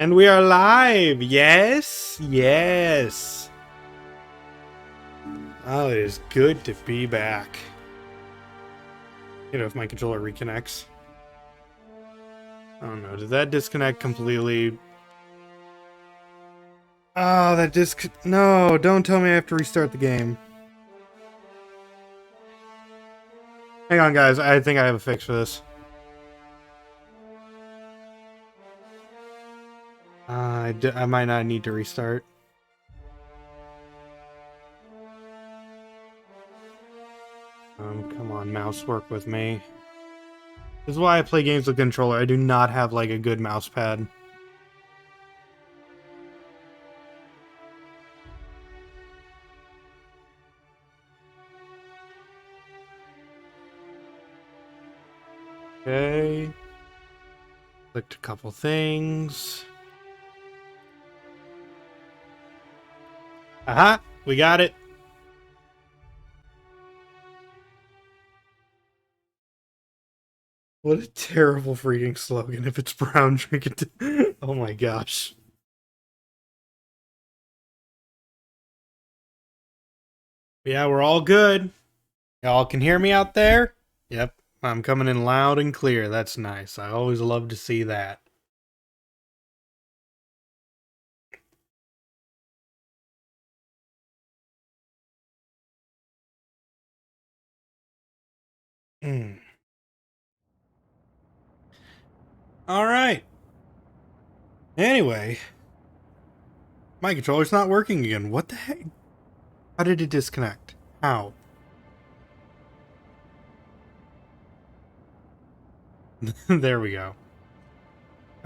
And we are live! Yes! Yes! Oh, it is good to be back. You know, if my controller reconnects. Oh no, did that disconnect completely? Oh, that No, don't tell me I have to restart the game. Hang on, guys. I think I have a fix for this. I might not need to restart. Come on, mouse, work with me. This is why I play games with controller. I do not have, like, a good mouse pad. Okay. Clicked a couple things. Aha! We got it! What a terrible freaking slogan. If it's brown, drink it. Oh my gosh. Yeah, we're all good. Y'all can hear me out there? Yep, I'm coming in loud and clear. That's nice. I always love to see that. Alright. Anyway. My controller's not working again. What the heck? How did it disconnect? How? There we go.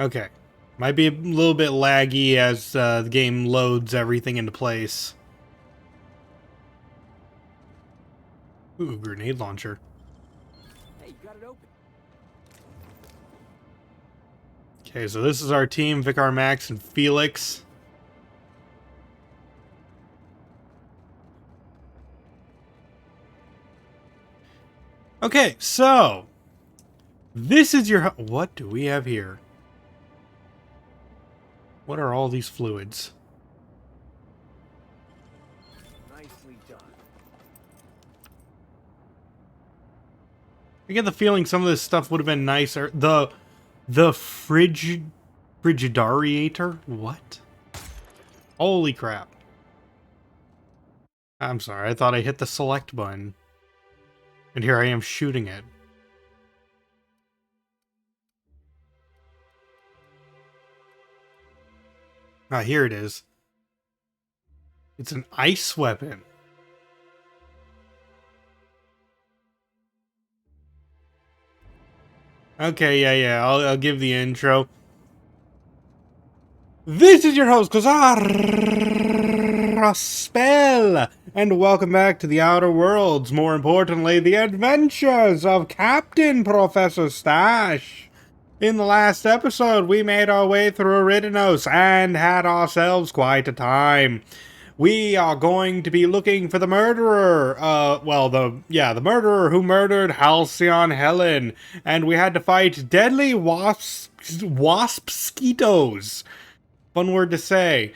Okay. Might be a little bit laggy as the game loads everything into place. Ooh, grenade launcher. Hey, you got it open. Okay, so this is our team, Vicar, Max, and Felix. Okay, so this is your... What do we have here? What are all these fluids? Nicely done. I get the feeling some of this stuff would have been nicer. The frigidariator? What? Holy crap. I'm sorry, I thought I hit the select button. And here I am shooting it. Ah, here it is. It's an ice weapon. Okay, yeah, I'll give the intro. This is your host, Spell, and welcome back to the Outer Worlds. More importantly, the adventures of Captain Professor Stache. In the last episode, we made our way through Eridanos and had ourselves quite a time. We are going to be looking for the murderer, the murderer who murdered Halcyon Helen, and we had to fight deadly wasp-skeetos. Fun word to say.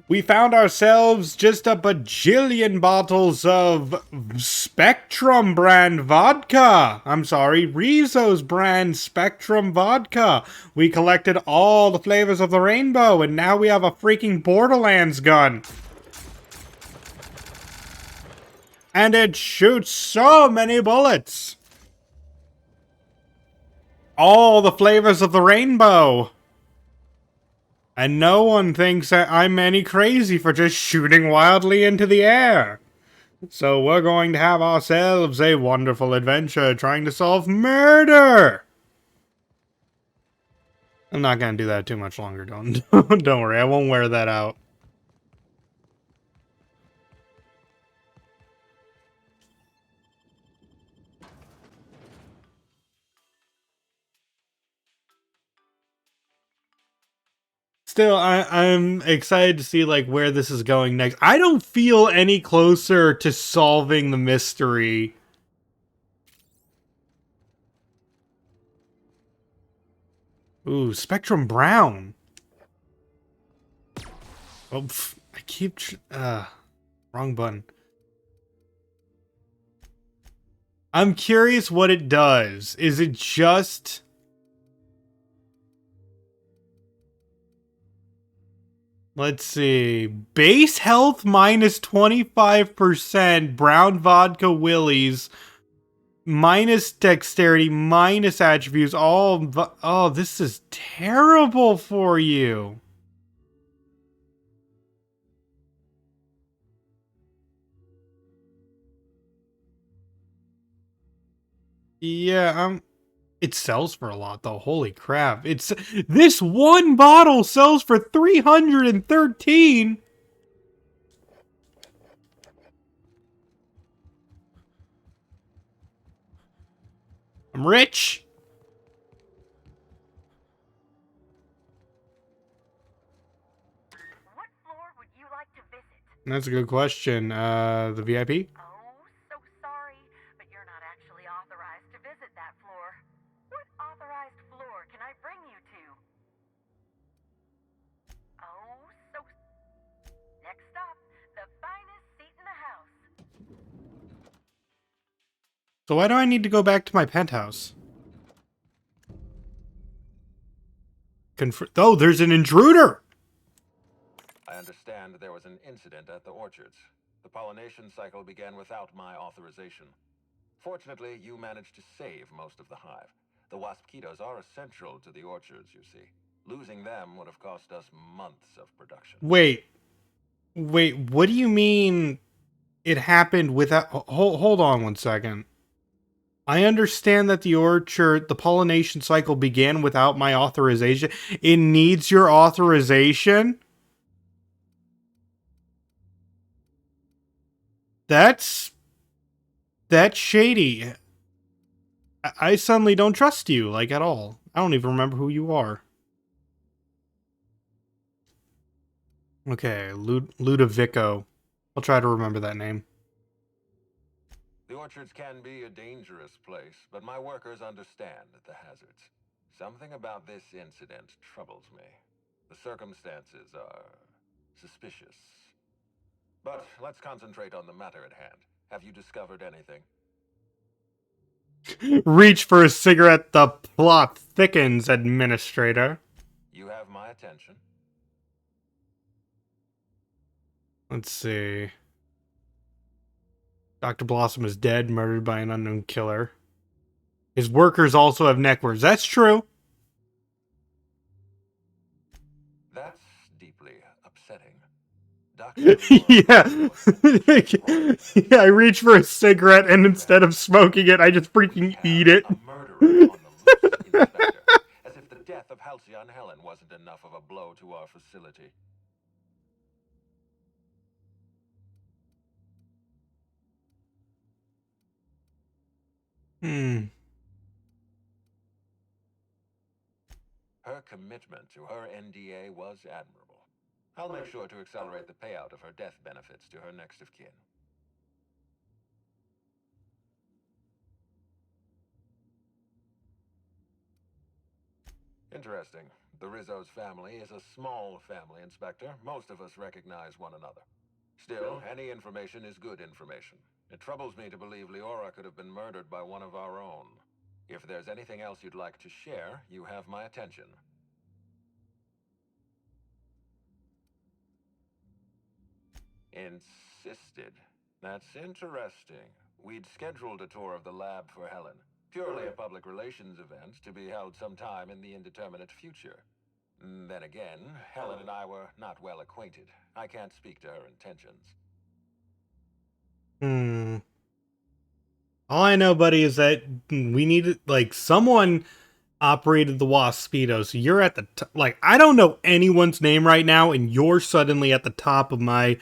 We found ourselves just a bajillion bottles of Spectrum brand vodka. I'm sorry, Rizzo's brand Spectrum vodka. We collected all the flavors of the rainbow, and now we have a freaking Borderlands gun. And it shoots so many bullets. All the flavors of the rainbow. And no one thinks that I'm any crazy for just shooting wildly into the air. So we're going to have ourselves a wonderful adventure trying to solve murder. I'm not going to do that too much longer. Don't worry. I won't wear that out. Still, I'm excited to see, like, where this is going next. I don't feel any closer to solving the mystery. Ooh, Spectrum Brown. Oh, I keep... wrong button. I'm curious what it does. Is it just... Let's see. Base health minus 25%. Brown vodka willies. Minus dexterity. Minus attributes. All... Oh, this is terrible for you. Yeah, it sells for a lot though. Holy crap. It's this one bottle sells for 313. I'm rich. What floor would you like to visit? That's a good question. The VIP? Oh, so sorry, but you're not actually authorized to visit that floor. What authorized floor can I bring you to? Oh, so... Next stop, the finest seat in the house. So why do I need to go back to my penthouse? Oh, there's an intruder! I understand there was an incident at the orchards. The pollination cycle began without my authorization. Fortunately, you managed to save most of the hive. The waspitos are essential to the orchards, you see. Losing them would have cost us months of production. Wait, what do you mean it happened without... Hold on one second. I understand that the pollination cycle began without my authorization. It needs your authorization? That's shady. I suddenly don't trust you, like, at all. I don't even remember who you are. Okay, Ludovico. I'll try to remember that name. The orchards can be a dangerous place, but my workers understand the hazards. Something about this incident troubles me. The circumstances are suspicious. But let's concentrate on the matter at hand. Have you discovered anything? Reach for a cigarette, the plot thickens, Administrator. You have my attention. Let's see. Dr. Blossom is dead, murdered by an unknown killer. His workers also have neck wounds. That's true. That's deeply upsetting. Dr. Yeah, I reach for a cigarette, and instead of smoking it, I just freaking eat it. A murderer on the loose, Inspector. As if the death of Halcyon Helen wasn't enough of a blow to our facility. Her commitment to her NDA was admirable. I'll make sure to accelerate the payout of her death benefits to her next of kin. Interesting. The Rizzo's family is a small family, Inspector. Most of us recognize one another. Still, any information is good information. It troubles me to believe Leora could have been murdered by one of our own. If there's anything else you'd like to share, you have my attention. Insisted. That's interesting. We'd scheduled a tour of the lab for Helen. Purely a public relations event to be held sometime in the indeterminate future. Then again, Helen and I were not well acquainted. I can't speak to her intentions. All I know, buddy, is that we needed, like, someone operated the Waspitos. So you're at the like, I don't know anyone's name right now, and you're suddenly at the top of my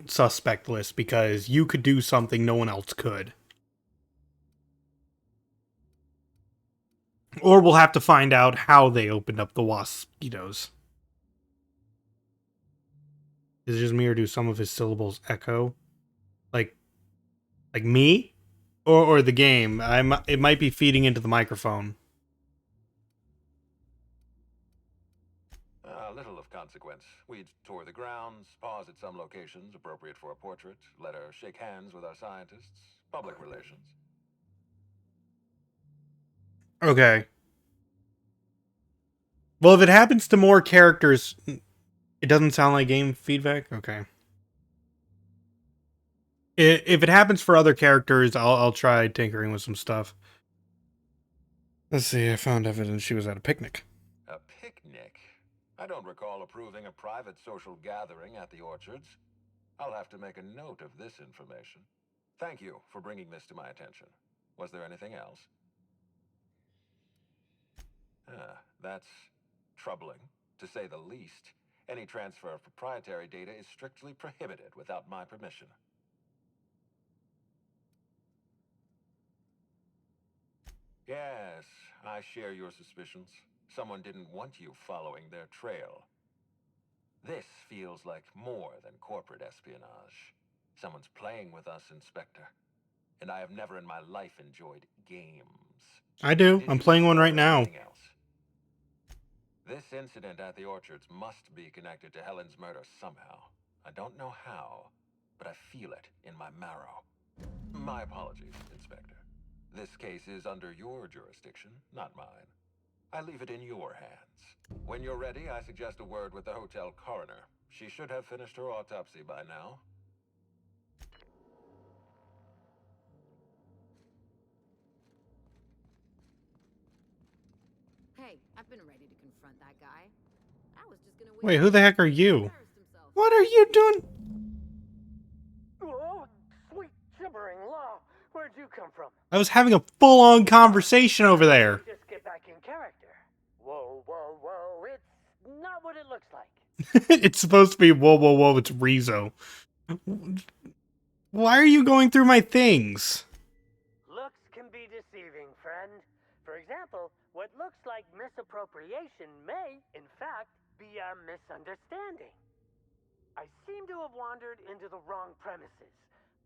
suspect list because you could do something no one else could. Or we'll have to find out how they opened up the Waspitos. Is it just me, or do some of his syllables echo? Like me? Or the game? It might be feeding into the microphone. Little of consequence. We'd tour the grounds, pause at some locations appropriate for a portrait, let her shake hands with our scientists. Public relations. Okay. Well, if it happens to more characters, it doesn't sound like game feedback? Okay. If it happens for other characters, I'll try tinkering with some stuff. Let's see, I found evidence she was at a picnic. A picnic? I don't recall approving a private social gathering at the orchards. I'll have to make a note of this information. Thank you for bringing this to my attention. Was there anything else? That's troubling, to say the least. Any transfer of proprietary data is strictly prohibited without my permission. Yes, I share your suspicions. Someone didn't want you following their trail. This feels like more than corporate espionage. Someone's playing with us, Inspector. And I have never in my life enjoyed games. I do. Did I'm you playing one right discover now. anything else? This incident at the orchards must be connected to Helen's murder somehow. I don't know how, but I feel it in my marrow. My apologies, Inspector. This case is under your jurisdiction, not mine. I leave it in your hands. When you're ready, I suggest a word with the hotel coroner. She should have finished her autopsy by now. Hey, I've been ready to confront that guy. I was just gonna Wait, who the heck are you? embarrassed himself. What are you doing? Oh, sweet gibbering law. Where'd you come from? I was having a full-on conversation over there. Just get back in character. Whoa, whoa, whoa. It's not what it looks like. It's supposed to be whoa, whoa, whoa, it's Rizzo. Why are you going through my things? Looks can be deceiving, friend. For example, what looks like misappropriation may, in fact, be a misunderstanding. I seem to have wandered into the wrong premises.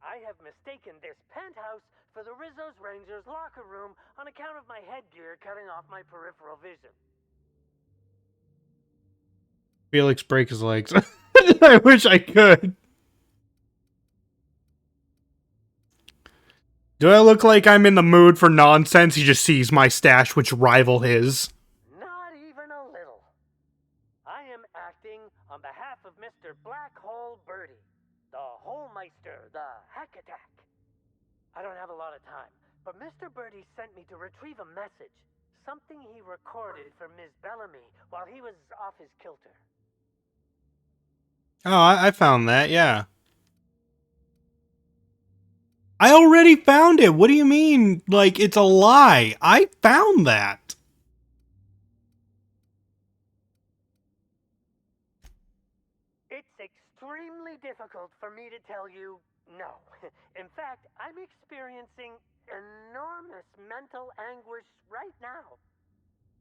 I have mistaken this penthouse for the Rizzo's Rangers locker room on account of my headgear cutting off my peripheral vision. Felix break his legs. I wish I could. Do I look like I'm in the mood for nonsense? He just sees my stash, which rival his. Not even a little. I am acting on behalf of Mr. Black Hole Birdie, the Holmeister, the Hack Attack. I don't have a lot of time, but Mr. Birdie sent me to retrieve a message. Something he recorded for Ms. Bellamy while he was off his kilter. Oh, I found that, yeah. I already found it. What do you mean? Like, it's a lie. I found that. It's extremely difficult for me to tell you no. In fact, I'm experiencing enormous mental anguish right now.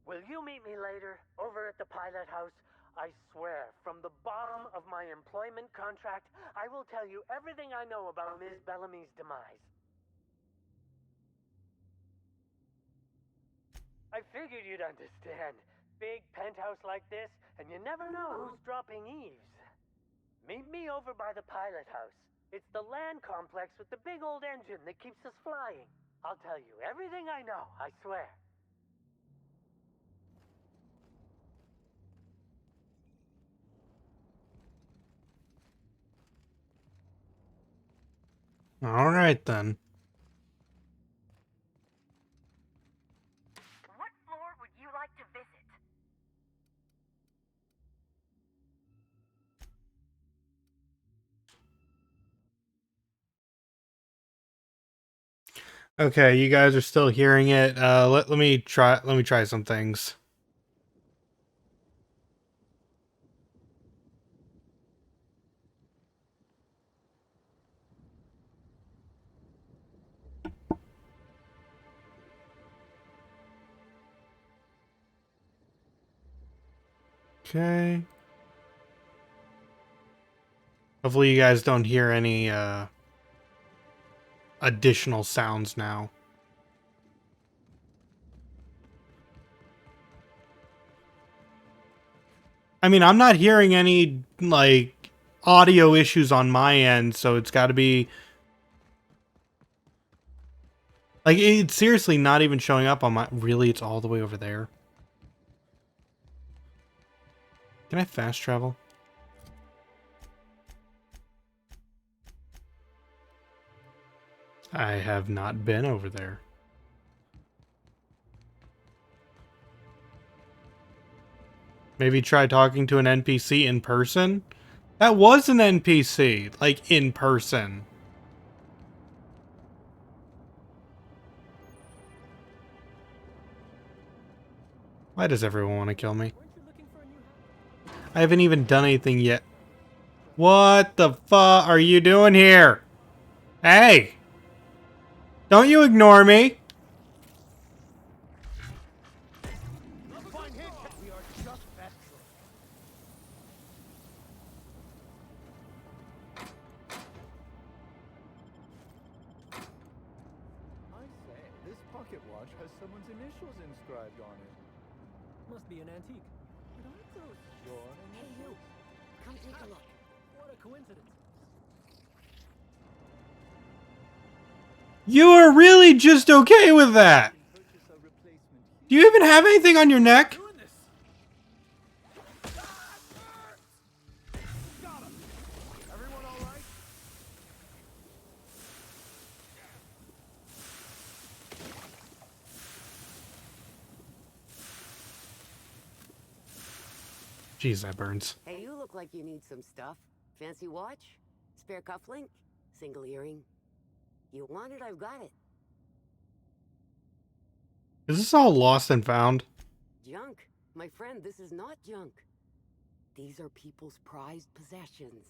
Will you meet me later, over at the pilot house? I swear, from the bottom of my employment contract, I will tell you everything I know about Ms. Bellamy's demise. I figured you'd understand. Big penthouse like this, and you never know who's dropping eaves. Meet me over by the pilot house. It's the land complex with the big old engine that keeps us flying. I'll tell you everything I know, I swear. All right, then. What floor would you like to visit? Okay, you guys are still hearing it. Let me try some things. Okay. Hopefully you guys don't hear any additional sounds now. I mean, I'm not hearing any, like, audio issues on my end, so it's got to be... Like, it's seriously not even showing up on my... Really? It's all the way over there? Can I fast travel? I have not been over there. Maybe try talking to an NPC in person? That was an NPC, like, in person. Why does everyone want to kill me? I haven't even done anything yet. What the fuck are you doing here? Hey! Don't you ignore me! I say, this pocket watch has someone's initials inscribed on it. Must be an antique. But aren't those your Hey, you. initials? Come take a look. What a coincidence. You are really just okay with that! Purchase a replacement Do you even have anything on your neck? Doing this. Everyone all right? Jeez, that burns. Hey, you look like you need some stuff. Fancy watch? Spare cufflink? Single earring? You want it, I've got it. Is this all lost and found? Junk. My friend, this is not junk. These are people's prized possessions.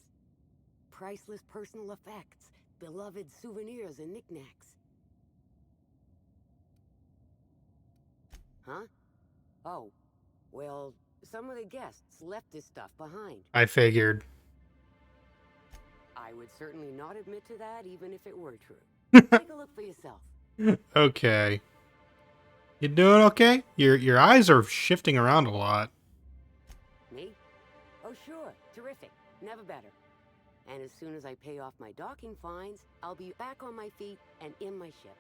Priceless personal effects, beloved souvenirs and knickknacks. Huh? Oh, well, some of the guests left this stuff behind. I figured. I would certainly not admit to that, even if it were true. Take a look for yourself. Okay. You doing okay? Your eyes are shifting around a lot. Me? Oh, sure. Terrific. Never better. And as soon as I pay off my docking fines, I'll be back on my feet and in my ship.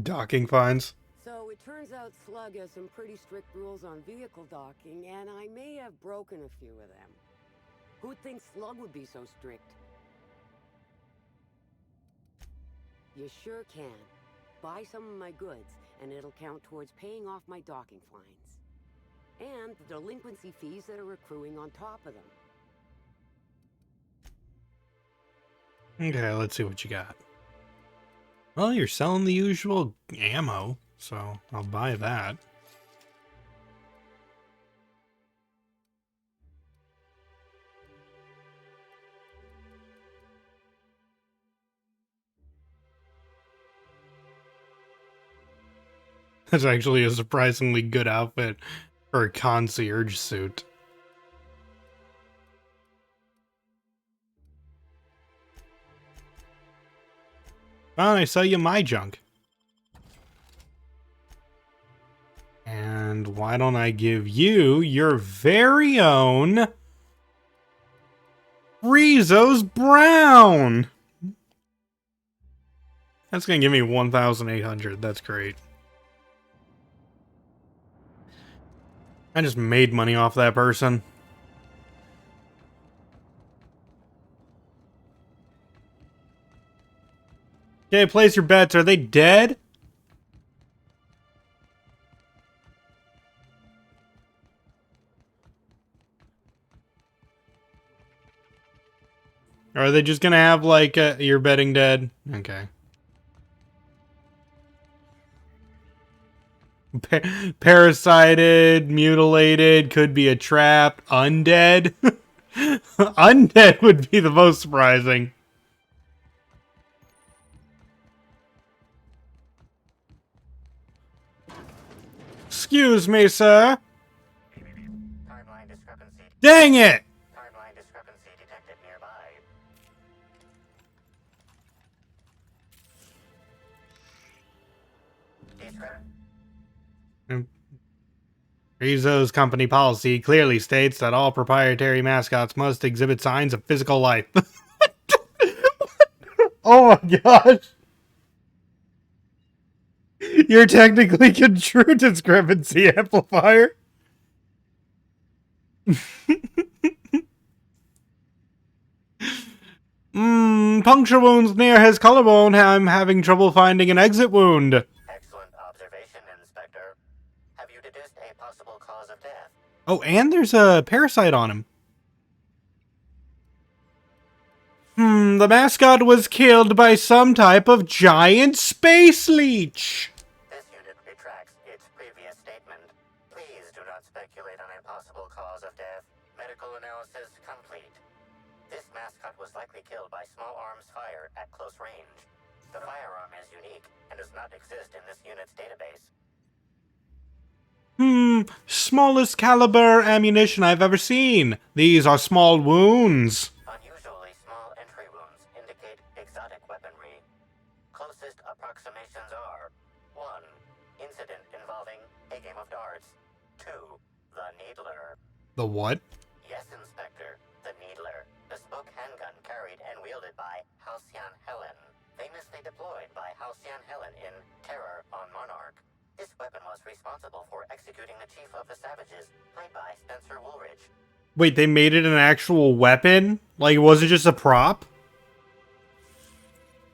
Docking fines. So it turns out Slug has some pretty strict rules on vehicle docking, and I may have broken a few of them. Who'd think Slug would be so strict? You sure can. Buy some of my goods, and it'll count towards paying off my docking fines. And the delinquency fees that are accruing on top of them. Okay, let's see what you got. Well, you're selling the usual ammo, so I'll buy that. That's actually a surprisingly good outfit for a concierge suit. Why don't I sell you my junk? And why don't I give you your very own Rizzo's Brown? That's gonna give me 1,800. That's great. I just made money off that person. Okay, place your bets. Are they dead? Or are they just gonna have, like, you're betting dead? Okay. Parasited, mutilated, could be a trap, undead. Undead would be the most surprising. Excuse me, sir. Timeline discrepancy. Dang it! Timeline discrepancy detected nearby. Rizzo's company policy clearly states that all proprietary mascots must exhibit signs of physical life. Oh my gosh! You're technically a true discrepancy amplifier. Puncture wounds near his collarbone. I'm having trouble finding an exit wound. Excellent observation, Inspector. Have you deduced a possible cause of death? Oh, and there's a parasite on him. The mascot was killed by some type of giant space leech. This unit retracts its previous statement. Please do not speculate on a possible cause of death. Medical analysis complete. This mascot was likely killed by small arms fire at close range. The firearm is unique and does not exist in this unit's database. Smallest caliber ammunition I've ever seen. These are small wounds. Unusually small entry wounds indicate exotic weaponry. Closest approximations are 1. Incident involving a game of darts. 2. The Needler. The what? Yes, Inspector. The Needler. Bespoke handgun carried and wielded by Halcyon Helen. Famously deployed by Halcyon Helen in Terror on Monarch. This weapon was responsible for executing the Chief of the Savages, played by Spencer Woolridge. Wait, they made it an actual weapon? Like, was it just a prop?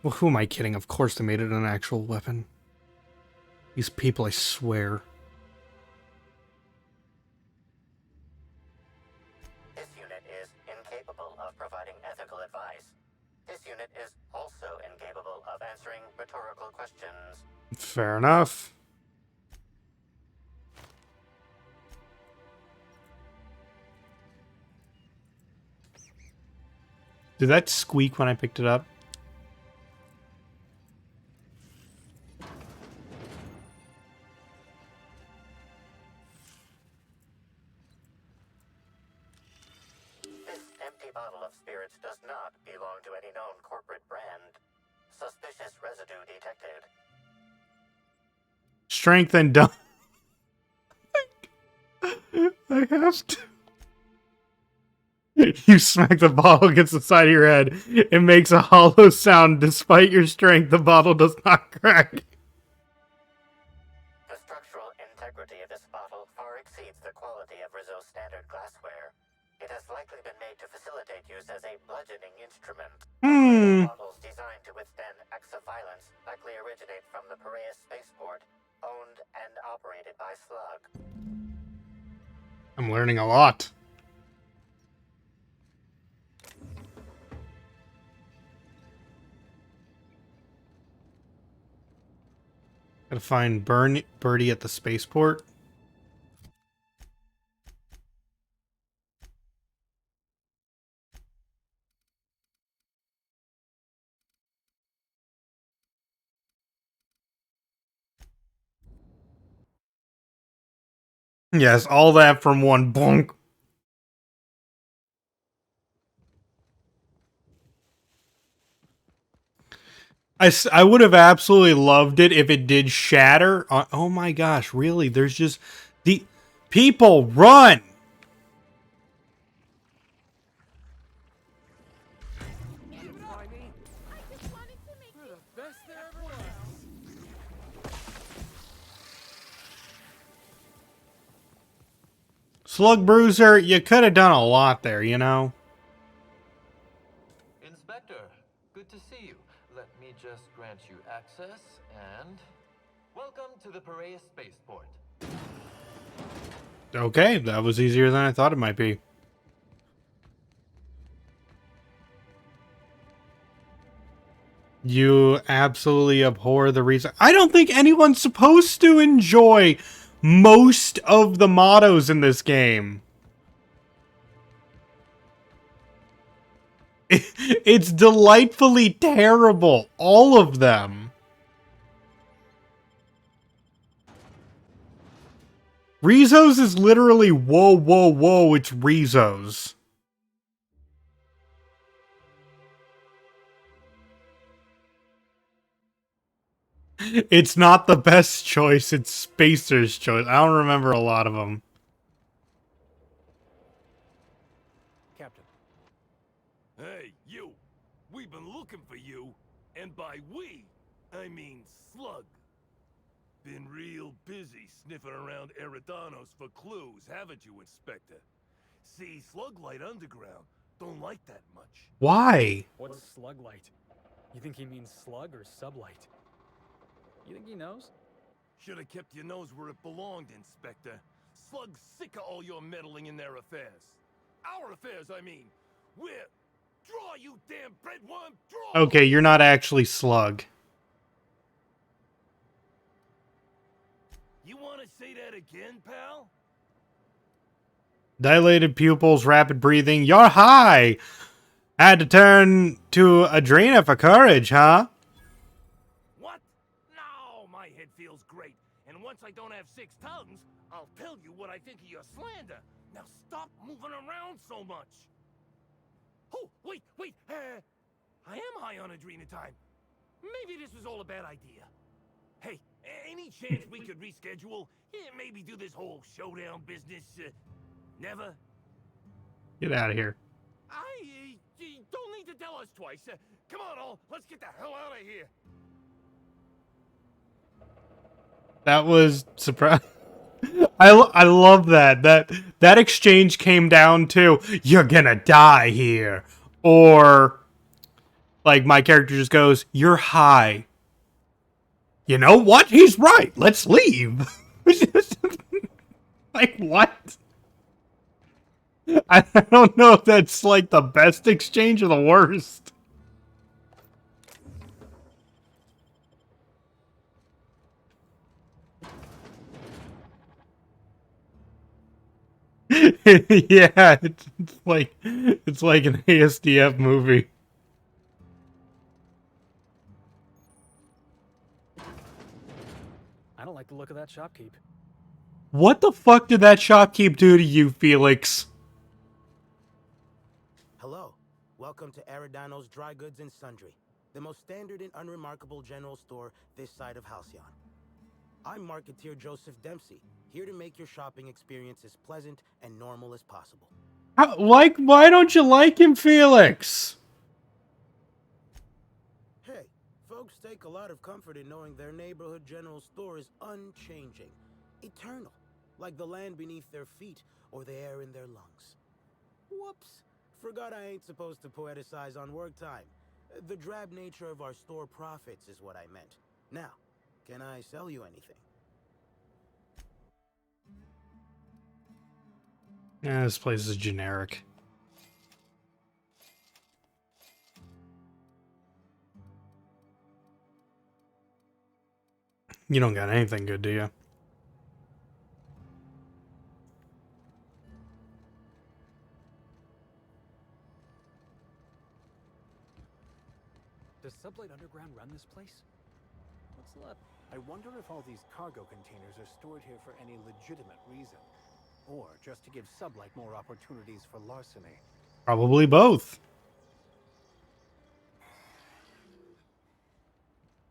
Well, who am I kidding? Of course they made it an actual weapon. These people, I swear. This unit is incapable of providing ethical advice. This unit is also incapable of answering rhetorical questions. Fair enough. Did that squeak when I picked it up? This empty bottle of spirits does not belong to any known corporate brand. Suspicious residue detected. Strength and done. I have to. You smack the bottle against the side of your head. It makes a hollow sound. Despite your strength, the bottle does not crack. The structural integrity of this bottle far exceeds the quality of Rizzo's standard glassware. It has likely been made to facilitate use as a bludgeoning instrument. Bottles designed to withstand acts of violence likely originate from the Piraeus spaceport, owned and operated by Slug. I'm learning a lot. Gotta find Birdie at the spaceport. Yes, all that from one bonk. I would have absolutely loved it if it did shatter. Oh my gosh, really? There's just... the people, run! Slug Bruiser, you could have done a lot there, you know? Inspector, good to see you. Let me just grant you access and... Welcome to the Piraeus spaceport. Okay, that was easier than I thought it might be. You absolutely abhor the reason. I don't think anyone's supposed to enjoy most of the mottos in this game. It's delightfully terrible, all of them. Rizzo's is literally whoa, whoa, whoa, it's Rizzo's. It's not the best choice, it's Spacer's choice. I don't remember a lot of them. Captain. Hey, you! We've been looking for you, and by we, I mean Slug. Been real busy sniffing around Eridanos for clues, haven't you, Inspector? See, Sluglight Underground don't like that much. Why? What's Sluglight? You think he means slug or sublight? You think he knows? Should have kept your nose where it belonged, Inspector. Slug's sick of all your meddling in their affairs. Our affairs, I mean. We're... Draw, you damn breadworm, draw! Okay, you're not actually Slug. You want to say that again, pal? Dilated pupils, rapid breathing. You're high! Had to turn to Adrena for courage, huh? What? No, my head feels great. And once I don't have 6 tongues, I'll tell you what I think of your slander. Now stop moving around so much. Oh, wait. I am high on adrenatime. Maybe this was all a bad idea. Hey, any chance we could reschedule? Maybe do this whole showdown business, never? Get out of here. You don't need to tell us twice. Come on, all. Let's get the hell out of here. That was surprise. I love that. That exchange came down to, you're gonna die here. Or, like, my character just goes, you're high. You know what? He's right. Let's leave. Like, what? I don't know if that's, like, the best exchange or the worst. Yeah, it's like an ASDF movie. I don't like the look of that shopkeep. What the fuck did that shopkeep do to you, Felix? Hello. Welcome to Eridanos Dry Goods and Sundry, the most standard and unremarkable general store this side of Halcyon. I'm marketeer Joseph Dempsey, here to make your shopping experience as pleasant and normal as possible. Why don't you like him, Felix? Hey, folks take a lot of comfort in knowing their neighborhood general store is unchanging, eternal, like the land beneath their feet or the air in their lungs. Whoops. Forgot I ain't supposed to poeticize on work time. The drab nature of our store profits is what I meant. Now, can I sell you anything? Yeah, this place is generic. You don't got anything good, do you? Does Sublight Underground run this place? What's up? I wonder if all these cargo containers are stored here for any legitimate reason. Or just to give Sublight more opportunities for larceny. Probably both.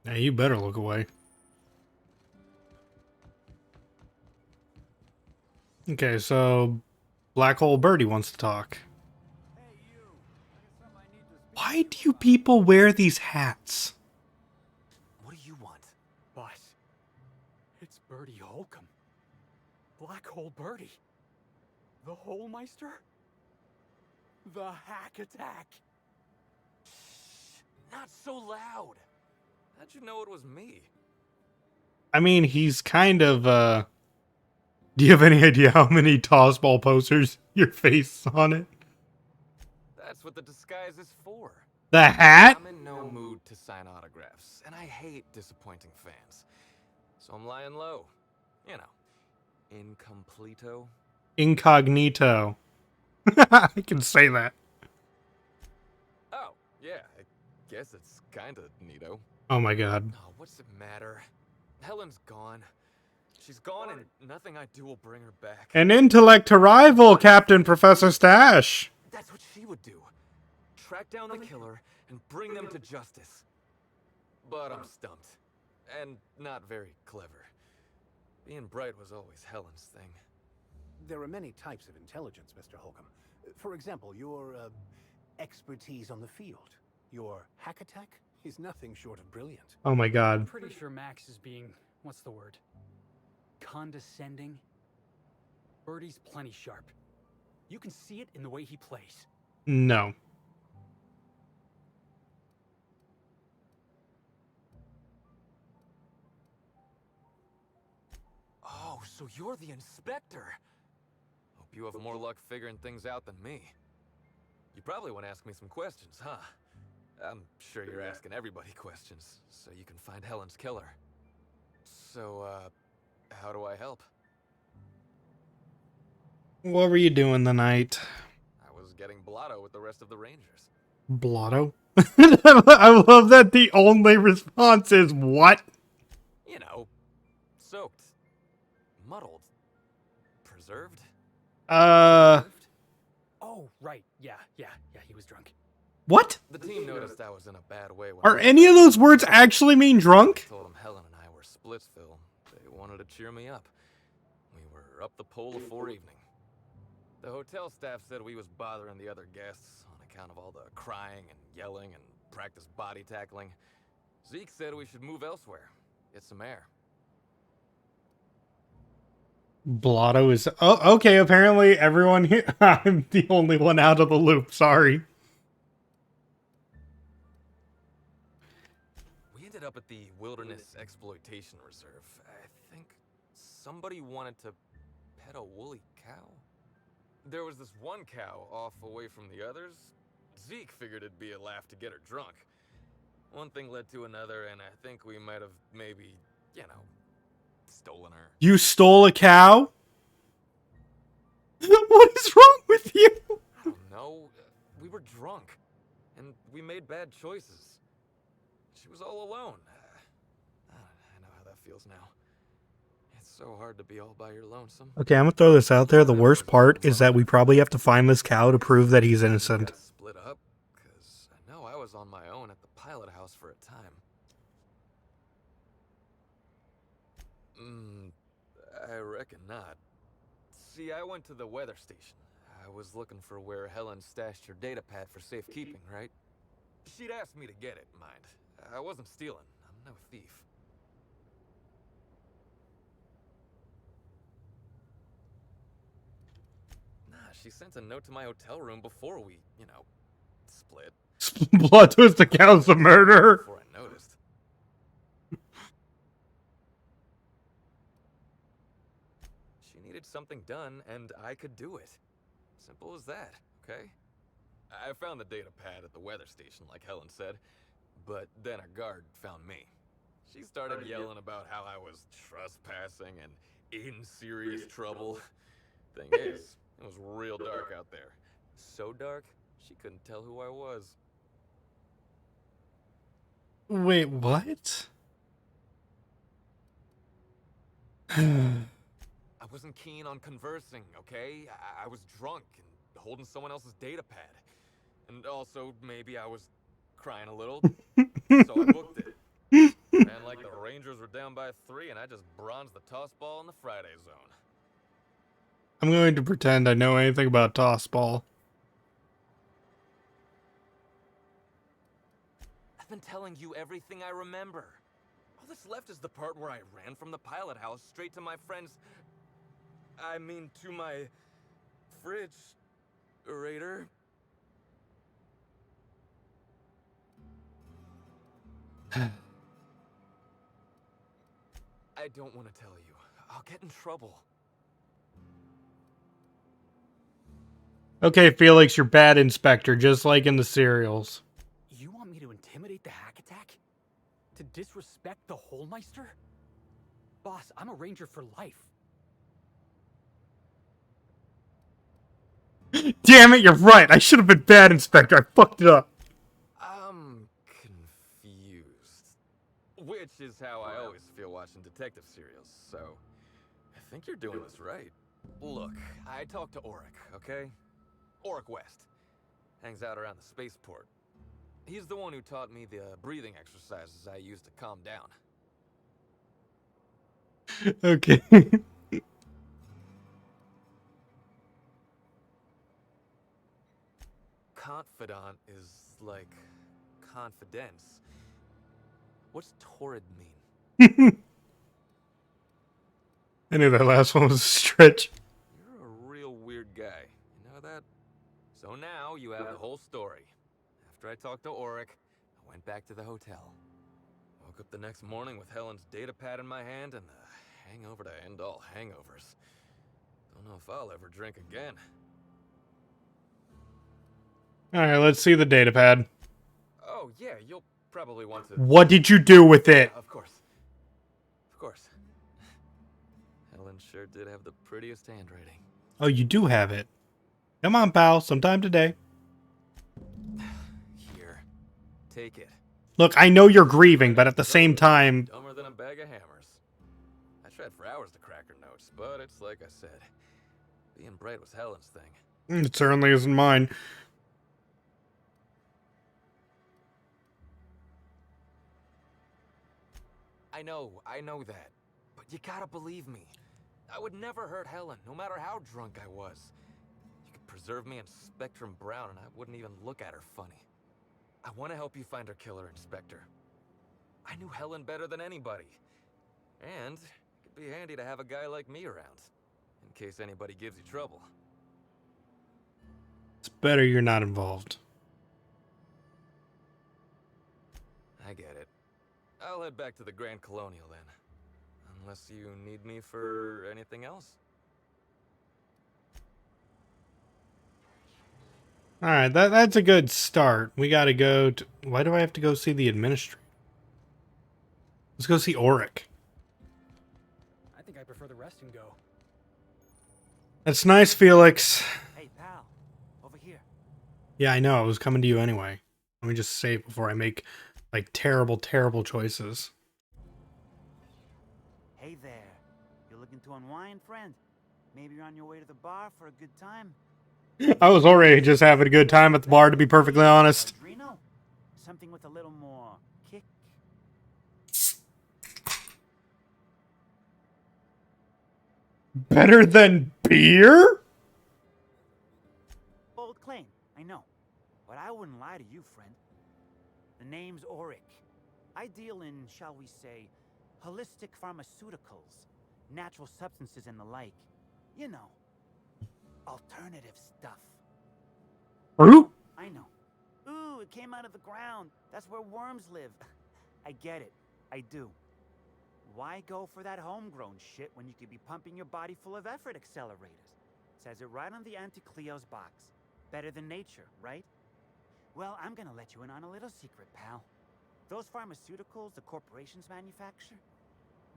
Now you better look away. Okay, so Black Hole Birdie wants to talk. Why do you people wear these hats? What do you want? Boss, it's Birdie Holcomb. Black Hole Birdie. The Holmeister? The Hack Attack. Not so loud. How'd you know it was me? I mean, he's kind of, do you have any idea how many tossball posters your face on it? That's what the disguise is for. The hat? I'm in no mood to sign autographs, and I hate disappointing fans. So I'm lying low. You know, incompleto. Incognito. I can say that. Oh, yeah, I guess it's kinda neato. Oh my god. Oh, what's it matter? Helen's gone. She's gone and nothing I do will bring her back. An intellect to rival, Captain Professor Stache. That's what she would do. Track down the killer and bring them to justice. But I'm stumped. And not very clever. Being bright was always Helen's thing. There are many types of intelligence, Mr. Holcomb. For example, your expertise on the field. Your hack attack is nothing short of brilliant. Oh my I'm god. pretty sure Max is being, what's the word? Condescending? Birdie's plenty sharp. You can see it in the way he plays. No. Oh, so you're the inspector. Hope you have more luck figuring things out than me. You probably want to ask me some questions, huh? I'm sure you're asking everybody questions, so you can find Helen's killer. So, how do I help? What were you doing the night? I was getting blotto with the rest of the Rangers. Blotto? I love that the only response is what? You know, soaked, muddled, preserved. Oh, right. Yeah, he was drunk. What? The team noticed I was in a bad way. When Are any of those words actually mean drunk? I told them Helen and I were Splitsville. They wanted to cheer me up. We were up the pole afore evening. The hotel staff said we was bothering the other guests on account of all the crying and yelling and practice body tackling. Zeke said we should move elsewhere, get some air. Blotto is... Oh, okay, apparently everyone here... I'm the only one out of the loop, sorry. We ended up at the Wilderness Exploitation Reserve. I think somebody wanted to pet a woolly cow. There was this one cow off away from the others. Zeke figured it'd be a laugh to get her drunk. One thing led to another, and I think we might have maybe, you know, stolen her. You stole a cow? What is wrong with you? I don't know. We were drunk, and we made bad choices. She was all alone. I know how that feels now. It's so hard to be all by your lonesome. Okay, I'm gonna throw this out there. The worst part is that we probably have to find this cow to prove that he's innocent. Split up, because I know I was on my own at the pilot house for a time. I reckon not. See, I went to the weather station. I was looking for where Helen stashed her data pad for safekeeping, right? She'd asked me to get it, mind. I wasn't stealing. I'm no thief. Nah, she sent a note to my hotel room before we, you know, split. Blood twist the cow's a murderer. Before I noticed. She needed something done, and I could do it. Simple as that, okay? I found the data pad at the weather station, like Helen said, but then a guard found me. She started yelling about how I was trespassing and in serious trouble. Thing is, it was real dark out there. So dark, she couldn't tell who I was. Wait, what? I wasn't keen on conversing, okay? I was drunk and holding someone else's data pad. And also, maybe I was crying a little, so I booked it. And like the Rangers were down by 3, and I just bronzed the toss ball in the Friday zone. I'm going to pretend I know anything about toss ball. I've been telling you everything I remember. All that's left is the part where I ran from the pilot house straight to my friend's... I mean, to my... fridge-rator. I don't want to tell you. I'll get in trouble. Okay, Felix, you're bad inspector, just like in the serials. You want me to intimidate the hack attack? To disrespect the Holmeister? Boss, I'm a ranger for life. Damn it, you're right. I should have been bad inspector. I fucked it up. I'm confused. Which is how I always feel watching detective serials, so... I think you're doing this right. Look, I talked to Auric, okay? Auric West. Hangs out around the spaceport. He's the one who taught me the breathing exercises I use to calm down. Okay. confidant is like confidence. What's torrid mean? I knew that last one was a stretch. You're a real weird guy. You know that? So now you have the whole story. After I talked to Auric, I went back to the hotel. Woke up the next morning with Helen's data pad in my hand and the hangover to end all hangovers. Don't know if I'll ever drink again. Alright, let's see the data pad. Oh, yeah, you'll probably want to... What did you do with it? Of course. Of course. Helen sure did have the prettiest handwriting. Oh, you do have it. Come on, pal. Sometime today. Here. Take it. Look, I know you're grieving, but at the same time... Dumber than a bag of hammers. I tried for hours to crack her notes, but it's like I said. Being bright was Helen's thing. It certainly isn't mine. I know that. But you gotta believe me. I would never hurt Helen, no matter how drunk I was. You could preserve me in Spectrum Brown and I wouldn't even look at her funny. I want to help you find her killer, Inspector. I knew Helen better than anybody. And it could be handy to have a guy like me around, in case anybody gives you trouble. It's better you're not involved. I get it. I'll head back to the Grand Colonial then. Unless you need me for anything else. Alright, that's a good start. We gotta go to... Why do I have to go see the administrator? Let's go see Auric. I think I prefer the rest and go. That's nice, Felix. Hey, pal. Over here. Yeah, I know. I was coming to you anyway. Let me just say it before I make, like, terrible, terrible choices. Hey there. You're looking to unwind, friend? Maybe you're on your way to the bar for a good time? I was already just having a good time at the bar, to be perfectly honest. Adreno? Something with a little more kick? Better than beer? Bold claim, I know. But I wouldn't lie to you, friend. The name's Auric. I deal in, shall we say, holistic pharmaceuticals, natural substances and the like. You know, alternative stuff. Fruit? I know. Ooh, it came out of the ground. That's where worms live. I get it. I do. Why go for that homegrown shit when you could be pumping your body full of effort accelerators? Says it right on the Anti-Cleo's box. Better than nature, right? Well, I'm gonna let you in on a little secret, pal. Those pharmaceuticals the corporations manufacture,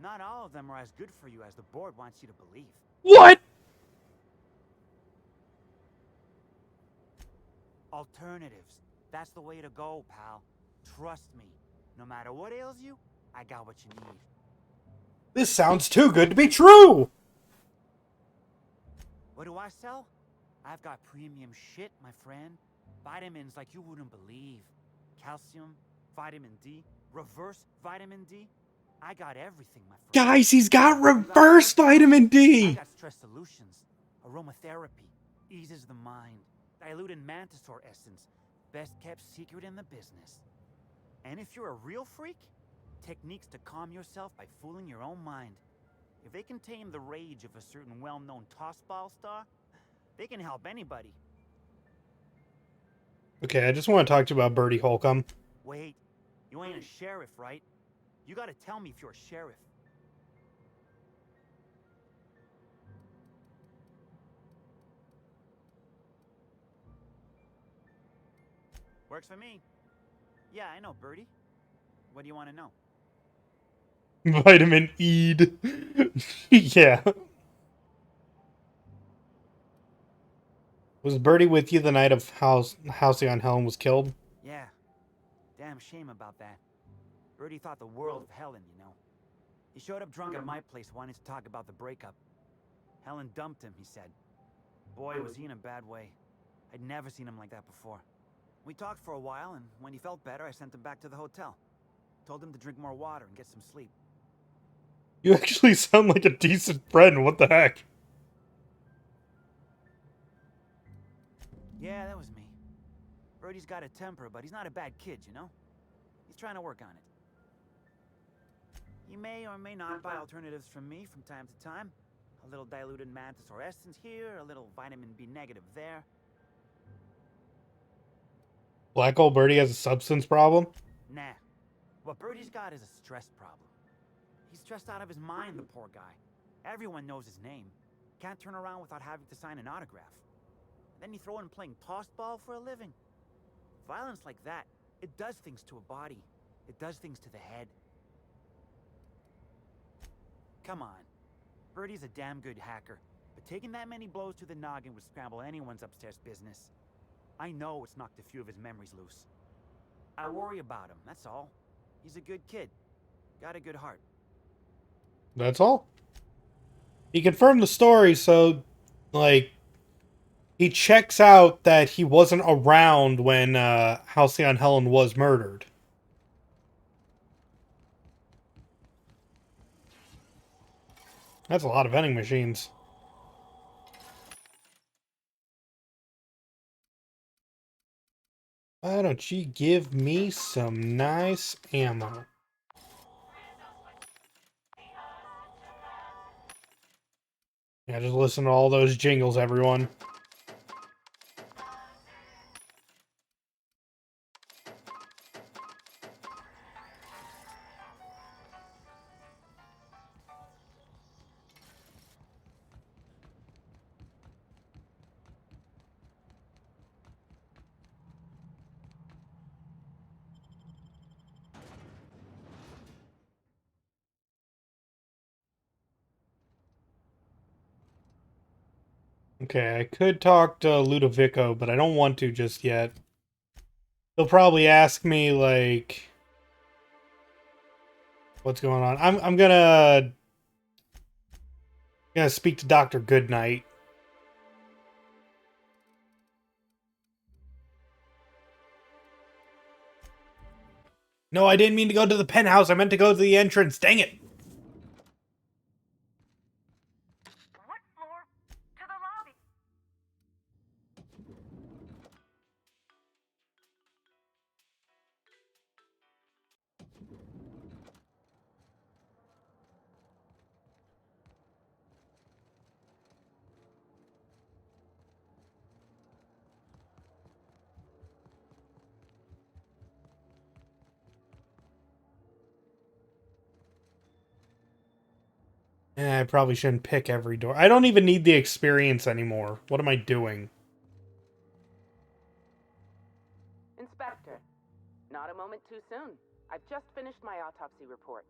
not all of them are as good for you as the board wants you to believe. What? Alternatives. That's the way to go, pal. Trust me. No matter what ails you, I got what you need. This sounds too good to be true! What do I sell? I've got premium shit, my friend. Vitamins like you wouldn't believe. Calcium, vitamin D, reverse vitamin D. I got everything, my friend. Guys, he's got reverse vitamin I D! got stress solutions, aromatherapy, eases the mind, diluted mantisaur essence, best kept secret in the business. And if you're a real freak, techniques to calm yourself by fooling your own mind. If they can tame the rage of a certain well-known tossball star, they can help anybody. Okay, I just want to talk to you about Bertie Holcomb. Wait, you ain't a sheriff, right? You gotta tell me if you're a sheriff. Works for me. Yeah, I know, Bertie. What do you want to know? Vitamin E'd. Yeah. Was Bertie with you the night of Halcyon Helen was killed? Yeah. Damn shame about that. Bertie thought the world of Helen, you know. He showed up drunk at my place wanting to talk about the breakup. Helen dumped him, he said. Boy, was he in a bad way. I'd never seen him like that before. We talked for a while, and when he felt better, I sent him back to the hotel. Told him to drink more water and get some sleep. You actually sound like a decent friend, what the heck? Yeah, that was me. Birdie's got a temper, but he's not a bad kid, you know? He's trying to work on it. He may or may not buy alternatives from me from time to time. A little diluted mantis or essence here, a little vitamin B negative there. Black Hole Birdie has a substance problem? Nah. What Birdie's got is a stress problem. He's stressed out of his mind, the poor guy. Everyone knows his name. Can't turn around without having to sign an autograph. Then you throw in playing tossball for a living. Violence like that, it does things to a body. It does things to the head. Come on. Birdie's a damn good hacker, but taking that many blows to the noggin would scramble anyone's upstairs business. I know it's knocked a few of his memories loose. I worry about him, that's all. He's a good kid. Got a good heart. That's all? He confirmed the story, so, like, he checks out that he wasn't around when Halcyon Helen was murdered. That's a lot of vending machines. Why don't you give me some nice ammo? Yeah, just listen to all those jingles, everyone. Okay, I could talk to Ludovico, but I don't want to just yet. He'll probably ask me, like, what's going on. I'm gonna speak to Dr. Goodnight. No, I didn't mean to go to the penthouse. I meant to go to the entrance. Dang it. What floor? To the lobby. I probably shouldn't pick every door. I don't even need the experience anymore. What am I doing? Inspector, not a moment too soon. I've just finished my autopsy report.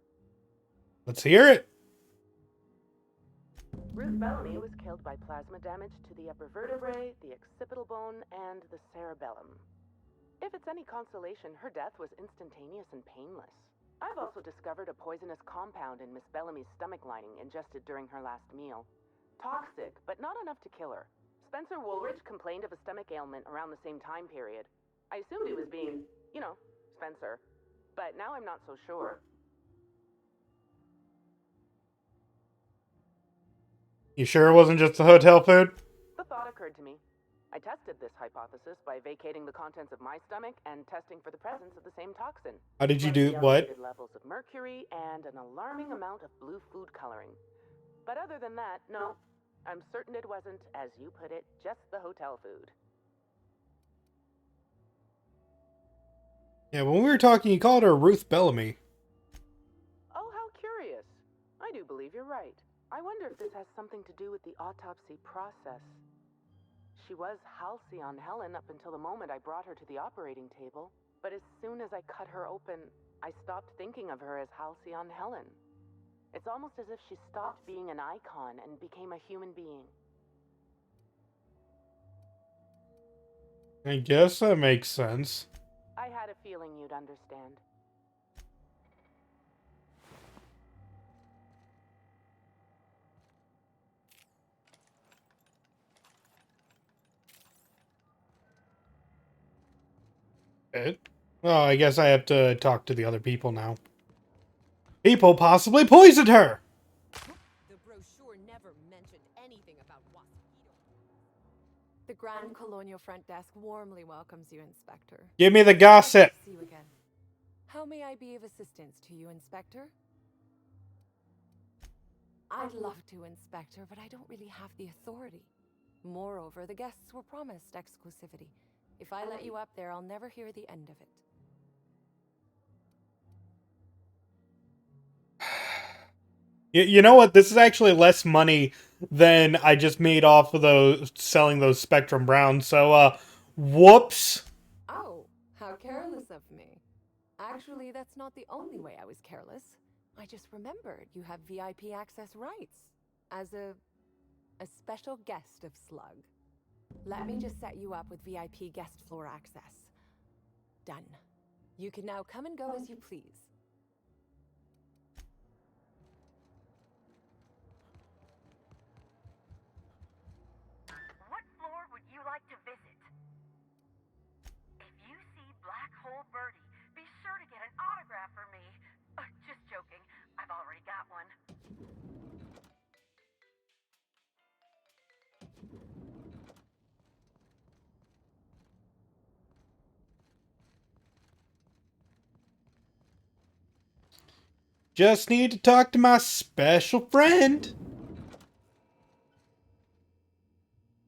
Let's hear it. Ruth Bellamy was killed by plasma damage to the upper vertebrae, the occipital bone, and the cerebellum. If it's any consolation, her death was instantaneous and painless. I've also discovered a poisonous compound in Miss Bellamy's stomach lining ingested during her last meal. Toxic, but not enough to kill her. Spencer Woolridge complained of a stomach ailment around the same time period. I assumed he was being, you know, Spencer. But now I'm not so sure. You sure it wasn't just the hotel food? The thought occurred to me. I tested this hypothesis by vacating the contents of my stomach and testing for the presence of the same toxin. How did you do what? Elevated levels of mercury and an alarming amount of blue food coloring. But other than that, no. I'm certain it wasn't, as you put it, just the hotel food. Yeah, when we were talking, you called her Ruth Bellamy. Oh, how curious. I do believe you're right. I wonder if this has something to do with the autopsy process. She was Halcyon Helen up until the moment I brought her to the operating table. But as soon as I cut her open, I stopped thinking of her as Halcyon Helen. It's almost as if she stopped being an icon and became a human being. I guess that makes sense. I had a feeling you'd understand. Oh, I guess I have to talk to the other people now. People possibly poisoned her! The brochure never mentioned anything about Waspito. The Grand Colonial Front Desk warmly welcomes you, Inspector. Give me the Pleasure gossip. to see you again. How may I be of assistance to you, Inspector? I'd love to, Inspector, but I don't really have the authority. Moreover, the guests were promised exclusivity. If I let you up there, I'll never hear the end of it. You know what? This is actually less money than I just made off of those selling those Spectrum Browns. So, whoops. Oh, how careless of me. Actually, that's not the only way I was careless. I just remembered you have VIP access rights as a special guest of Slug. Let me just set you up with VIP guest floor access. Done. You can now come and go as you please. What floor would you like to visit? If you see Black Hole Birdie, be sure to get an autograph for me. Just joking. I've already got one. Just need to talk to my special friend.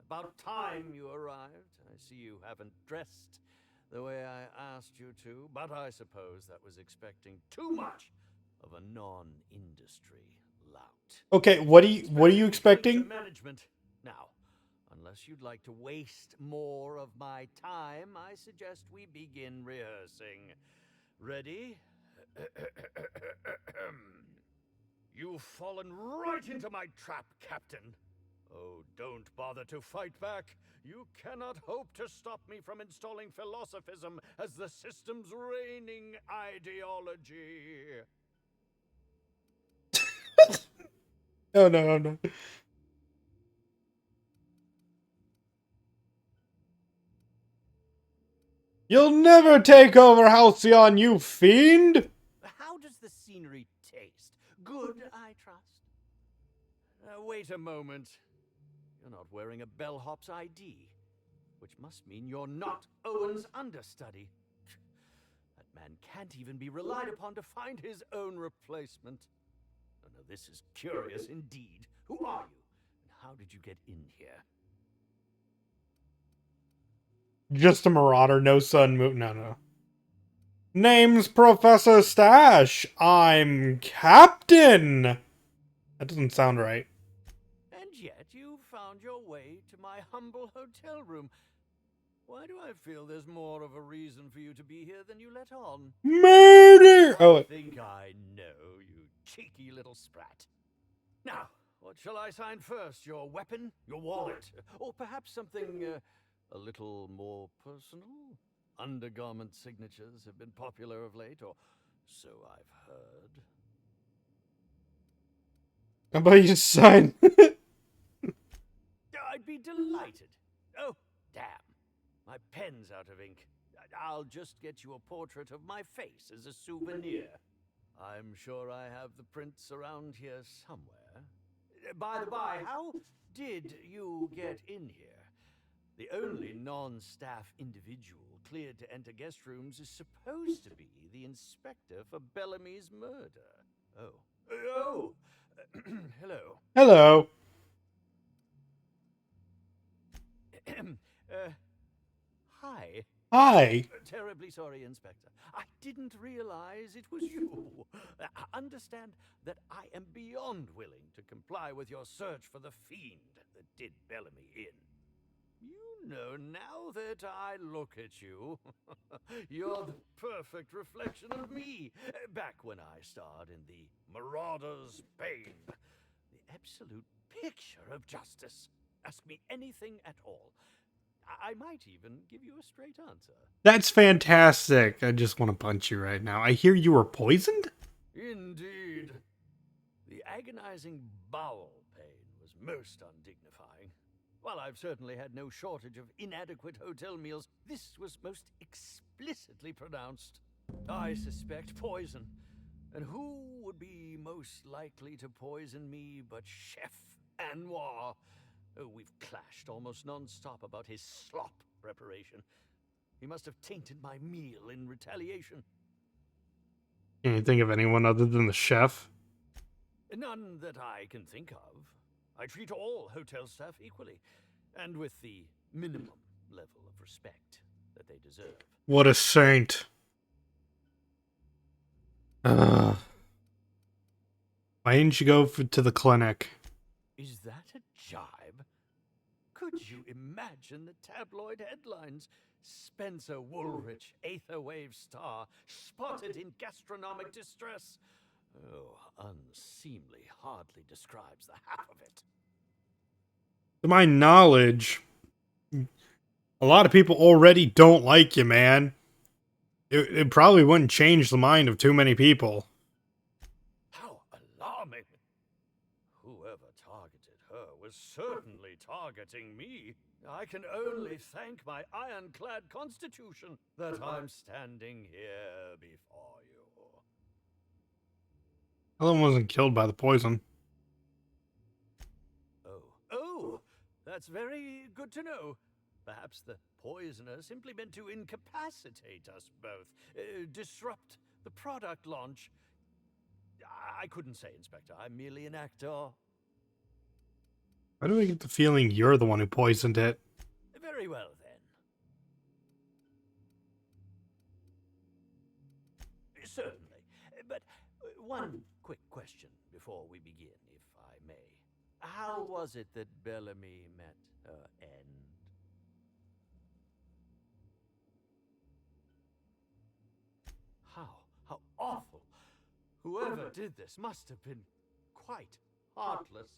About time you arrived. I see you haven't dressed the way I asked you to, but I suppose that was expecting too much of a non-industry lout. Okay, what are you expecting? Management. Now, unless you'd like to waste more of my time, I suggest we begin rehearsing. Ready? You've fallen right into my trap, Captain. Oh, don't bother to fight back. You cannot hope to stop me from installing philosophism as the system's reigning ideology. Oh no. You'll never take over Halcyon, you fiend! How does the scenery taste? Good, I trust. Wait a moment. You're not wearing a bellhop's ID, which must mean you're not Owen's understudy. That man can't even be relied upon to find his own replacement. Oh, no, this is curious indeed. Who are you, and how did you get in here? Just a marauder, no sun move. No. Name's Professor Stache. I'm Captain. That doesn't sound right. And yet you found your way to my humble hotel room. Why do I feel there's more of a reason for you to be here than you let on? Murder! I think I know, you cheeky little sprat. Now, what shall I sign first? Your weapon? Your wallet? Or perhaps something a little more personal? Undergarment signatures have been popular of late, or so I've heard. How about you sign? I'd be delighted. Oh, damn. My pen's out of ink. I'll just get you a portrait of my face as a souvenir. I'm sure I have the prints around here somewhere. By the by, how did you get in here? The only non-staff individual cleared to enter guest rooms is supposed to be the inspector for Bellamy's murder. Oh. Hello. Hello. Hi. Hi. Terribly sorry, Inspector. I didn't realize it was you. Understand that I am beyond willing to comply with your search for the fiend that did Bellamy in. You know, now that I look at you, you're the perfect reflection of me, back when I starred in the Marauder's Bane. The absolute picture of justice. Ask me anything at all. I might even give you a straight answer. That's fantastic. I just want to punch you right now. I hear you were poisoned? Indeed. The agonizing bowel pain was most undignifying. While I've certainly had no shortage of inadequate hotel meals, this was most explicitly pronounced. I suspect poison. And who would be most likely to poison me but Chef Anwar? Oh, we've clashed almost non-stop about his slop preparation. He must have tainted my meal in retaliation. Can you think of anyone other than the chef? None that I can think of. I treat all hotel staff equally, and with the minimum level of respect that they deserve. What a saint. Why didn't you go to the clinic? Is that a jibe? Could you imagine the tabloid headlines? Spencer Woolrich, Aetherwave star, spotted in gastronomic distress. Oh, unseemly hardly describes the half of it. To my knowledge, a lot of people already don't like you, man. It probably wouldn't change the mind of too many people. How alarming! Whoever targeted her was certainly targeting me. I can only thank my ironclad constitution that I'm standing here before you. Helen wasn't killed by the poison. Oh, that's very good to know. Perhaps the poisoner simply meant to incapacitate us both, disrupt the product launch. I couldn't say, Inspector. I'm merely an actor. Why do I get the feeling you're the one who poisoned it? Very well, then. Certainly. But one quick question before we begin, if I may. How was it that Bellamy met her end? How awful! Whoever did this must have been quite heartless.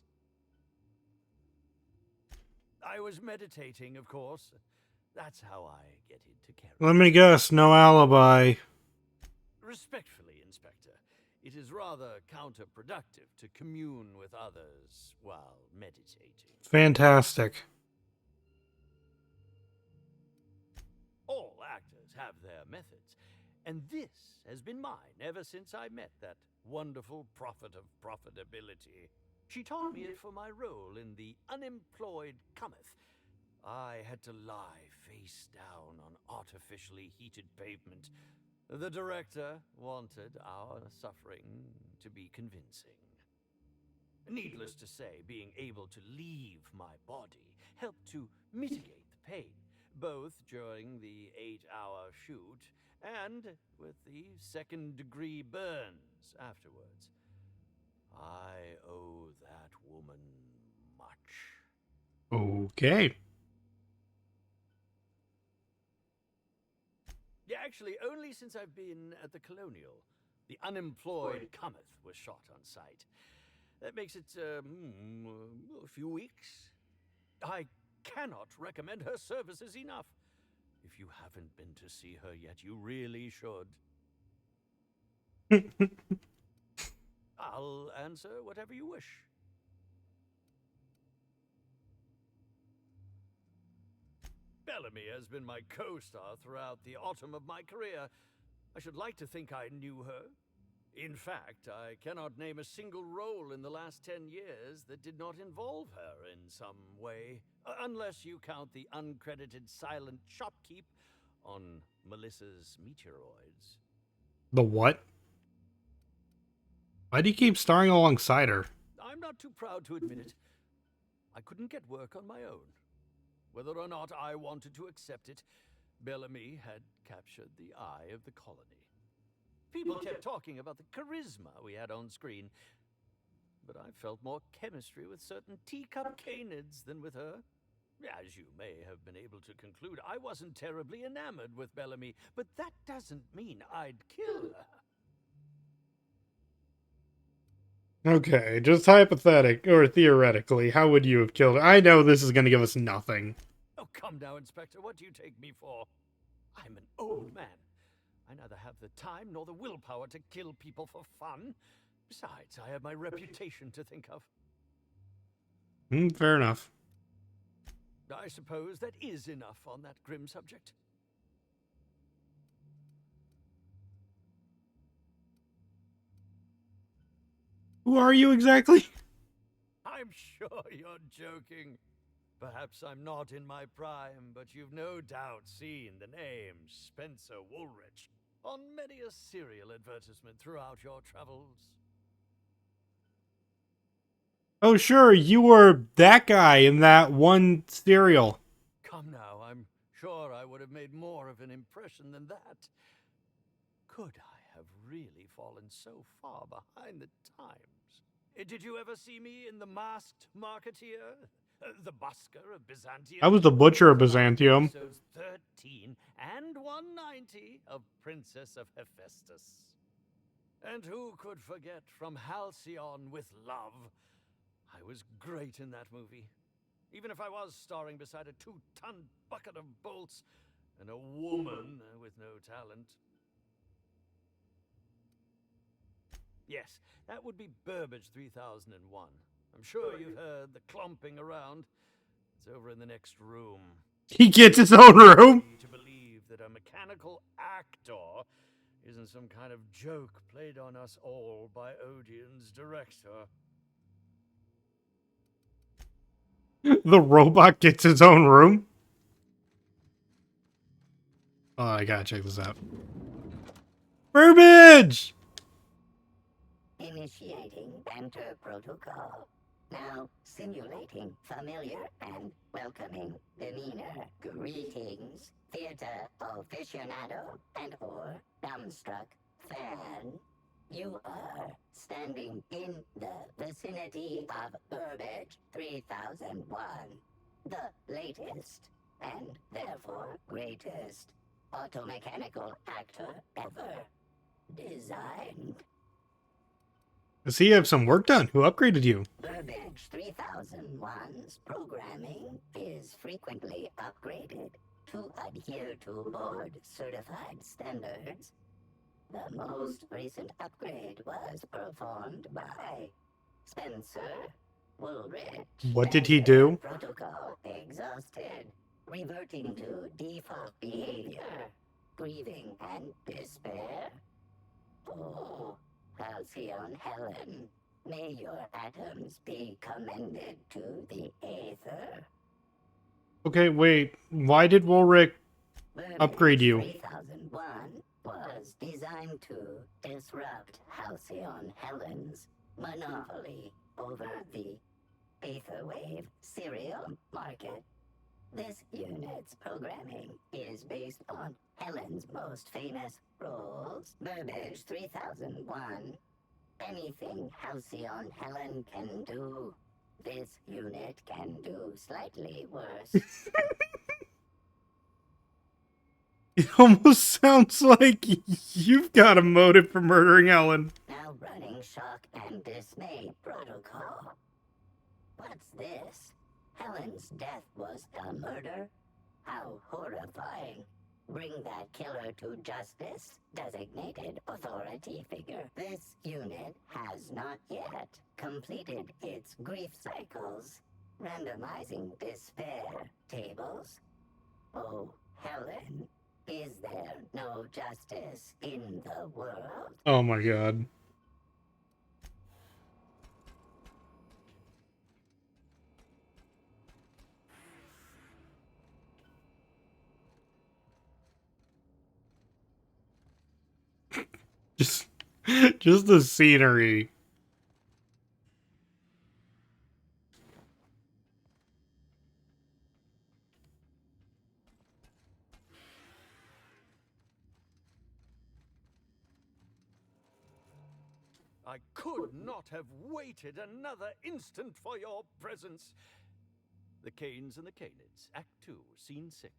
I was meditating, of course. That's how I get into character. Let me guess, no alibi. Respectfully, Inspector, it is rather counterproductive to commune with others while meditating. Fantastic. All actors have their methods, and this has been mine ever since I met that wonderful prophet of profitability. She taught me it for my role in The Unemployed Cometh. I had to lie face down on artificially heated pavement. The director wanted our suffering to be convincing. Needless to say, being able to leave my body helped to mitigate the pain, both during the 8-hour shoot and with the second-degree burns afterwards. I owe that woman much. Okay. Yeah, actually, only since I've been at the Colonial. The Unemployed Cometh was shot on site. That makes it, a few weeks. I cannot recommend her services enough. If you haven't been to see her yet, you really should. I'll answer whatever you wish. Bellamy has been my co-star throughout the autumn of my career. I should like to think I knew her. In fact, I cannot name a single role in the last 10 years that did not involve her in some way, unless you count the uncredited silent shopkeep on Melissa's Meteoroids. The what? Why do you keep starring alongside her? I'm not too proud to admit it. I couldn't get work on my own. Whether or not I wanted to accept it, Bellamy had captured the eye of the colony. People kept talking about the charisma we had on screen, but I felt more chemistry with certain teacup canids than with her. As you may have been able to conclude, I wasn't terribly enamored with Bellamy, but that doesn't mean I'd kill her. Okay, just theoretically, how would you have killed her? I know this is going to give us nothing. Oh, come now, Inspector. What do you take me for? I'm an old man. I neither have the time nor the willpower to kill people for fun. Besides, I have my reputation to think of. Fair enough. I suppose that is enough on that grim subject. Who are you exactly? I'm sure you're joking. Perhaps I'm not in my prime, but you've no doubt seen the name Spencer Woolrich on many a cereal advertisement throughout your travels. Oh, sure, you were that guy in that one cereal. Come now, I'm sure I would have made more of an impression than that. Could I have really fallen so far behind the times? Did you ever see me in The Masked Marketeer? The Busker of Byzantium? I was the Butcher of Or among Byzantium. Episodes 13 and 190 of Princess of Hephaestus. And who could forget From Halcyon with Love? I was great in that movie. Even if I was starring beside a 2-ton bucket of bolts and a woman with no talent. Yes, that would be Burbage 3001. I'm sure you've heard the clomping around. It's over in the next room. He gets his own room? To believe that a mechanical actor isn't some kind of joke played on us all by Odeon's director. The robot gets his own room? Oh, I gotta check this out. Burbage! Initiating enter protocol. Now simulating familiar and welcoming demeanor. Greetings, theater aficionado and or dumbstruck fan. You are standing in the vicinity of Burbage 3001, the latest and therefore greatest automechanical actor ever designed. Does he have some work done? Who upgraded you? Burbage 3001's programming is frequently upgraded to adhere to board-certified standards. The most recent upgrade was performed by Spencer Woolrich. What did he do? Protocol exhausted, reverting to default behavior, grieving and despair. Oh, Halcyon Helen, may your atoms be commended to the aether. Okay, wait. Why did Woolrich upgrade you? 3001 was designed to disrupt Halcyon Helen's monopoly over the Aetherwave cereal market. This unit's programming is based on Helen's most famous roles. Burbage 3001. Anything Halcyon Helen can do, this unit can do slightly worse. It almost sounds like you've got a motive for murdering Ellen. Now running shock and dismay protocol. What's this? Helen's death was a murder? How horrifying. Bring that killer to justice, designated authority figure. This unit has not yet completed its grief cycles. Randomizing despair tables. Oh, Helen, is there no justice in the world? Oh my god. Just the scenery. I could not have waited another instant for your presence. The Canes and the Canids, Act 2, Scene 6.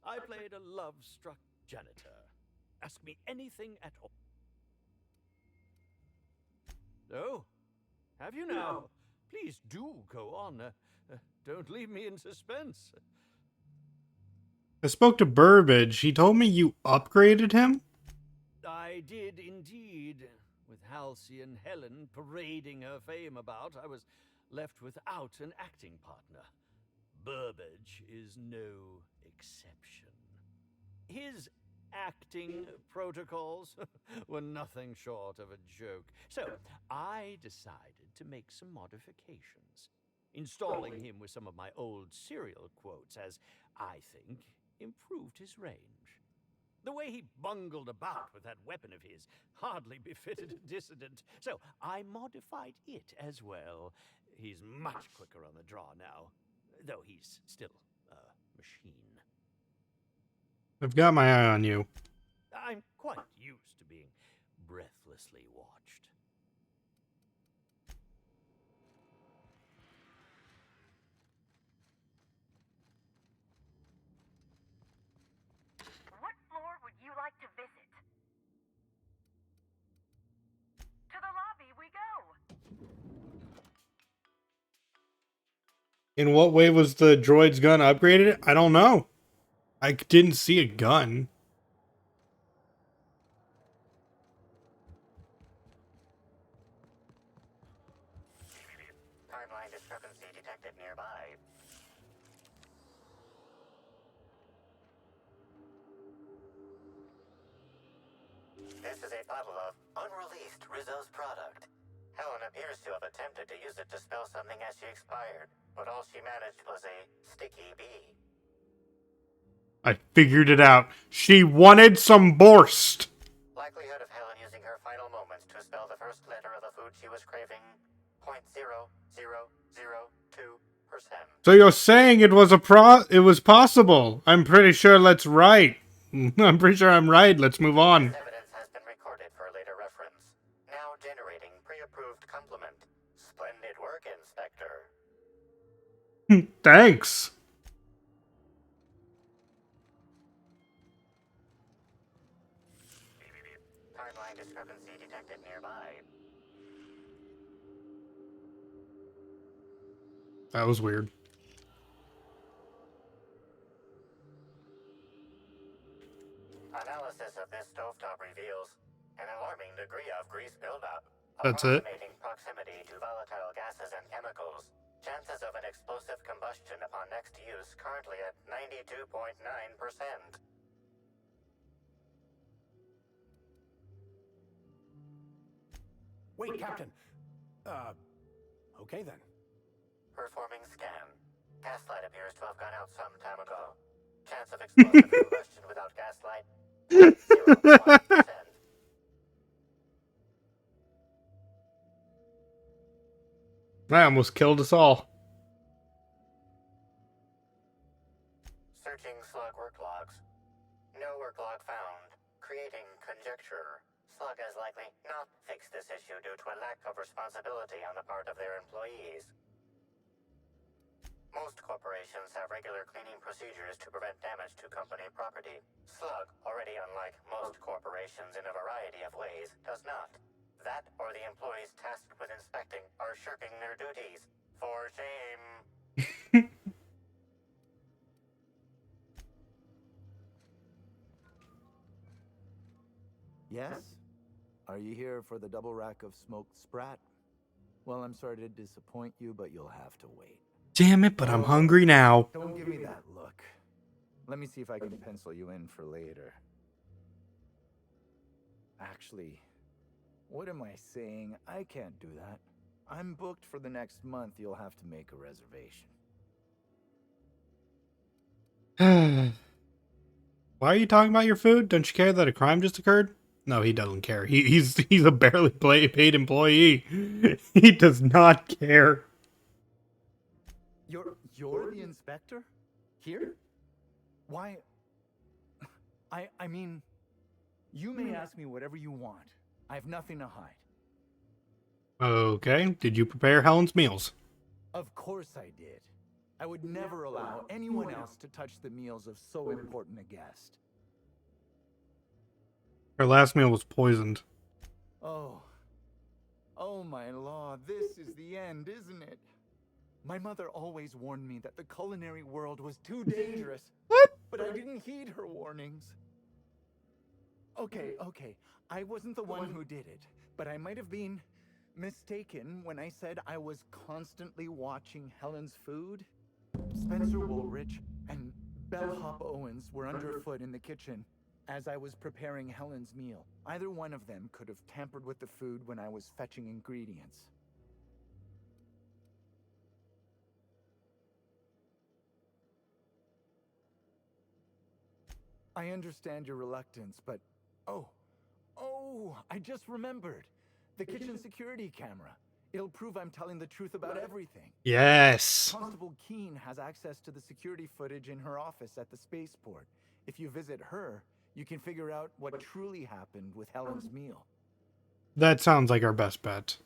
I played a love-struck janitor. Ask me anything at all. Oh, have you now? Please do go on. Don't leave me in suspense. I spoke to Burbage. He told me you upgraded him? I did indeed. With Halcyon Helen parading her fame about, I was left without an acting partner. Burbage is no exception. His acting protocols were nothing short of a joke. So, I decided to make some modifications. Installing him with some of my old serial quotes has, I think, improved his range. The way he bungled about with that weapon of his hardly befitted a dissident, so I modified it as well. He's much quicker on the draw now, though he's still a machine. I've got my eye on you. I'm quite used to being breathlessly watched. What floor would you like to visit? To the lobby we go. In what way was the droid's gun upgraded? I don't know. I didn't see a gun. Timeline discrepancy detected nearby. This is a bottle of unreleased Rizzo's product. Helen appears to have attempted to use it to spell something as she expired, but all she managed was a sticky bee. I figured it out. She wanted some Borst. Likelihood of Helen using her final moments to spell the first letter of the food she was craving, 0.0002%. So you're saying it was it was possible. I'm pretty sure that's right. I'm pretty sure I'm right. Let's move on. This evidence has been recorded for later reference. Now generating pre-approved compliment. Splendid work, Inspector. Thanks. Timeline discrepancy detected nearby. That was weird. Analysis of this stovetop reveals an alarming degree of grease buildup. That's it. Approximating proximity to volatile gases and chemicals. Chances of an explosive combustion upon next use currently at 92.9%. Wait, Captain. Okay then. Performing scan. Gaslight appears to have gone out some time ago. Chance of explosive combustion without gaslight, 0.1%. I almost killed us all. Searching slug work logs. No work log found. Creating conjecture. Slug has likely not fixed this issue due to a lack of responsibility on the part of their employees. Most corporations have regular cleaning procedures to prevent damage to company property. Slug, already unlike most corporations in a variety of ways, does not. That or the employees tasked with inspecting are shirking their duties. For shame. Yes? Are you here for the double rack of smoked sprat? Well, I'm sorry to disappoint you, but you'll have to wait. Damn it, but I'm hungry now. Don't give me that look. Let me see if I can pencil you in for later. Actually, what am I saying? I can't do that. I'm booked for the next month. You'll have to make a reservation. Why are you talking about your food? Don't you care that a crime just occurred? No, he doesn't care. He's a barely paid employee. He does not care. You're the inspector? Here? Why? I mean, you may ask me whatever you want. I have nothing to hide. Okay. Did you prepare Helen's meals? Of course I did. I would never allow anyone else to touch the meals of so important a guest. Her last meal was poisoned. Oh. Oh my law, this is the end, isn't it? My mother always warned me that the culinary world was too dangerous. What? But I didn't heed her warnings. Okay. I wasn't the one who did it, but I might have been mistaken when I said I was constantly watching Helen's food. Spencer Woolrich and Bellhop Owens were underfoot in the kitchen as I was preparing Helen's meal. Either one of them could have tampered with the food when I was fetching ingredients. I understand your reluctance, but... Oh, I just remembered. The kitchen security camera. It'll prove I'm telling the truth about everything. Yes. Constable Keene has access to the security footage in her office at the spaceport. If you visit her, you can figure out what truly happened with Helen's meal. That sounds like our best bet.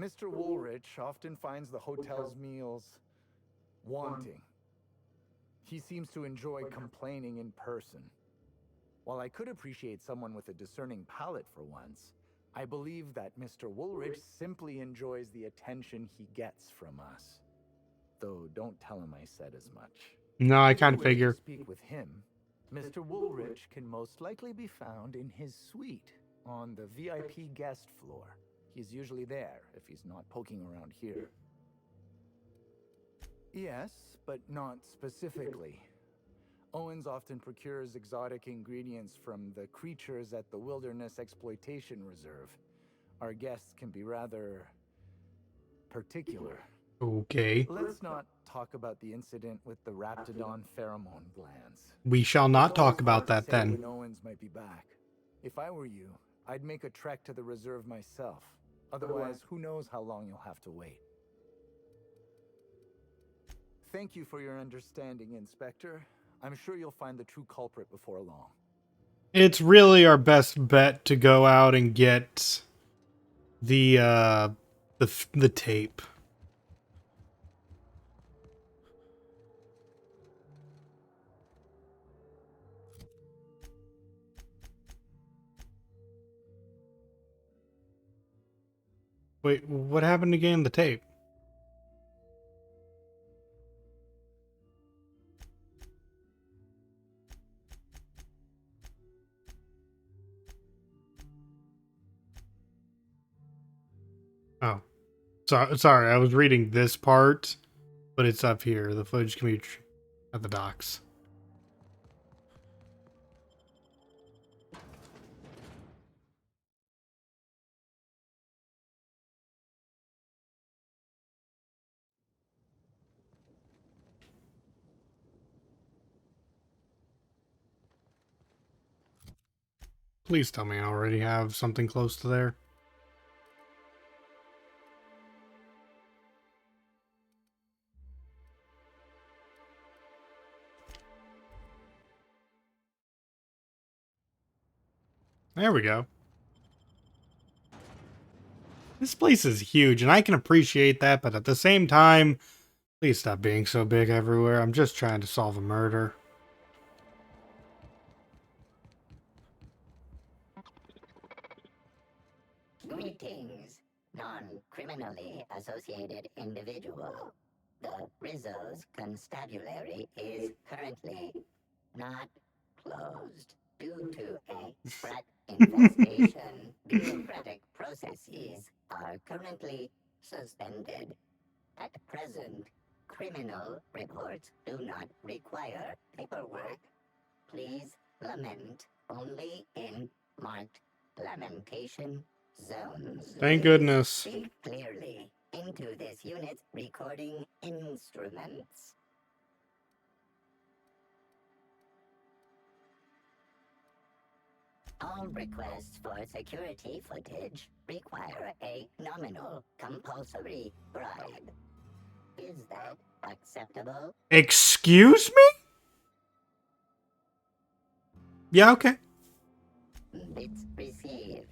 Mr. Woolrich often finds the hotel's meals wanting. He seems to enjoy complaining in person. While I could appreciate someone with a discerning palate for once, I believe that Mr. Woolrich simply enjoys the attention he gets from us. Though don't tell him I said as much. No, I If you kind of wish to figure. speak with him, Mr. Woolrich can most likely be found in his suite on the VIP guest floor. He's usually there if he's not poking around here. Yes, but not specifically. Owens often procures exotic ingredients from the creatures at the Wilderness Exploitation Reserve. Our guests can be rather particular. Okay. Let's not talk about the incident with the Raptidon pheromone glands. We shall not It's always talk about hard to that say then. when Owens might be back. If I were you, I'd make a trek to the reserve myself. Otherwise, who knows how long you'll have to wait. Thank you for your understanding, Inspector. I'm sure you'll find the true culprit before long. It's really our best bet to go out and get the tape. Wait, what happened to getting the tape? Oh, sorry. I was reading this part, but it's up here. The footage can be at the docks. Please tell me I already have something close to there. There we go. This place is huge, and I can appreciate that, but at the same time, please stop being so big everywhere. I'm just trying to solve a murder. Greetings, non-criminally associated individual. The Rizzo's constabulary is currently not closed due to a threat infestation. Bureaucratic processes are currently suspended. At present, criminal reports do not require paperwork. Please lament only in marked lamentation zones. Thank Please goodness. speak clearly into this unit's recording instruments. All requests for security footage require a nominal compulsory bribe. Is that acceptable? Excuse me? Yeah, okay. Bits received.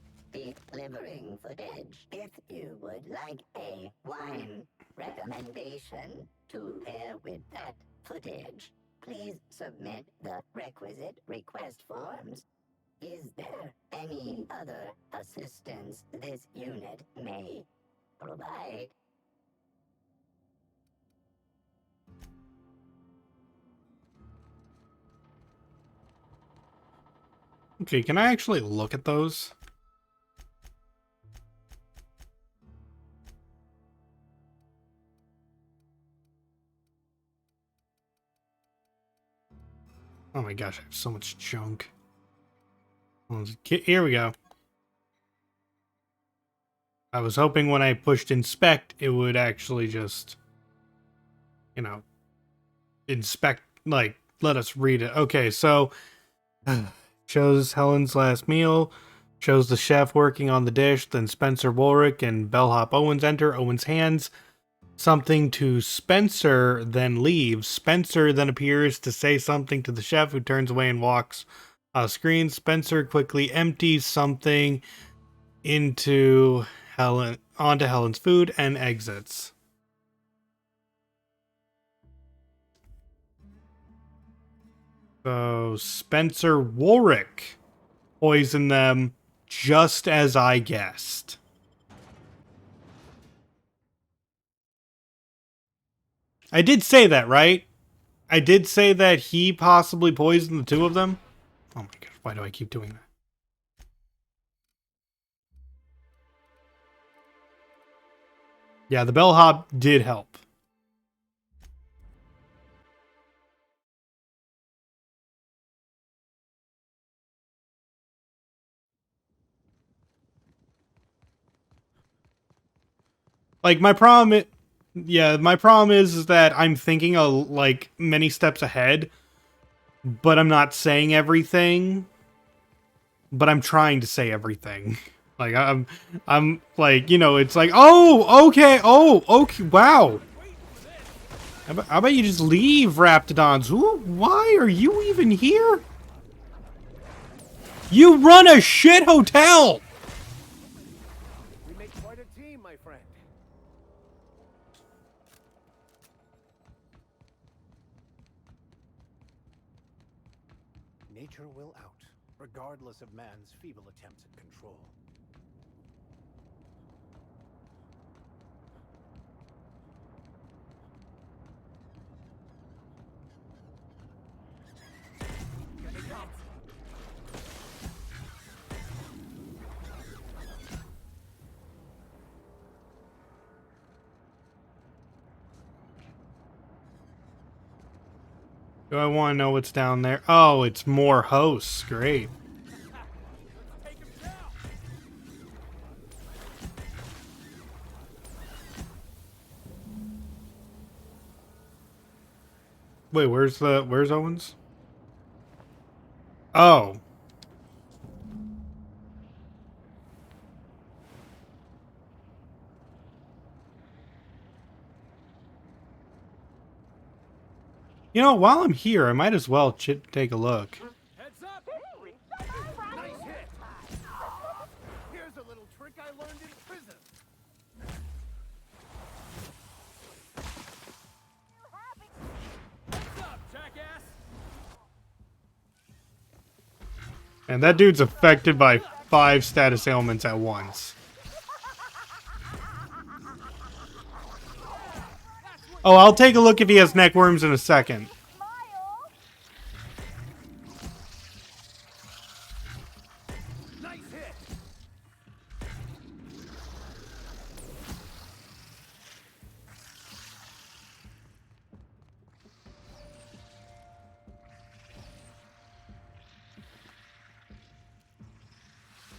Delivering footage. If you would like a wine recommendation to pair with that footage, please submit the requisite request forms. Is there any other assistance this unit may provide? Okay, can I actually look at those? Oh my gosh, I have so much junk. Here we go. I was hoping when I pushed inspect, it would actually just, you know, inspect, like, let us read it. Okay, so shows Helen's last meal, shows the chef working on the dish, then Spencer Woolrich and Bellhop Owens enter. Owens hands something to Spencer, then leaves. Spencer then appears to say something to the chef, who turns away and walks off screen. Spencer quickly empties something onto Helen's food and exits. So Spencer Woolrich poisoned them just as I guessed. I did say that, right? I did say that he possibly poisoned the two of them. Oh my gosh, why do I keep doing that? Yeah, the bellhop did help. Like, my problem is that I'm thinking like many steps ahead, but I'm not saying everything. But I'm trying to say everything. Like, I'm like, you know, it's like, oh, okay, wow. How about you just leave, Raptidons? Why are you even here? You run a shit hotel! We make quite a team, my friend. Nature will out, regardless of man's feeble attempts at control. Do I want to know what's down there? Oh, it's more hosts. Great. Wait, where's Owens? Oh. You know, while I'm here, I might as well take a look. Heads up! Nice hit! Here's a little trick I learned in prison. Heads up, jackass! And that dude's affected by 5 status ailments at once. Oh, I'll take a look if he has neckworms in a second. Nice hit!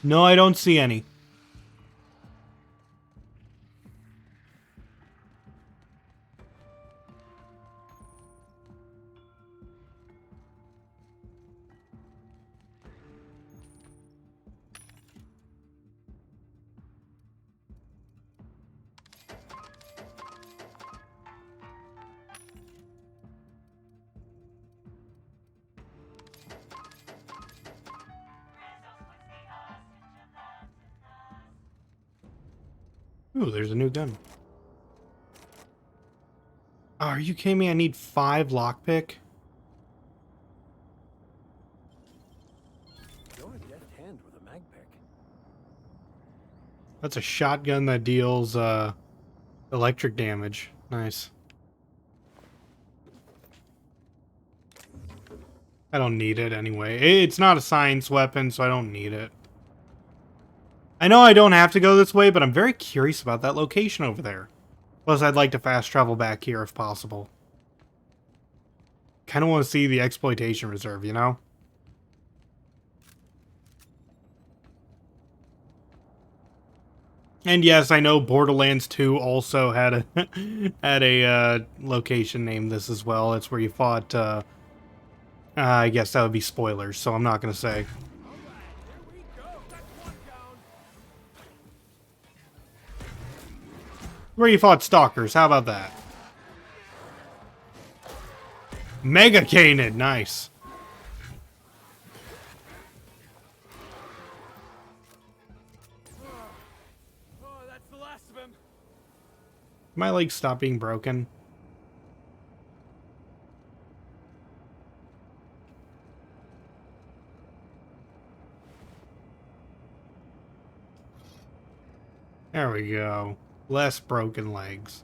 No, I don't see any. Ooh, there's a new gun. Oh, are you kidding me? I need 5 lockpick? You're a deft hand with a mag pick. That's a shotgun that deals electric damage. Nice. I don't need it anyway. It's not a science weapon, so I don't need it. I know I don't have to go this way, but I'm very curious about that location over there. Plus, I'd like to fast travel back here if possible. Kind of want to see the exploitation reserve, you know? And yes, I know Borderlands 2 also had a had a location named this as well. It's where you fought. I guess that would be spoilers, so I'm not gonna say. Where you fought stalkers. How about that? Mega Canid, nice. Oh, that's the last of him. My leg stop being broken. There we go. Less broken legs.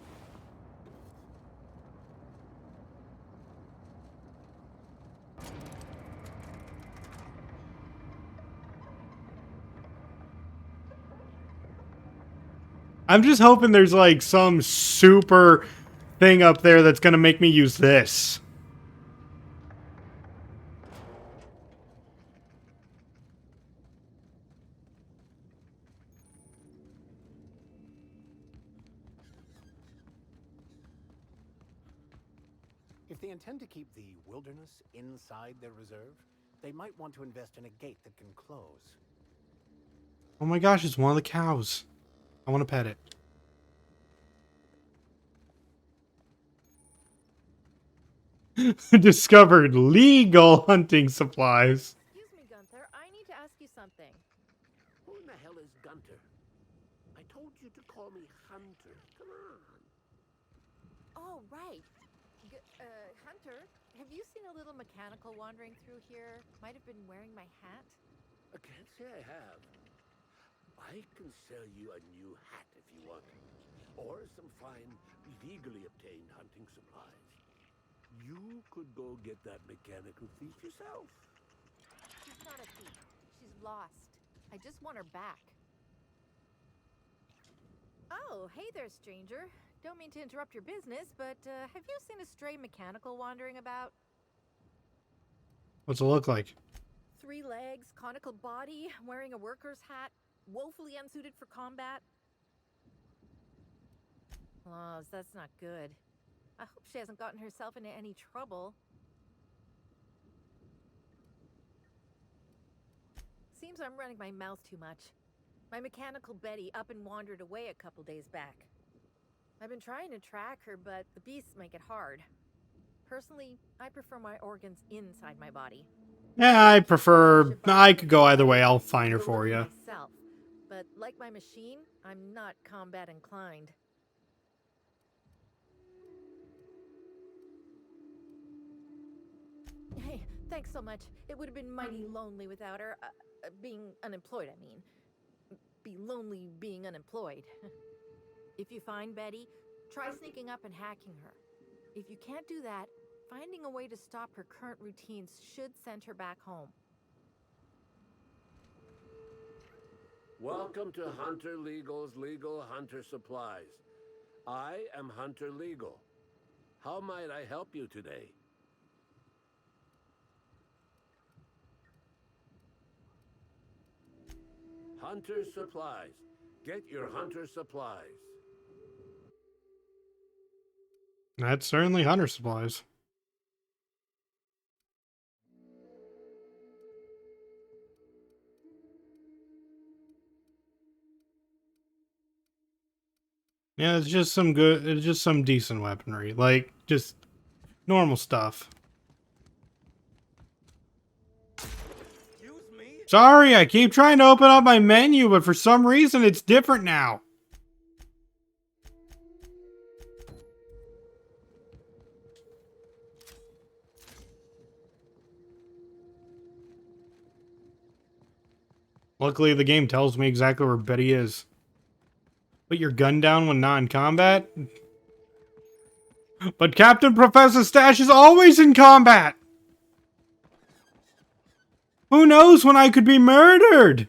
I'm just hoping there's like some super thing up there that's gonna make me use this. If they intend to keep the wilderness inside their reserve, they might want to invest in a gate that can close. Oh my gosh, it's one of the cows. I want to pet it. Discovered legal hunting supplies. Excuse me, Gunther. I need to ask you something. Who in the hell is Gunter? I told you to call me Hunter. Come on. Oh, right. Hunter, have you seen a little mechanical wandering through here? Might have been wearing my hat. I can't say I have. I can sell you a new hat if you want, or some fine, legally obtained hunting supplies. You could go get that mechanical thief yourself. She's not a thief. She's lost. I just want her back. Oh, hey there, stranger. Don't mean to interrupt your business, but have you seen a stray mechanical wandering about? What's it look like? 3 legs, conical body, wearing a worker's hat, woefully unsuited for combat. Oh, that's not good. I hope she hasn't gotten herself into any trouble. Seems I'm running my mouth too much. My mechanical Betty up and wandered away a couple days back. I've been trying to track her, but the beasts make it hard. Personally, I prefer my organs inside my body. Yeah, I prefer... I could go either way. I'll find her for you. Myself, but like my machine, I'm not combat inclined. Hey, thanks so much. It would have been mighty lonely without her. Being unemployed, I mean. Be lonely being unemployed. If you find Betty, try sneaking up and hacking her. If you can't do that, finding a way to stop her current routines should send her back home. Welcome to Hunter Legal's Legal Hunter Supplies. I am Hunter Legal. How might I help you today? Hunter Supplies. Get your Hunter Supplies. That's certainly hunter supplies. Yeah, it's just some good... It's just some decent weaponry. Like, just normal stuff. Sorry, I keep trying to open up my menu, but for some reason it's different now. Luckily, the game tells me exactly where Betty is. Put your gun down when not in combat? But Captain Professor Stache is always in combat! Who knows when I could be murdered?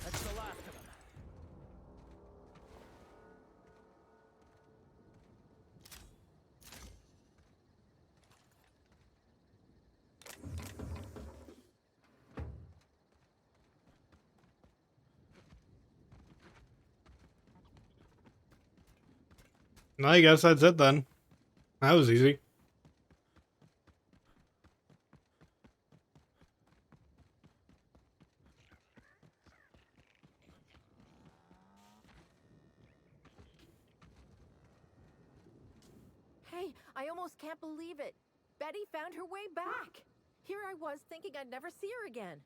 That's the last of them. I guess that's it then. That was easy. Hey, I almost can't believe it. Betty found her way back. Here I was thinking I'd never see her again.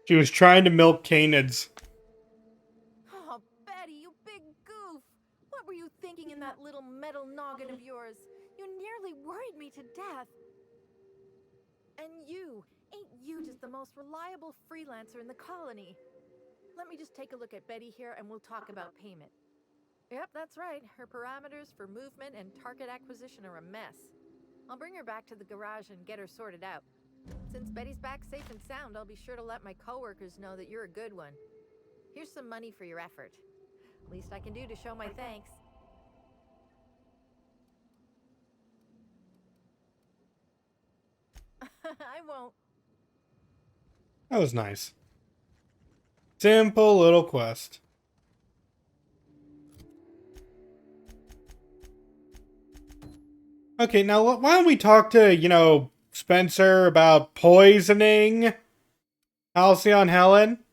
She was trying to milk canids. Oh, Betty, you big goof. What were you thinking in that little metal noggin of yours? You nearly worried me to death. And ain't you just the most reliable freelancer in the colony? Let me just take a look at Betty here and we'll talk about payment. Yep, that's right. Her parameters for movement and target acquisition are a mess. I'll bring her back to the garage and get her sorted out. Since Betty's back safe and sound, I'll be sure to let my coworkers know that you're a good one. Here's some money for your effort. Least I can do to show my thanks. I won't. That was nice. Simple little quest. Okay, now why don't we talk to, Spencer about poisoning Halcyon Helen?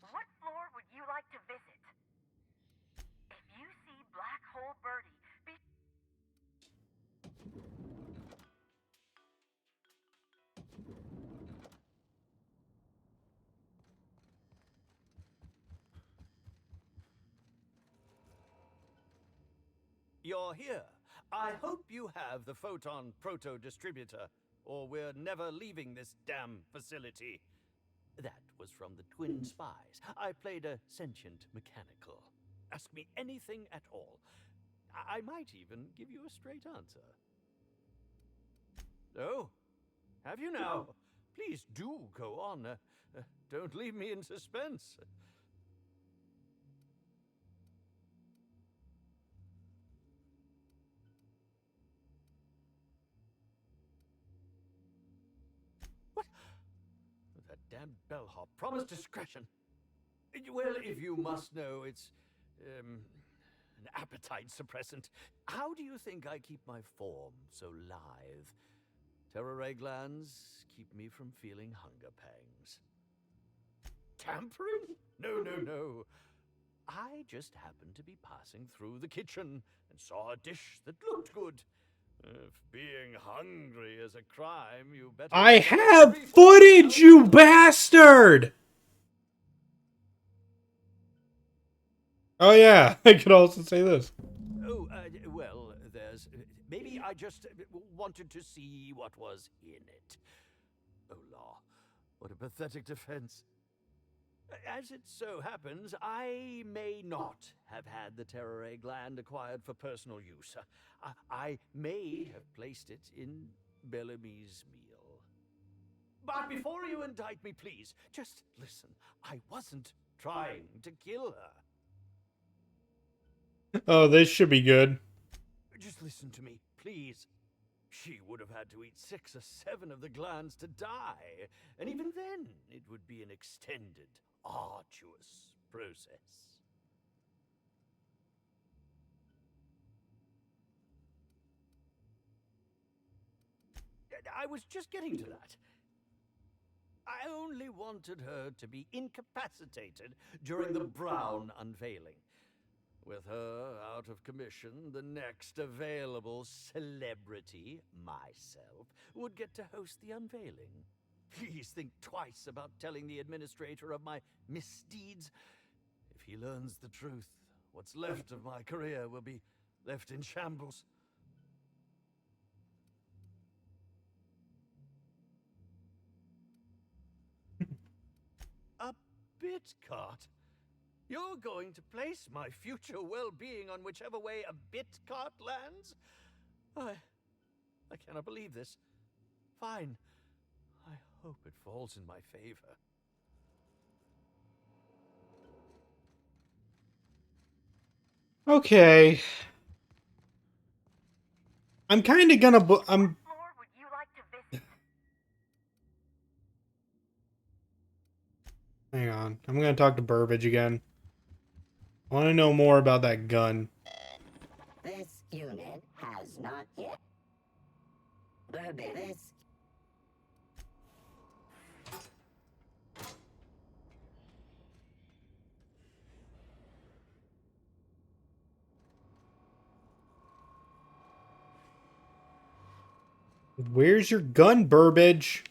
What floor would you like to visit? If you see Black Hole Birdie, be You're here. I hope you have the photon proto-distributor, or we're never leaving this damn facility. That was from the Twin Spies. I played a sentient mechanical. Ask me anything at all. I might even give you a straight answer. Oh, have you now? Please do go on. Don't leave me in suspense. What? That damn bellhop promised discretion. Well, if you must know, it's an appetite suppressant. How do you think I keep my form so lithe? Terror ray glands keep me from feeling hunger pangs. Tampering? No. I just happened to be passing through the kitchen and saw a dish that looked good. If being hungry is a crime, you better... I have footage, you bastard! Oh yeah, I could also say this. Oh, well, there's... maybe I just wanted to see what was in it. Oh, law. What a pathetic defense. As it so happens, I may not have had the terror ray gland acquired for personal use. I may have placed it in Bellamy's meal. But before you indict me, please, just listen. I wasn't trying to kill her. Oh, this should be good. Just listen to me, please. She would have had to eat 6 or 7 of the glands to die. And even then, it would be an extended, arduous process. I was just getting to that. I only wanted her to be incapacitated during the Brown unveiling. With her out of commission, the next available celebrity, myself, would get to host the unveiling. Please think twice about telling the administrator of my misdeeds. If he learns the truth, what's left of my career will be left in shambles. A bit cart? You're going to place my future well-being on whichever way a bit cart lands? I cannot believe this. Fine. I hope it falls in my favor. Okay. I'm kind of gonna. I'm. Floor would you like to visit? Hang on. I'm gonna talk to Burbage again. I want to know more about that gun. This unit has not yet. Burbage. Where's your gun, Burbage?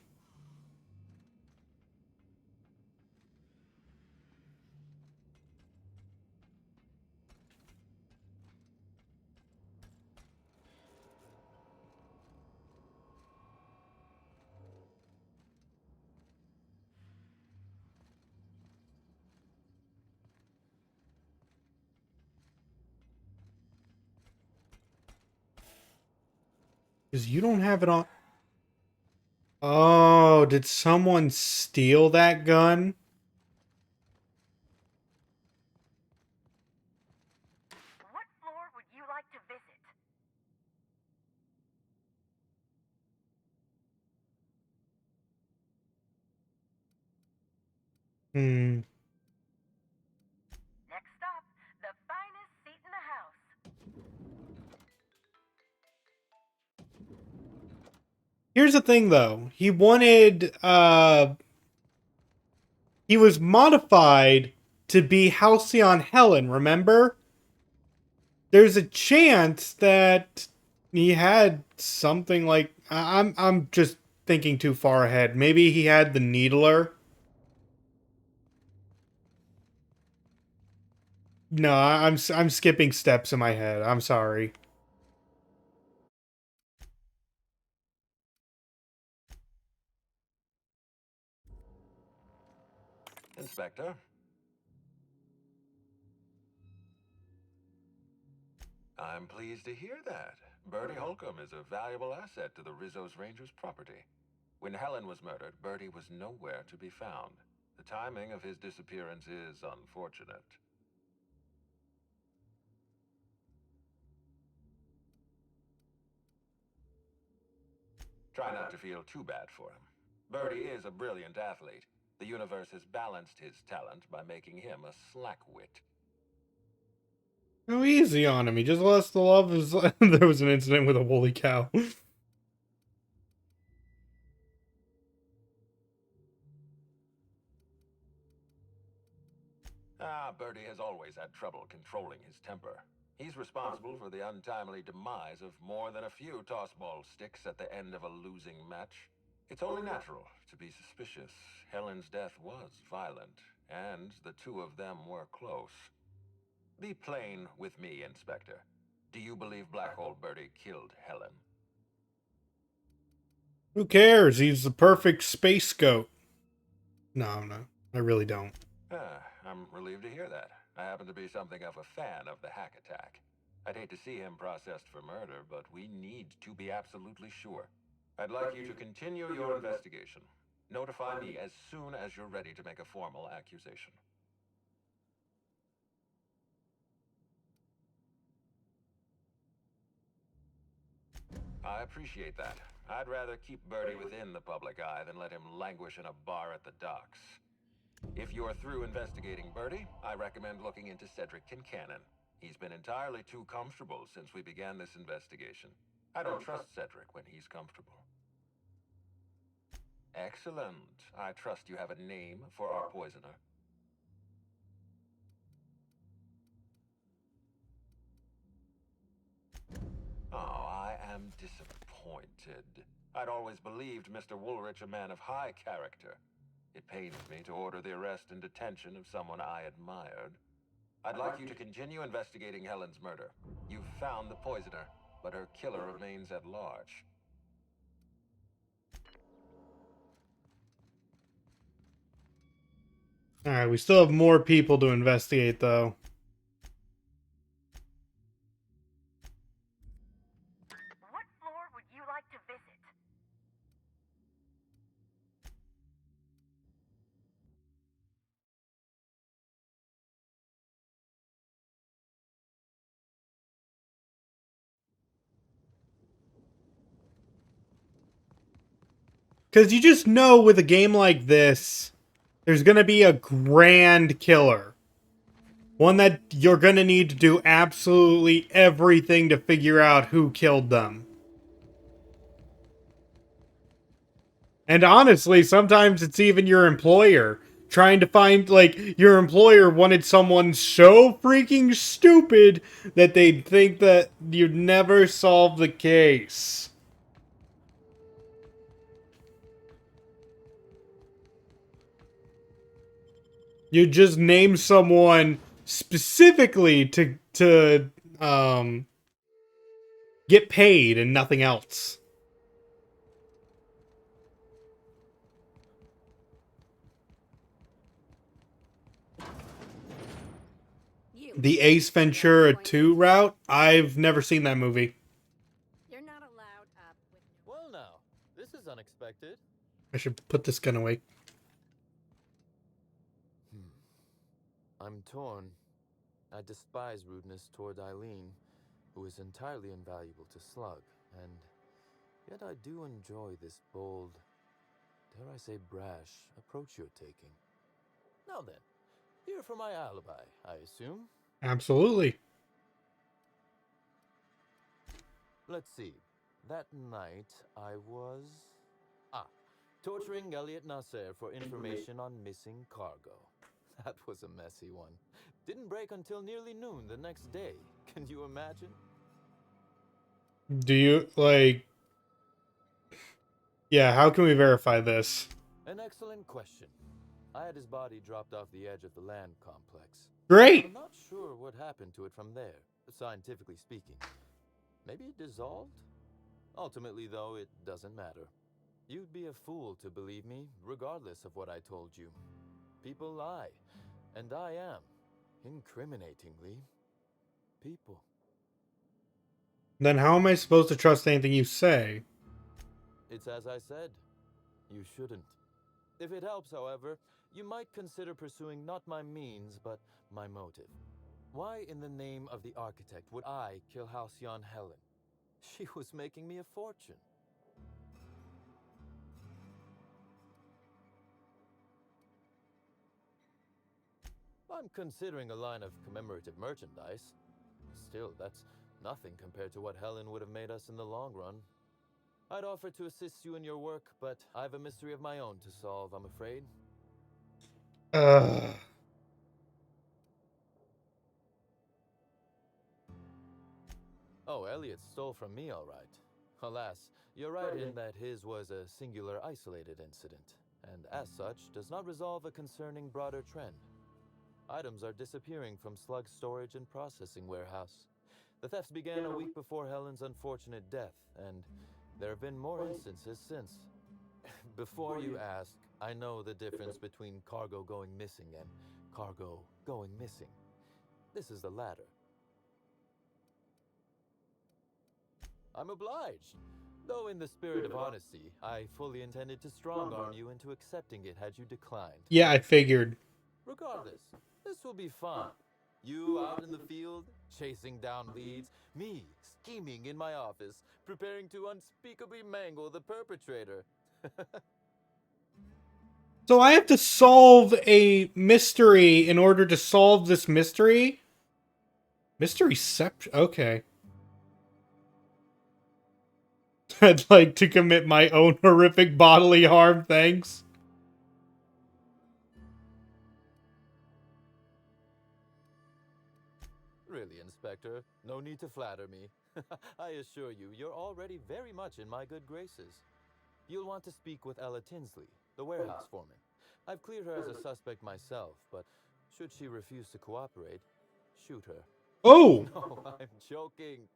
Because you don't have it on. Oh, did someone steal that gun? What floor would you like to visit? Hmm. Next up, the finest seat in the house. Here's the thing, though. He wanted, he was modified to be Halcyon Helen, remember? There's a chance that he had something like... I'm just thinking too far ahead. Maybe he had the Needler. No, I'm skipping steps in my head. I'm sorry. Inspector? I'm pleased to hear that. Bertie Holcomb is a valuable asset to the Rizzo's Rangers property. When Helen was murdered, Bertie was nowhere to be found. The timing of his disappearance is unfortunate. Try not to feel too bad for him. Bertie is a brilliant athlete. The universe has balanced his talent by making him a slackwit. Go easy on him. He just lost the love of his... There was an incident with a woolly cow. Bertie has always had trouble controlling his temper. He's responsible for the untimely demise of more than a few toss-ball sticks at the end of a losing match. It's only natural to be suspicious. Helen's death was violent, and the two of them were close. Be plain with me, Inspector. Do you believe Black Hole Bertie killed Helen? Who cares? He's the perfect space goat. No, I really don't. I'm relieved to hear that. I happen to be something of a fan of the hack attack. I'd hate to see him processed for murder, but we need to be absolutely sure. I'd like you to continue your investigation. Notify me as soon as you're ready to make a formal accusation. I appreciate that. I'd rather keep Bertie within the public eye than let him languish in a bar at the docks. If you're through investigating Bertie, I recommend looking into Cedric Kincannon. He's been entirely too comfortable since we began this investigation. I don't trust Cedric when he's comfortable. Excellent. I trust you have a name for our poisoner. Oh, I am disappointed. I'd always believed Mr. Woolrich a man of high character. It pains me to order the arrest and detention of someone I admired. I'd like you to continue investigating Helen's murder. You've found the poisoner, but her killer remains at large. Alright, we still have more people to investigate, though. What floor would you like to visit? Because you just know with a game like this, there's going to be a grand killer. One that you're going to need to do absolutely everything to figure out who killed them. And honestly, sometimes it's even your employer. Trying to find, like, your employer wanted someone so freaking stupid that they'd think that you'd never solve the case. You just name someone specifically to get paid and nothing else. The Ace Ventura 2 route? I've never seen that movie. You're not allowed up with... Well now, this is unexpected. I should put this gun away. I'm torn. I despise rudeness toward Eileen, who is entirely invaluable to Slug, and yet I do enjoy this bold, dare I say brash, approach you're taking. Now then, here for my alibi, I assume? Absolutely. Let's see. That night, I was... torturing Elliot Nasser for information on missing cargo. That was a messy one. Didn't break until nearly noon the next day. Can you imagine? Do you, like... Yeah, how can we verify this? An excellent question. I had his body dropped off the edge of the land complex. Great! I'm not sure what happened to it from there, scientifically speaking. Maybe it dissolved? Ultimately, though, it doesn't matter. You'd be a fool to believe me, regardless of what I told you. People lie, and I am, incriminatingly, people. Then how am I supposed to trust anything you say? It's as I said. You shouldn't. If it helps, however, you might consider pursuing not my means, but my motive. Why in the name of the architect would I kill Halcyon Helen? She was making me a fortune. I'm considering a line of commemorative merchandise. Still, that's nothing compared to what Helen would have made us in the long run. I'd offer to assist you in your work, but I've a mystery of my own to solve, I'm afraid. Oh, Elliot stole from me, all right. Alas, you're right in that his was a singular, isolated incident, and as such, does not resolve a concerning broader trend. Items are disappearing from Slug's storage and processing warehouse. The thefts began a week before Helen's unfortunate death, and there have been more instances since. Before you ask, I know the difference between cargo going missing and cargo going missing. This is the latter. I'm obliged. Though in the spirit of honesty, I fully intended to strong-arm you into accepting it had you declined. Yeah, I figured. Regardless, this will be fun. You out in the field, chasing down leads. Me, scheming in my office, preparing to unspeakably mangle the perpetrator. So I have to solve a mystery in order to solve this mystery? Mysteryception? Okay. I'd like to commit my own horrific bodily harm, thanks. Really, Inspector, no need to flatter me. I assure you, you're already very much in my good graces. You'll want to speak with Ella Tinsley, the warehouse foreman. I've cleared her as a suspect myself, but should she refuse to cooperate, shoot her. Oh! No, I'm joking.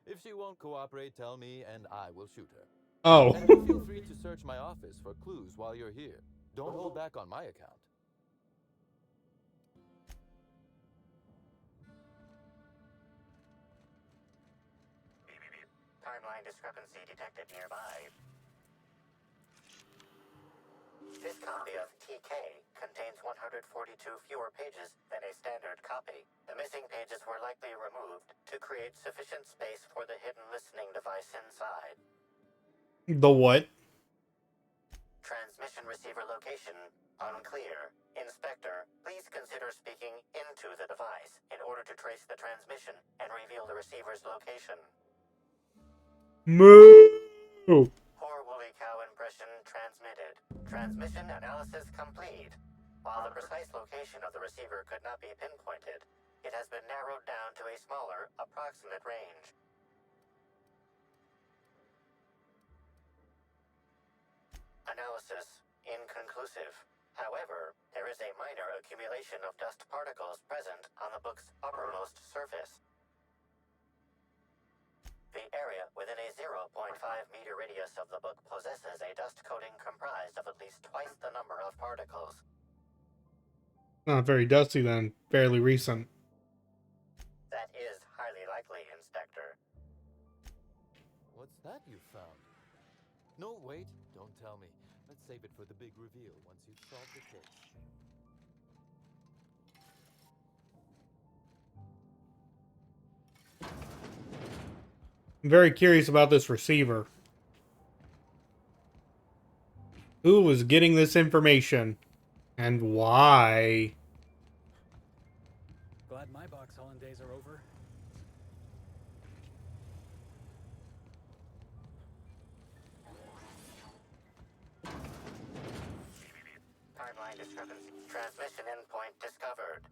If she won't cooperate, tell me and I will shoot her. Oh. And you feel free to search my office for clues while you're here. Don't hold back on my account. Timeline discrepancy detected nearby. This copy of TK contains 142 fewer pages than a standard copy. The missing pages were likely removed to create sufficient space for the hidden listening device inside. The what? Transmission receiver location unclear. Inspector, please consider speaking into the device in order to trace the transmission and reveal the receiver's location. Moo! Poor woolly cow impression transmitted. Transmission analysis complete. While the precise location of the receiver could not be pinpointed, it has been narrowed down to a smaller, approximate range. Analysis inconclusive. However, there is a minor accumulation of dust particles present on the book's uppermost surface. The area within a 0.5-meter radius of the book possesses a dust coating comprised of at least twice the number of particles. Not very dusty then. Fairly recent. That is highly likely, Inspector. What's that you found? No, wait, don't tell me. Let's save it for the big reveal once you've solved the case. I'm very curious about this receiver. Who was getting this information? And why? Glad my box hauling days are over. Timeline discrepancy. Transmission endpoint discovered.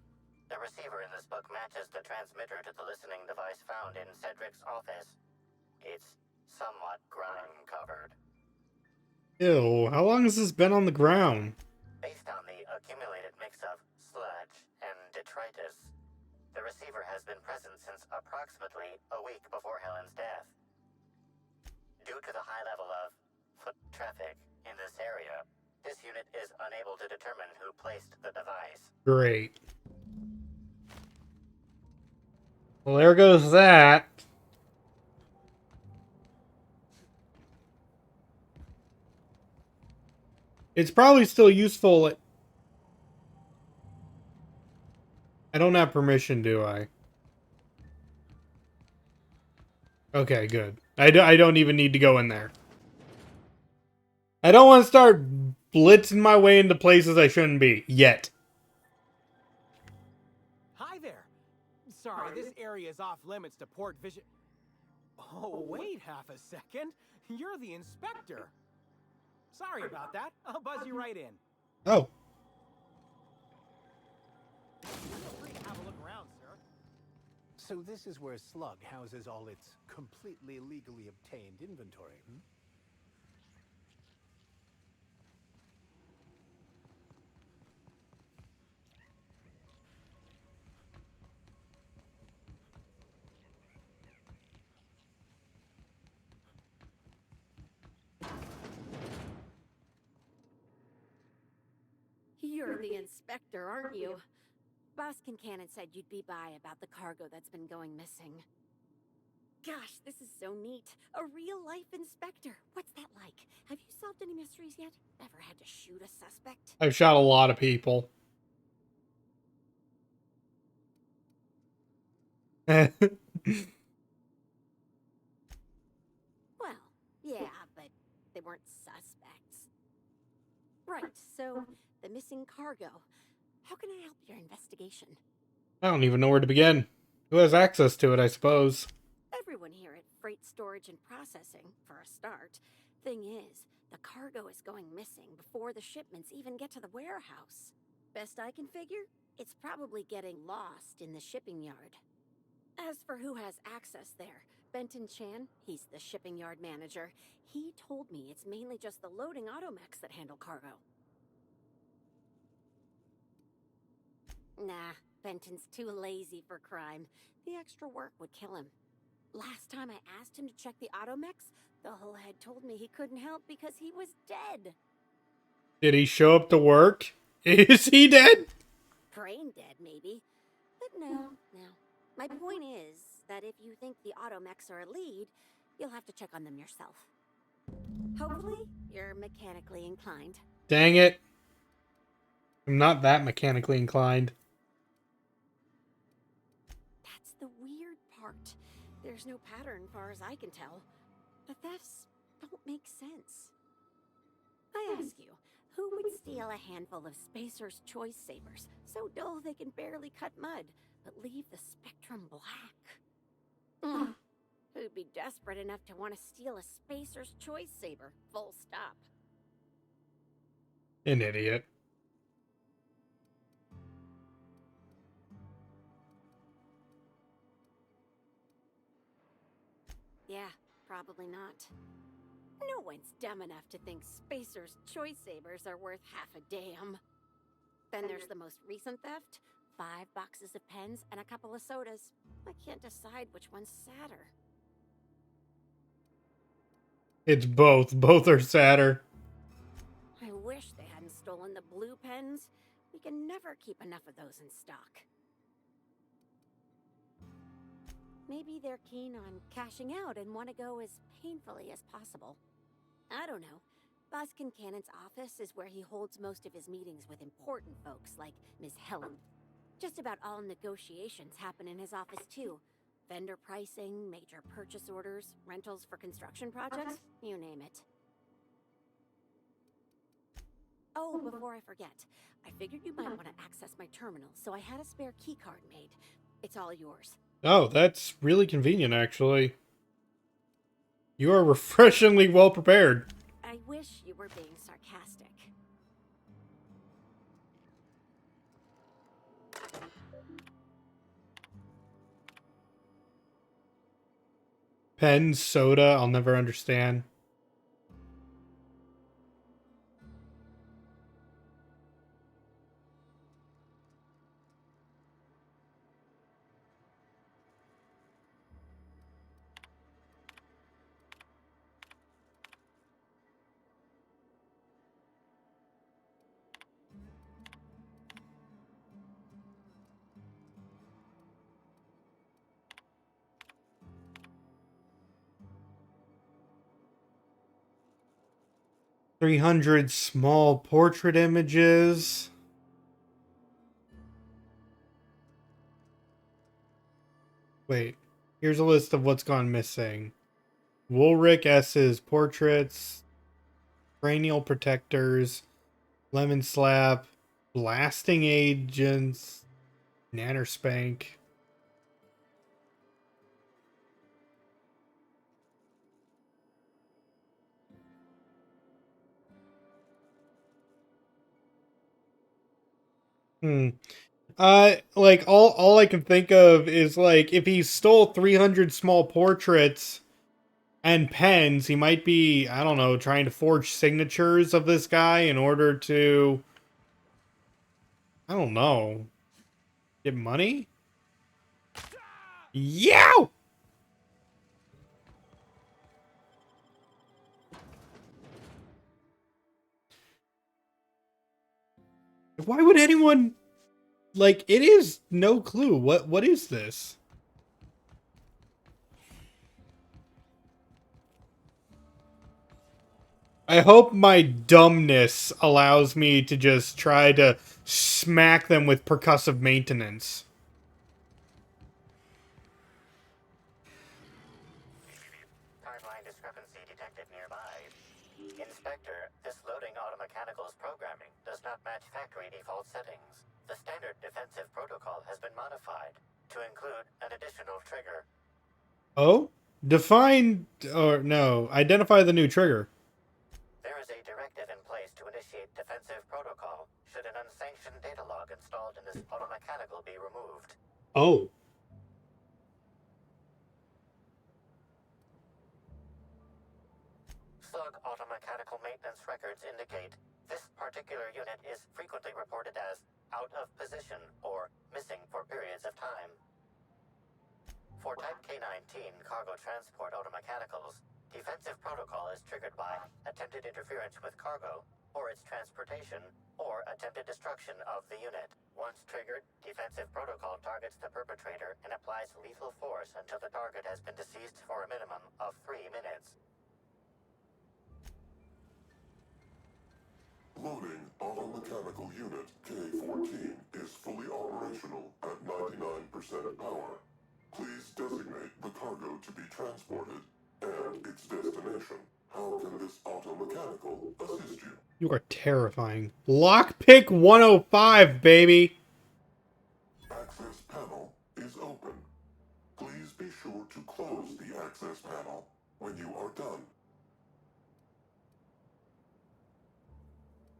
The receiver in this book matches the transmitter to the listening device found in Cedric's office. It's somewhat grime-covered. Ew, how long has this been on the ground? Based on the accumulated mix of sludge and detritus, the receiver has been present since approximately a week before Helen's death. Due to the high level of foot traffic in this area, this unit is unable to determine who placed the device. Great. Well, there goes that. It's probably still useful. I don't have permission, do I? Okay, good. I don't even need to go in there. I don't want to start blitzing my way into places I shouldn't be. Yet. Hi there. Sorry, this area is off limits to port vision. Oh, wait half a second. You're the inspector. Sorry about that. I'll buzz you right in. Oh. Feel free to have a look around, sir. So this is where Slug houses all its completely legally obtained inventory, hmm? You're the inspector, aren't you? Boss Kincannon said you'd be by about the cargo that's been going missing. Gosh, this is so neat. A real-life inspector. What's that like? Have you solved any mysteries yet? Ever had to shoot a suspect? I've shot a lot of people. Well, yeah, but they weren't suspects. Right, so the missing cargo. How can I help your investigation? I don't even know where to begin. Who has access to it, I suppose? Everyone here at Freight Storage and Processing, for a start. Thing is, the cargo is going missing before the shipments even get to the warehouse. Best I can figure, it's probably getting lost in the shipping yard. As for who has access there, Benton Chan, he's the shipping yard manager. He told me it's mainly just the loading automechs that handle cargo. Nah, Benton's too lazy for crime. The extra work would kill him. Last time I asked him to check the automechs, the whole head told me he couldn't help because he was dead. Did he show up to work? Is he dead? Brain dead, maybe. But no. My point is that if you think the automechs are a lead, you'll have to check on them yourself. Hopefully, you're mechanically inclined. Dang it. I'm not that mechanically inclined. That's the weird part. There's no pattern far as I can tell. The thefts don't make sense. I ask you, who would steal a handful of Spacer's Choice Sabers, so dull they can barely cut mud, but leave the spectrum black? Who'd be desperate enough to want to steal a Spacer's Choice Saber, full stop? An idiot. Yeah, probably not. No one's dumb enough to think Spacer's Choice Sabers are worth half a damn. Then there's the most recent theft. 5 boxes of pens and a couple of sodas. I can't decide which one's sadder. It's both. Both are sadder. I wish they hadn't stolen the blue pens. We can never keep enough of those in stock. Maybe they're keen on cashing out and want to go as painfully as possible. I don't know. Boss Kincannon's office is where he holds most of his meetings with important folks like Miss Helen. Just about all negotiations happen in his office too. Vendor pricing, major purchase orders, rentals for construction projects, you name it. Oh, before I forget, I figured you might want to access my terminal, so I had a spare keycard made. It's all yours. Oh, that's really convenient, actually. You are refreshingly well prepared. I wish you were being sarcastic. Pen, soda, I'll never understand. $300 small portrait images. Wait, here's a list of what's gone missing. Woolrich S's portraits, cranial protectors, lemon slap, blasting agents, nanner spank. Like all I can think of is like if he stole 300 small portraits and pens, he might be, I don't know, trying to forge signatures of this guy in order to, I don't know, get money? Yow! Why would anyone, like, it is no clue. What is this? I hope my dumbness allows me to just try to smack them with percussive maintenance. Hardline discrepancy detected nearby. Inspector, this loading automechanical's programming does not match factory default settings. The standard defensive protocol has been modified to include an additional trigger. Oh? Define, or no, identify the new trigger. There is a directive in place to initiate defensive protocol should an unsanctioned data log installed in this automechanical be removed. Oh. Slug automechanical maintenance records indicate this particular unit is frequently reported as out of position or missing for periods of time. For Type K-19 cargo transport automechanicals, defensive protocol is triggered by attempted interference with cargo, or its transportation, or attempted destruction of the unit. Once triggered, defensive protocol targets the perpetrator and applies lethal force until the target has been deceased for a minimum of 3 minutes. Loading automechanical unit K-14 is fully operational at 99% power. Please designate the cargo to be transported and its destination. How can this automechanical assist you? You are terrifying. Lockpick 105, baby! Access panel is open. Please be sure to close the access panel when you are done.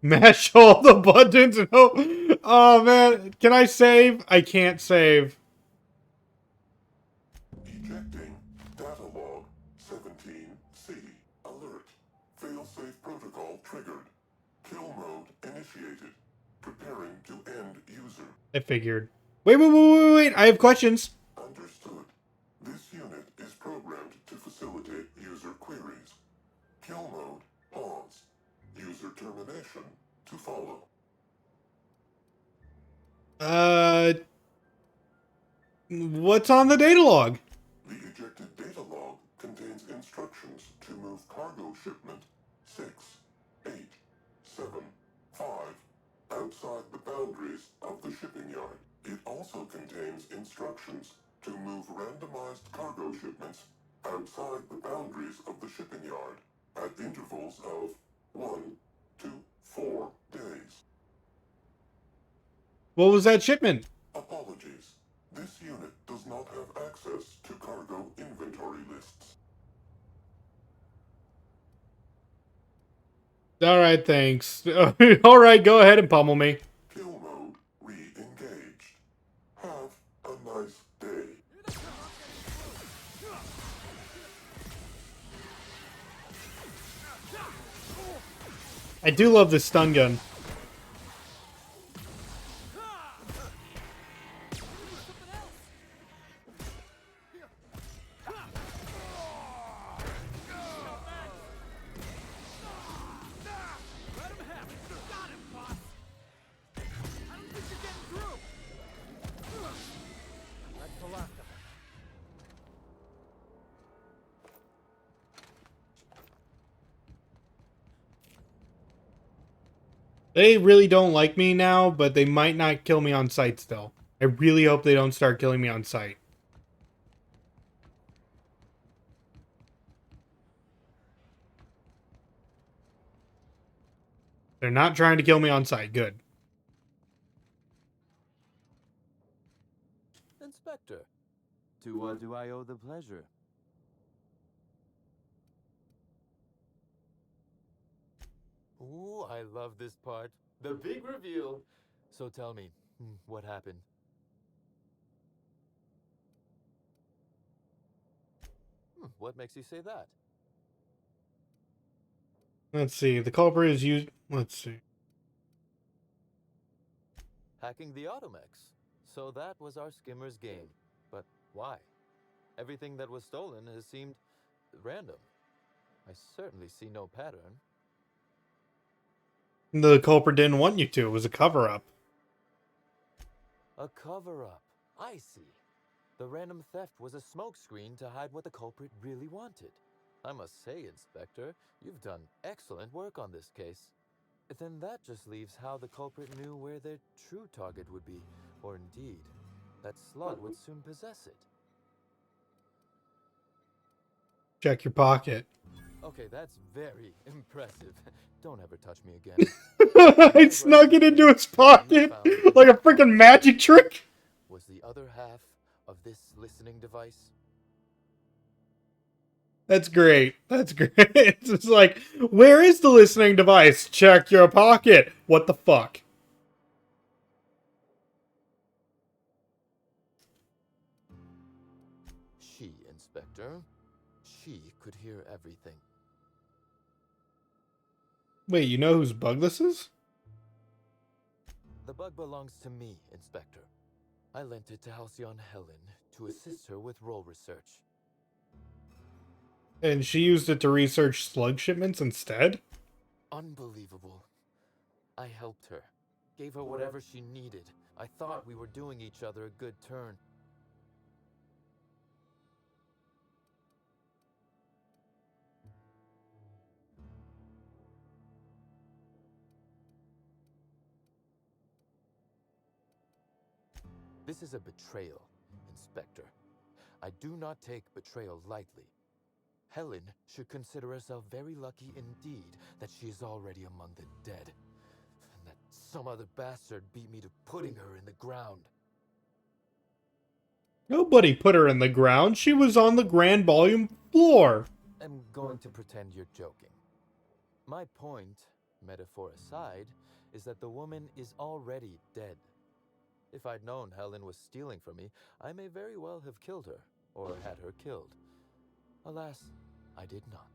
Mash all the buttons and hope. Oh man, can I save? I can't save. Ejecting data log 17C. Alert. Failsafe protocol triggered. Kill mode initiated. Preparing to end user. I figured. Wait. I have questions. Understood. This unit is programmed to facilitate user queries. Kill mode pause. User termination to follow. What's on the data log? The ejected data log contains instructions to move cargo shipment 6, 8, 7, 5 outside the boundaries of the shipping yard. It also contains instructions to move randomized cargo shipments outside the boundaries of the shipping yard at intervals of 1 to 4 days. What was that shipment? Apologies. This unit does not have access to cargo inventory lists. Alright, thanks. Alright, go ahead and pummel me. Kill mode re-engaged. Have a nice day. I do love this stun gun. They really don't like me now, but they might not kill me on sight still. I really hope they don't start killing me on sight. They're not trying to kill me on sight. Good. Inspector, to what do I owe the pleasure? Ooh, I love this part. The big reveal. So tell me, what happened? What makes you say that? Let's see. The culprit is used. Let's see. Hacking the Automex. So that was our skimmer's game. But why? Everything that was stolen has seemed random. I certainly see no pattern. The culprit didn't want you to. It was a cover-up. A cover-up. I see. The random theft was a smokescreen to hide what the culprit really wanted. I must say, Inspector, you've done excellent work on this case. Then that just leaves how the culprit knew where their true target would be, or indeed, that slug would soon possess it. Check your pocket. Okay, that's very impressive. Don't ever touch me again. I snuck it into his pocket like a freaking magic trick. Was the other half of this listening device? That's great. That's great. It's just like, where is the listening device? Check your pocket. What the fuck? She, Inspector. She could hear everything. Wait, you know whose bug this is? The bug belongs to me, Inspector. I lent it to Halcyon Helen to assist her with role research. And she used it to research slug shipments instead? Unbelievable. I helped her. Gave her whatever she needed. I thought we were doing each other a good turn. This is a betrayal, Inspector. I do not take betrayal lightly. Helen should consider herself very lucky indeed that she is already among the dead, and that some other bastard beat me to putting her in the ground. Nobody put her in the ground. She was on the Grand Volume floor. I'm going to pretend you're joking. My point, metaphor aside, is that the woman is already dead. If I'd known Helen was stealing from me, I may very well have killed her, or had her killed. Alas, I did not.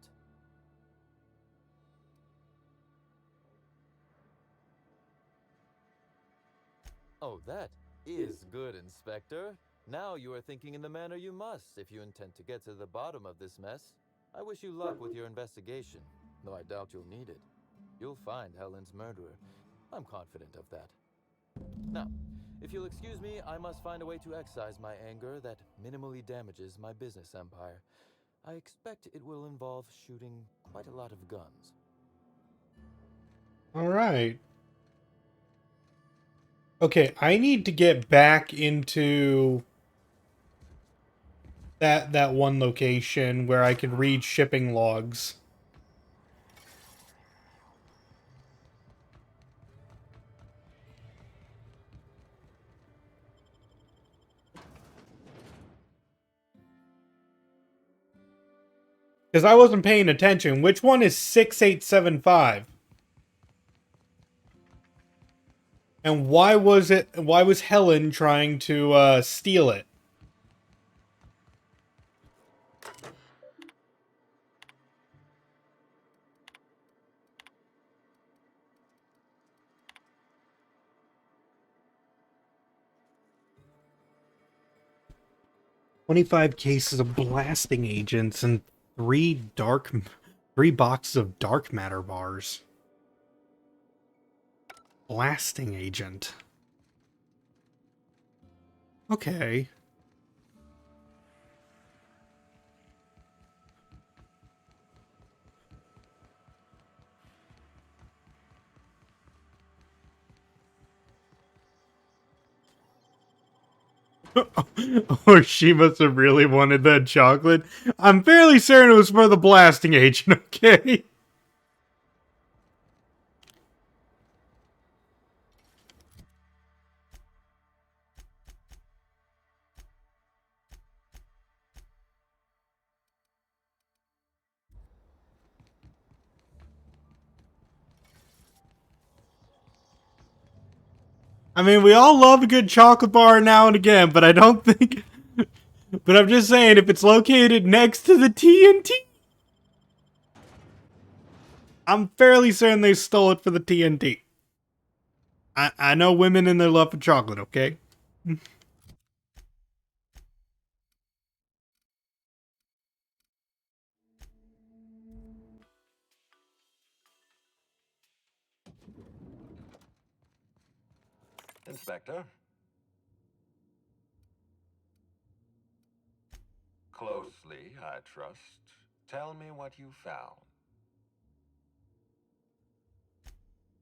Oh, that is good, Inspector. Now you are thinking in the manner you must if you intend to get to the bottom of this mess. I wish you luck with your investigation, though I doubt you'll need it. You'll find Helen's murderer. I'm confident of that. Now, if you'll excuse me, I must find a way to excise my anger that minimally damages my business empire. I expect it will involve shooting quite a lot of guns. All right. Okay, I need to get back into that one location where I can read shipping logs. Because I wasn't paying attention. Which one is 6875? And why was Helen trying to steal it? "25 cases of blasting agents and three boxes of dark matter bars." Blasting agent. Okay. Or she must have really wanted that chocolate. I'm fairly certain it was for the blasting agent, okay? I mean, we all love a good chocolate bar now and again, but I don't think... But I'm just saying, if it's located next to the TNT... I'm fairly certain they stole it for the TNT. I know women and their love for chocolate, okay? Inspector? Closely, I trust. Tell me what you found.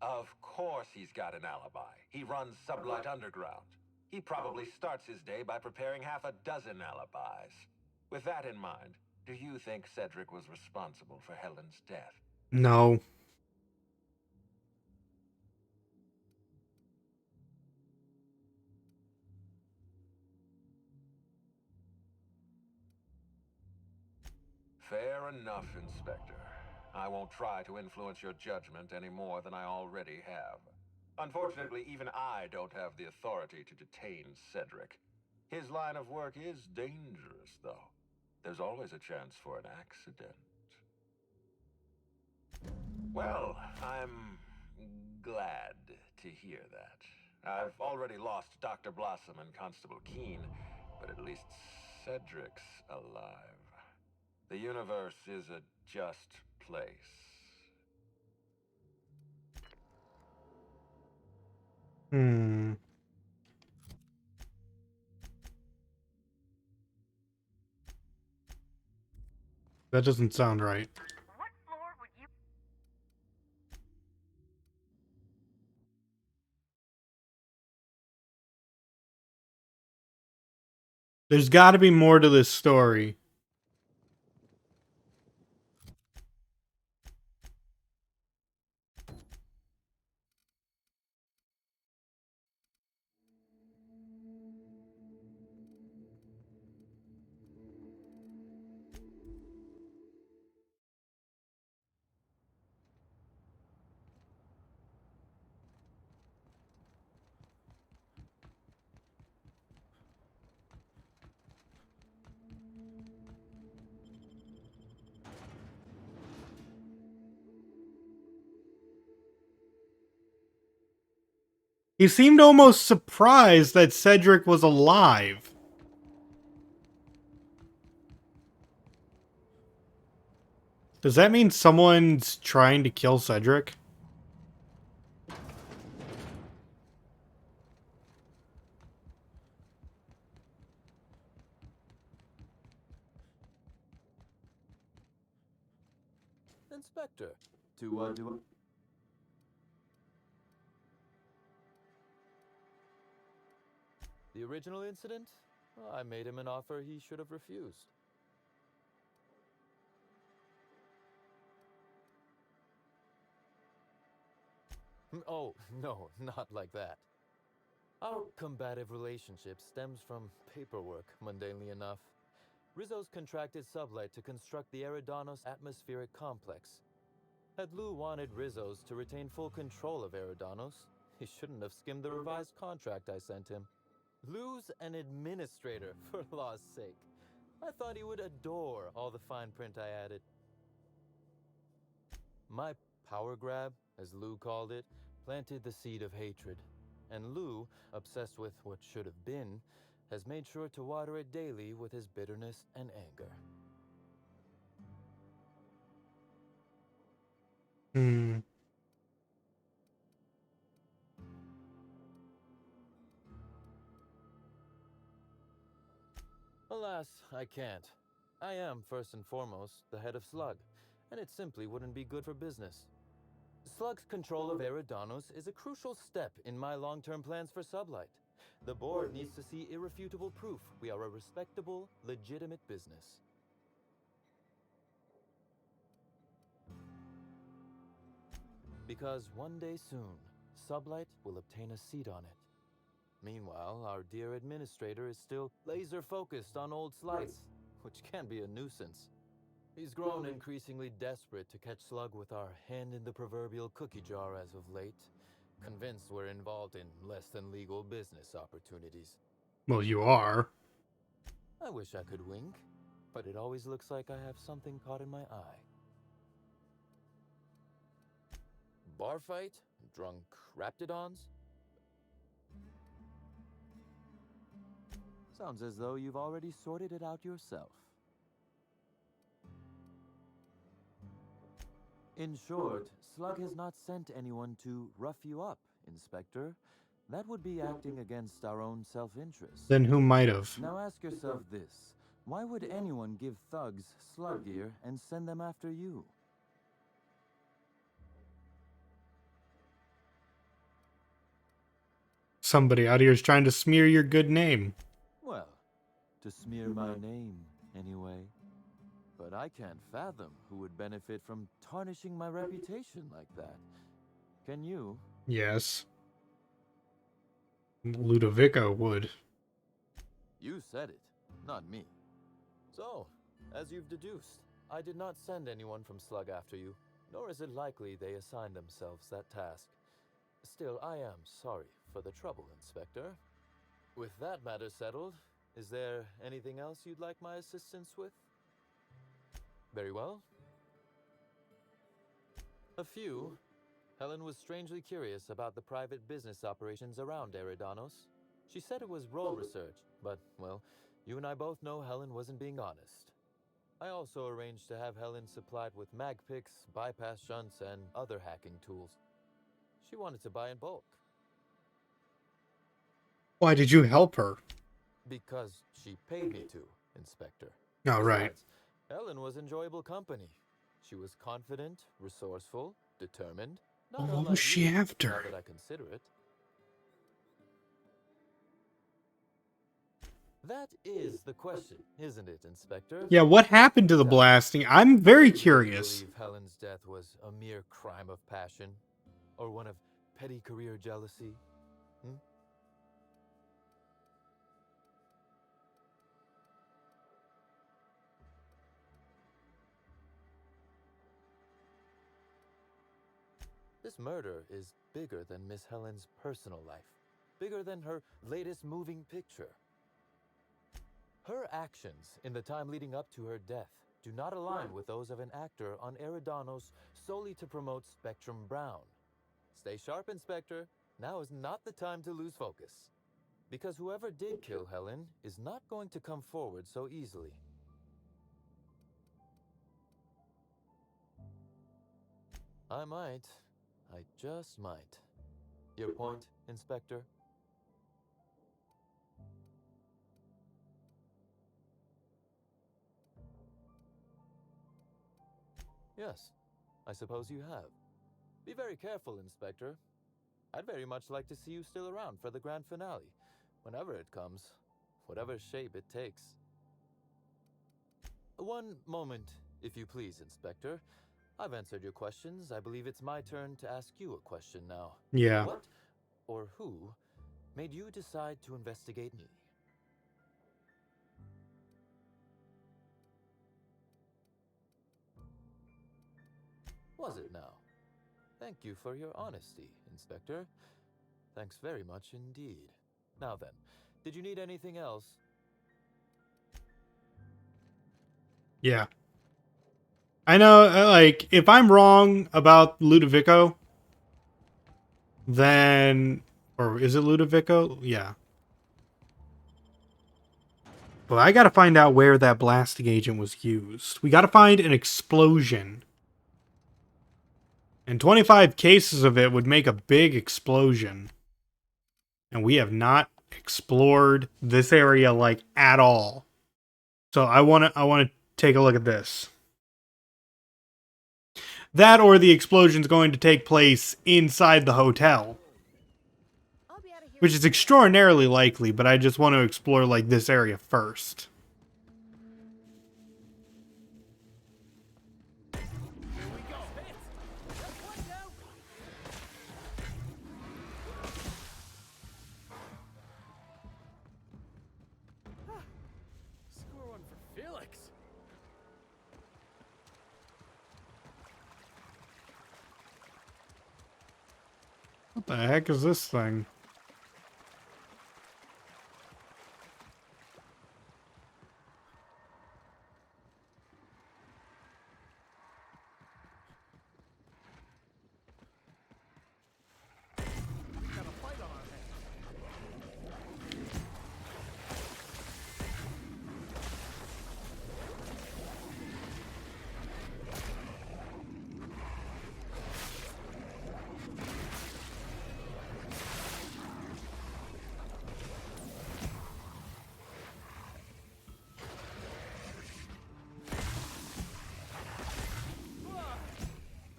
Of course he's got an alibi. He runs Sublight Underground. He probably starts his day by preparing half a dozen alibis. With that in mind, do you think Cedric was responsible for Helen's death? No. Fair enough, Inspector. I won't try to influence your judgment any more than I already have. Unfortunately, even I don't have the authority to detain Cedric. His line of work is dangerous, though. There's always a chance for an accident. Well, I'm glad to hear that. I've already lost Dr. Blossom and Constable Keene, but at least Cedric's alive. The universe is a just place. Hmm. That doesn't sound right. What floor would you... There's got to be more to this story. He seemed almost surprised that Cedric was alive. Does that mean someone's trying to kill Cedric? Inspector, do the original incident? Well, I made him an offer he should have refused. Oh, no, not like that. Our combative relationship stems from paperwork, mundanely enough. Rizzo's contracted Sublight to construct the Eridanos atmospheric complex. Had Lou wanted Rizzo's to retain full control of Eridanos, he shouldn't have skimmed the revised contract I sent him. Lou's an administrator, for law's sake. I thought he would adore all the fine print I added. My power grab, as Lou called it, planted the seed of hatred. And Lou, obsessed with what should have been, has made sure to water it daily with his bitterness and anger. Hmm. Alas, I can't. I am, first and foremost, the head of Slug, and it simply wouldn't be good for business. Slug's control of Eridanos is a crucial step in my long-term plans for Sublight. The board needs to see irrefutable proof we are a respectable, legitimate business. Because one day soon, Sublight will obtain a seat on it. Meanwhile, our dear administrator is still laser-focused on old slights, which can be a nuisance. He's grown increasingly desperate to catch Slug with our hand in the proverbial cookie jar as of late, convinced we're involved in less than legal business opportunities. Well, you are. I wish I could wink, but it always looks like I have something caught in my eye. Bar fight? Drunk Raptidons? Sounds as though you've already sorted it out yourself. In short, Slug has not sent anyone to rough you up, Inspector. That would be acting against our own self-interest. Then who might have? Now ask yourself this. Why would anyone give thugs slug gear and send them after you? Somebody out here is trying to smear your good name. Well, to smear my name, anyway. But I can't fathom who would benefit from tarnishing my reputation like that. Can you? Yes. Ludovico would. You said it, not me. So, as you've deduced, I did not send anyone from Slug after you, nor is it likely they assigned themselves that task. Still, I am sorry for the trouble, Inspector. With that matter settled, is there anything else you'd like my assistance with? Very well. A few, Helen was strangely curious about the private business operations around Eridanos. She said it was role research, but, well, you and I both know Helen wasn't being honest. I also arranged to have Helen supplied with mag picks, bypass shunts, and other hacking tools. She wanted to buy in bulk. Why did you help her? Because she paid me to, Inspector. Oh, right. Besides, Helen was enjoyable company. She was confident, resourceful, determined. Not What unlike was she you, after? now that I consider it. That is the question, isn't it, Inspector? Yeah, what happened to the blasting? I'm very curious. Do you believe Helen's death was a mere crime of passion? Or one of petty career jealousy? Hmm? This murder is bigger than Miss Helen's personal life. Bigger than her latest moving picture. Her actions in the time leading up to her death do not align with those of an actor on Eridanos solely to promote Spectrum Brown. Stay sharp, Inspector. Now is not the time to lose focus. Because whoever did kill Helen is not going to come forward so easily. I might. I just might. Your point, Inspector? Yes, I suppose you have. Be very careful, Inspector. I'd very much like to see you still around for the grand finale, whenever it comes, whatever shape it takes. One moment, if you please, Inspector. I've answered your questions. I believe it's my turn to ask you a question now. Yeah. What or who made you decide to investigate me? Was it now? Thank you for your honesty, Inspector. Thanks very much indeed. Now then, did you need anything else? Yeah. I know, like, if I'm wrong about Ludovico, then... Or is it Ludovico? Yeah. But I gotta find out where that blasting agent was used. We gotta find an explosion. And 25 cases of it would make a big explosion. And we have not explored this area, like, at all. So I wanna take a look at this. That or the explosion's going to take place inside the hotel. Which is extraordinarily likely, but I just want to explore, like, this area first. Score one for Felix. What the heck is this thing?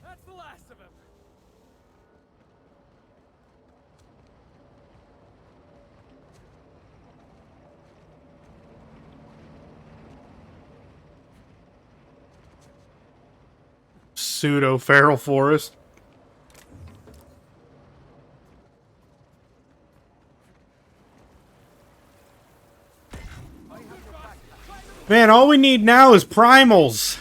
That's the last of him. Pseudo feral forest. Man, all we need now is primals.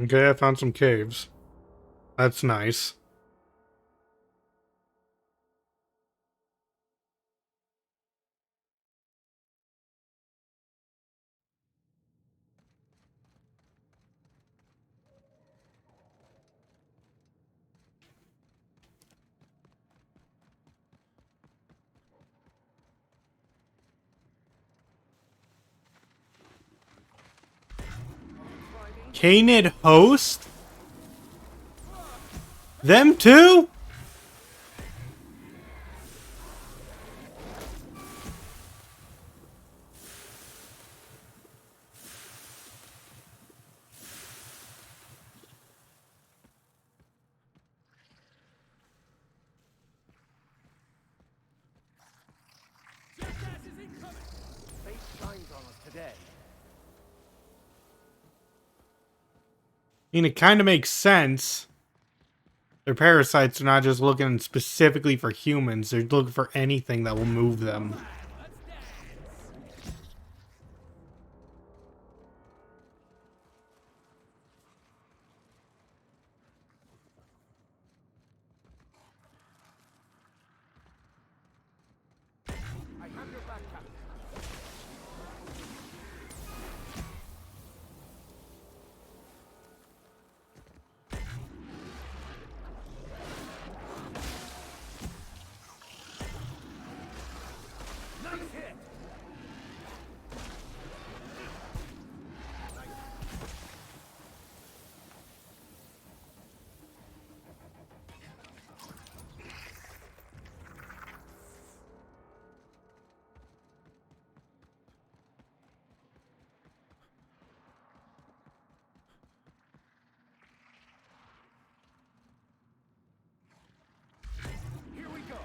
Okay, I found some caves. That's nice. Canid host? Them too? Fate shines on us today. I mean, it kind of makes sense. Their parasites are not just looking specifically for humans, they're looking for anything that will move them. I have your back, Captain. Nice hit. Here we go.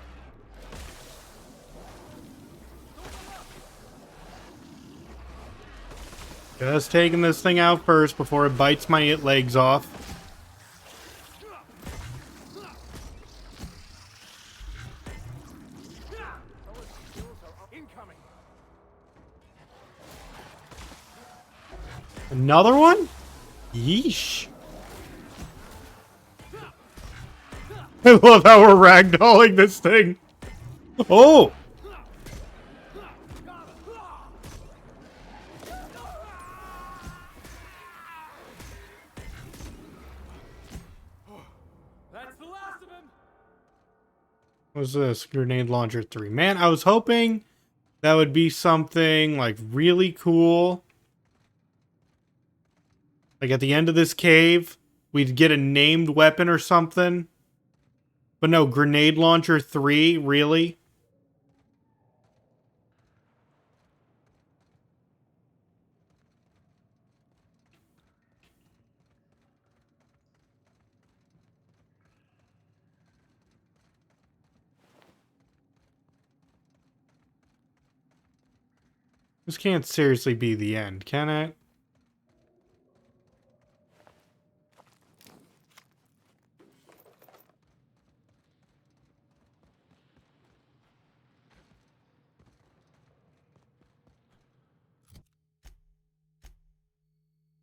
Just taking this thing out first before it bites my legs off. Incoming. Another one? Yeesh. I love how we're ragdolling this thing. Oh! That's the last of him. What's this? Grenade launcher 3. Man, I was hoping that would be something like really cool. Like at the end of this cave, we'd get a named weapon or something. But no, grenade launcher 3, really? This can't seriously be the end, can it?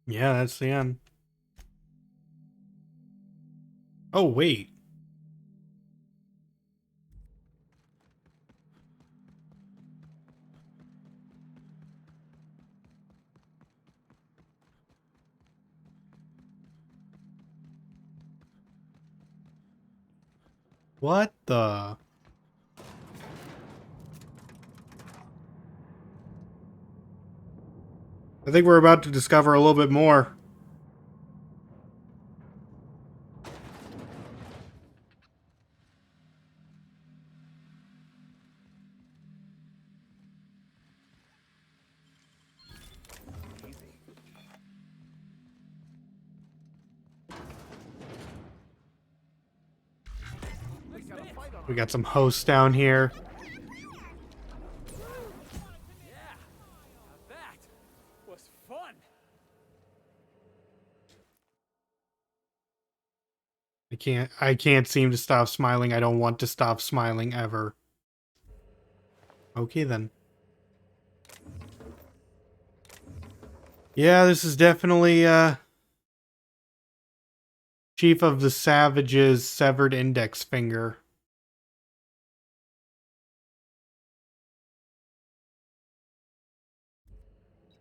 Yeah, that's the end. Oh, wait. What the? I think we're about to discover a little bit more. We got some hosts down here. Yeah. Now that was fun. I can't seem to stop smiling. I don't want to stop smiling ever. Okay then. Yeah, this is definitely Chief of the Savage's severed index finger.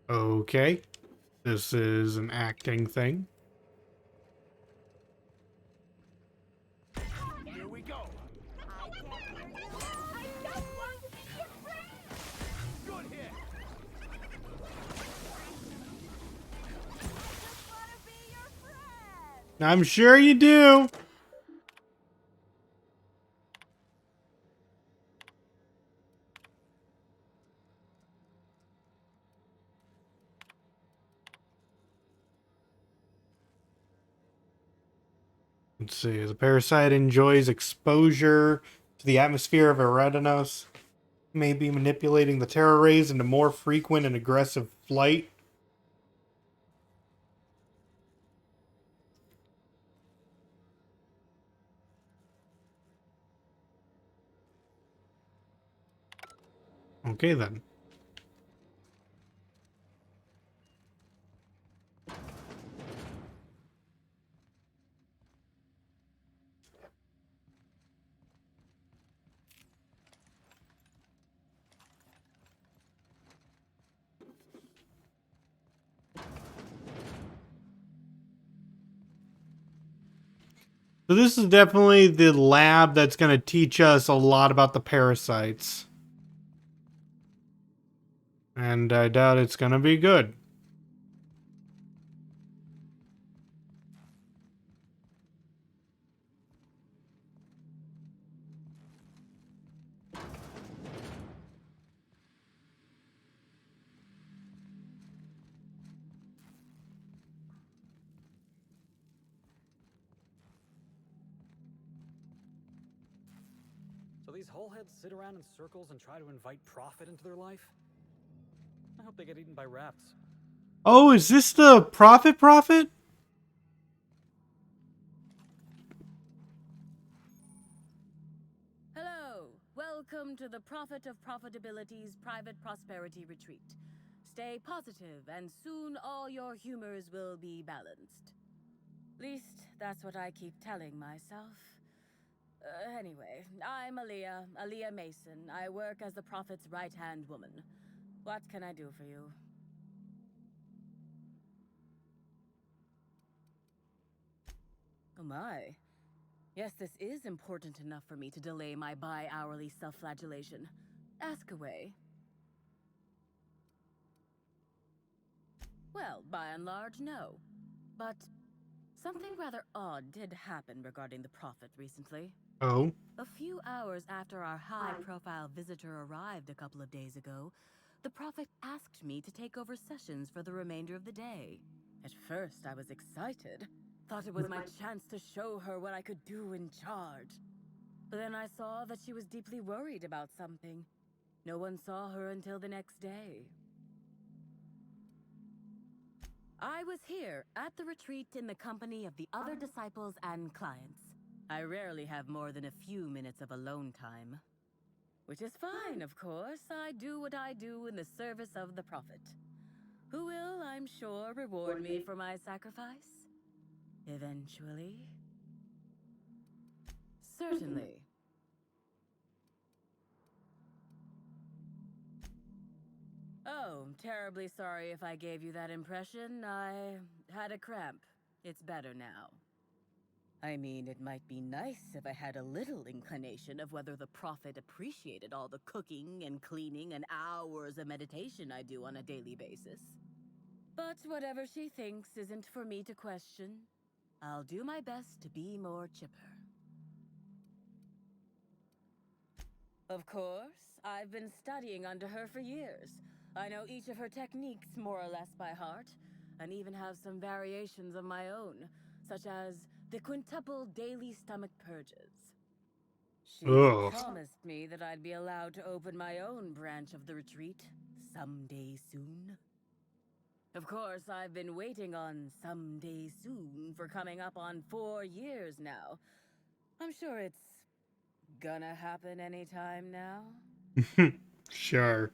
Okay. This is an acting thing. Here we go. Good hit. I'm sure you do. Let's see. The parasite enjoys exposure to the atmosphere of Eridanos. May be manipulating the terror rays into more frequent and aggressive flight. Okay, then. So this is definitely the lab that's going to teach us a lot about the parasites. And I doubt it's going to be good. So these hullheads sit around in circles and try to invite profit into their life? I hope they get eaten by rats. Oh, is this the Prophet? Hello! Welcome to the Prophet of Profitability's Private Prosperity Retreat. Stay positive, and soon all your humors will be balanced. Least, that's what I keep telling myself. Anyway, I'm Aaliyah Mason. I work as the Prophet's right-hand woman. What can I do for you? Oh my. Yes, this is important enough for me to delay my bi-hourly self-flagellation. Ask away. Well, by and large, no. But something rather odd did happen regarding the Prophet recently. Oh? A few hours after our high-profile visitor arrived a couple of days ago, the Prophet asked me to take over sessions for the remainder of the day. At first, I was excited. Thought it was my chance to show her what I could do in charge. But then I saw that she was deeply worried about something. No one saw her until the next day. I was here at the retreat in the company of the other disciples and clients. I rarely have more than a few minutes of alone time. Which is fine, of course. I do what I do in the service of the Prophet. Who will, I'm sure, reward me for my sacrifice? Eventually. Certainly. Oh, terribly sorry if I gave you that impression. I had a cramp. It's better now. I mean, it might be nice if I had a little inclination of whether the Prophet appreciated all the cooking and cleaning and hours of meditation I do on a daily basis. But whatever she thinks isn't for me to question. I'll do my best to be more chipper. Of course, I've been studying under her for years. I know each of her techniques more or less by heart, and even have some variations of my own, such as the quintuple daily stomach purges. She promised me that I'd be allowed to open my own branch of the retreat someday soon. Of course, I've been waiting on someday soon for coming up on 4 years now. I'm sure it's gonna happen anytime now. Sure.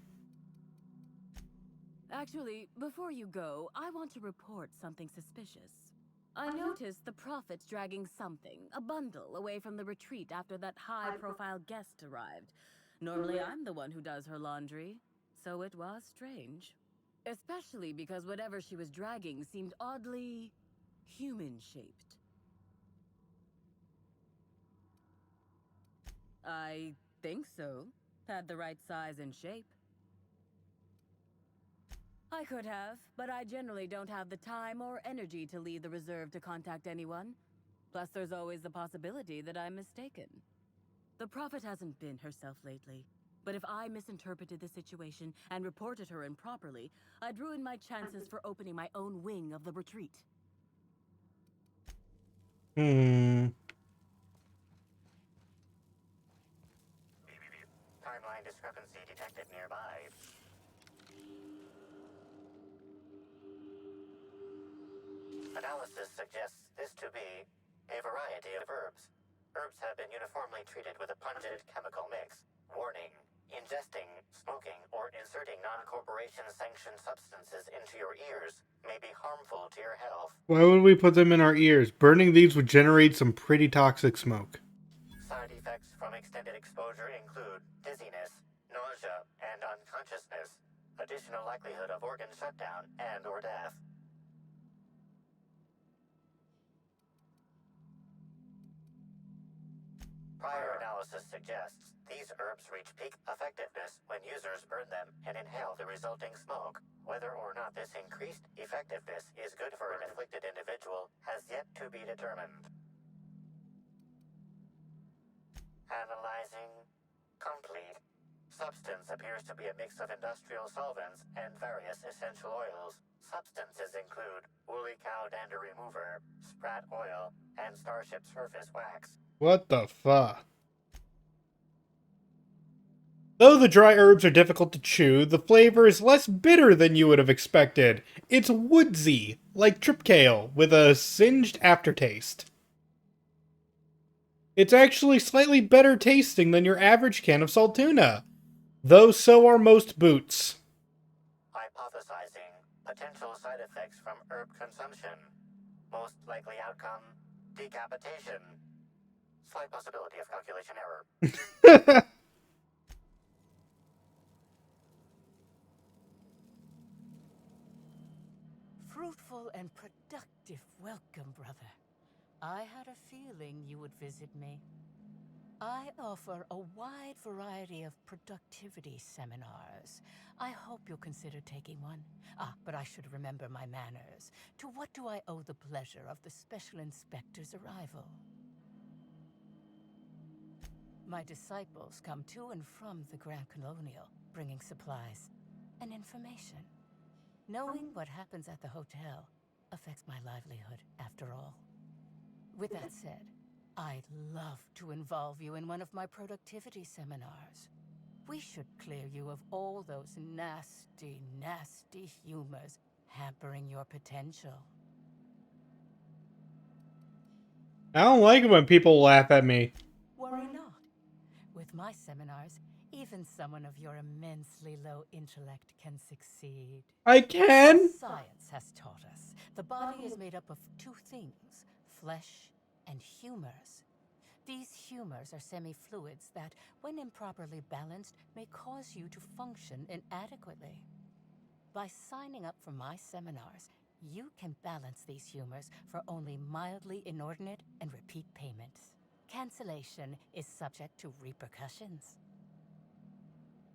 Actually, before you go, I want to report something suspicious. I noticed the prophet dragging something, a bundle, away from the retreat after that high-profile guest arrived. Normally, I'm the one who does her laundry, so it was strange. Especially because whatever she was dragging seemed oddly human-shaped. I think so. Had the right size and shape. I could have, but I generally don't have the time or energy to leave the reserve to contact anyone. Plus, there's always the possibility that I'm mistaken. The prophet hasn't been herself lately, but if I misinterpreted the situation and reported her improperly, I'd ruin my chances for opening my own wing of the retreat. Timeline discrepancy detected nearby. Analysis suggests this to be a variety of herbs. Herbs have been uniformly treated with a pungent chemical mix. Warning: ingesting, smoking, or inserting non-corporation sanctioned substances into your ears may be harmful to your health. Why would we put them in our ears? Burning these would generate some pretty toxic smoke. Side effects from extended exposure include dizziness, nausea, and unconsciousness. Additional likelihood of organ shutdown and/or death. Prior analysis suggests these herbs reach peak effectiveness when users burn them and inhale the resulting smoke. Whether or not this increased effectiveness is good for an afflicted individual has yet to be determined. Analyzing. Complete. Substance appears to be a mix of industrial solvents and various essential oils. Substances include woolly cow dander remover, sprat oil, and starship surface wax. What the fuck? Though the dry herbs are difficult to chew, the flavor is less bitter than you would have expected. It's woodsy, like tripkale, with a singed aftertaste. It's actually slightly better tasting than your average can of salt tuna, though so are most boots. Hypothesizing potential side effects from herb consumption. Most likely outcome, decapitation. Slight possibility of calculation error. Fruitful and productive welcome, brother. I had a feeling you would visit me. I offer a wide variety of productivity seminars. I hope you'll consider taking one. But I should remember my manners. To what do I owe the pleasure of the Special Inspector's arrival? My disciples come to and from the Grand Colonial, bringing supplies and information. Knowing what happens at the hotel affects my livelihood, after all. With that said, I'd love to involve you in one of my productivity seminars. We should clear you of all those nasty, nasty humors hampering your potential. I don't like it when people laugh at me. Worry not. With my seminars, even someone of your immensely low intellect can succeed. I can? As science has taught us, the body is made up of two things, flesh and humors. These humors are semi-fluids that, when improperly balanced, may cause you to function inadequately. By signing up for my seminars, you can balance these humors for only mildly inordinate and repeat payments. Cancellation is subject to repercussions.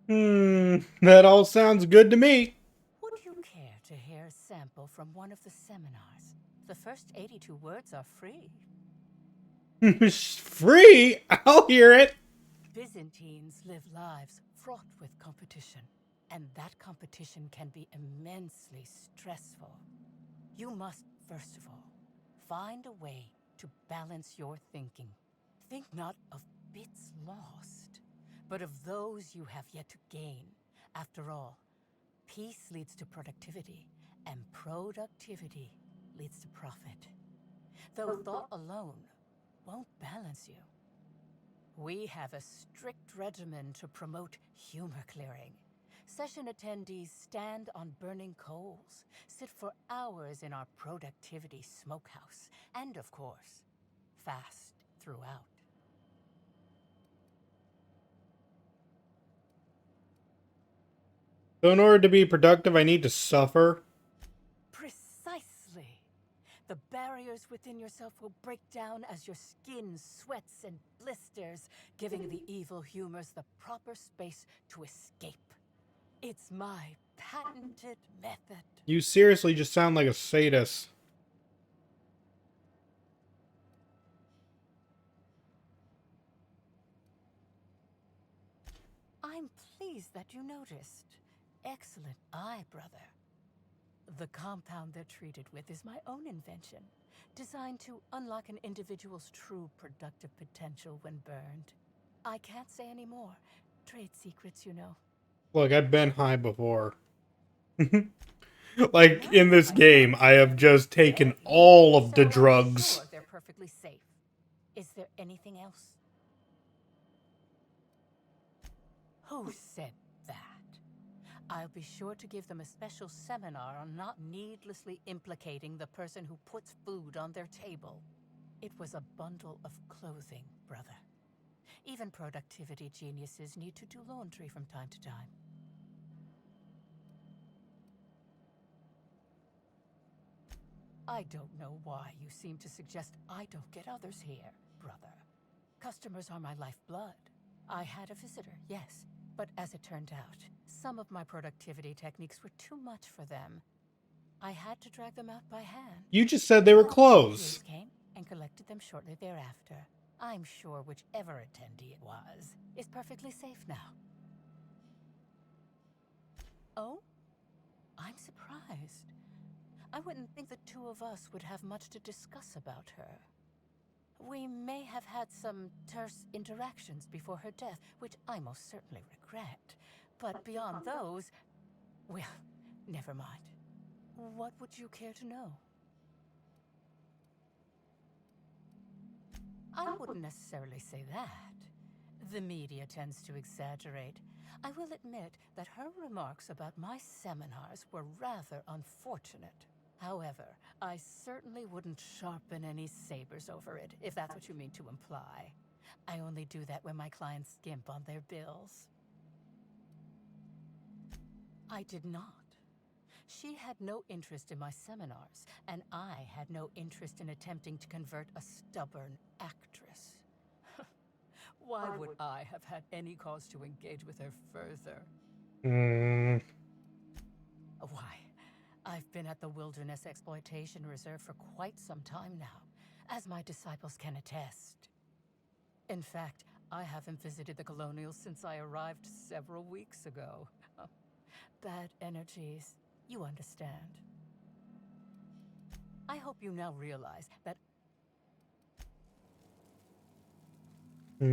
That all sounds good to me. Would you care to hear a sample from one of the seminars? The first 82 words are free. Free? I'll hear it. Byzantines live lives fraught with competition, and that competition can be immensely stressful. You must, first of all, find a way to balance your thinking. Think not of bits lost, but of those you have yet to gain. After all, peace leads to productivity, and productivity leads to profit. Though thought alone won't balance you. We have a strict regimen to promote humor clearing. Session attendees stand on burning coals, sit for hours in our productivity smokehouse, and of course, fast throughout. So in order to be productive, I need to suffer. Precisely. The barriers within yourself will break down as your skin sweats and blisters, giving the evil humors the proper space to escape. It's my patented method. You seriously just sound like a sadist. I'm pleased that you noticed. Excellent eye, brother. The compound they're treated with is my own invention, designed to unlock an individual's true productive potential when burned. I can't say any more. Trade secrets, you know. Look, I've been high before. Like, in this game, I have just taken all of the drugs. Sure, they're perfectly safe. Is there anything else? Who said that? I'll be sure to give them a special seminar on not needlessly implicating the person who puts food on their table. It was a bundle of clothing, brother. Even productivity geniuses need to do laundry from time to time. I don't know why you seem to suggest I don't get others here, brother. Customers are my lifeblood. I had a visitor, yes, but as it turned out, some of my productivity techniques were too much for them. I had to drag them out by hand. You just said they were clothes. Police came and collected them shortly thereafter. I'm sure whichever attendee it was is perfectly safe now. Oh? I'm surprised. I wouldn't think the two of us would have much to discuss about her. We may have had some terse interactions before her death, which I most certainly regret. But beyond those, well, never mind. What would you care to know? I wouldn't necessarily say that. The media tends to exaggerate. I will admit that her remarks about my seminars were rather unfortunate. However, I certainly wouldn't sharpen any sabers over it, if that's what you mean to imply. I only do that when my clients skimp on their bills. I did not. She had no interest in my seminars, and I had no interest in attempting to convert a stubborn actress. Why would I have had any cause to engage with her further? Why, I've been at the Wilderness Exploitation Reserve for quite some time now, as my disciples can attest. In fact, I haven't visited the Colonials since I arrived several weeks ago. Bad energies, you understand. I hope you now realize that... I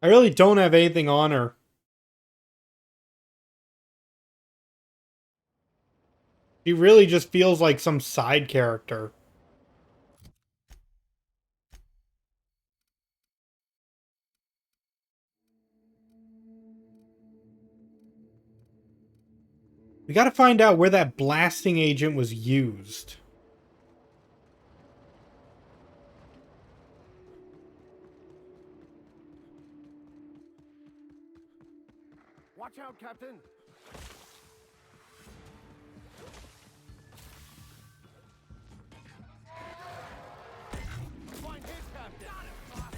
really don't have anything on her. She really just feels like some side character. We gotta find out where that blasting agent was used. Watch out, Captain! Find his captain! Got him, boss!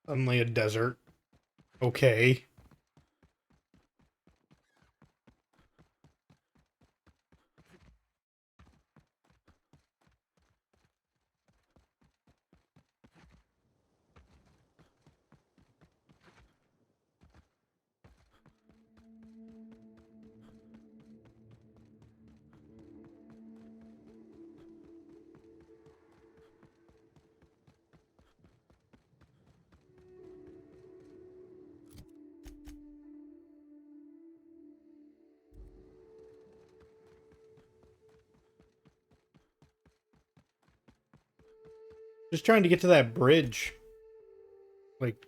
Suddenly a desert. Okay. Just trying to get to that bridge. Like,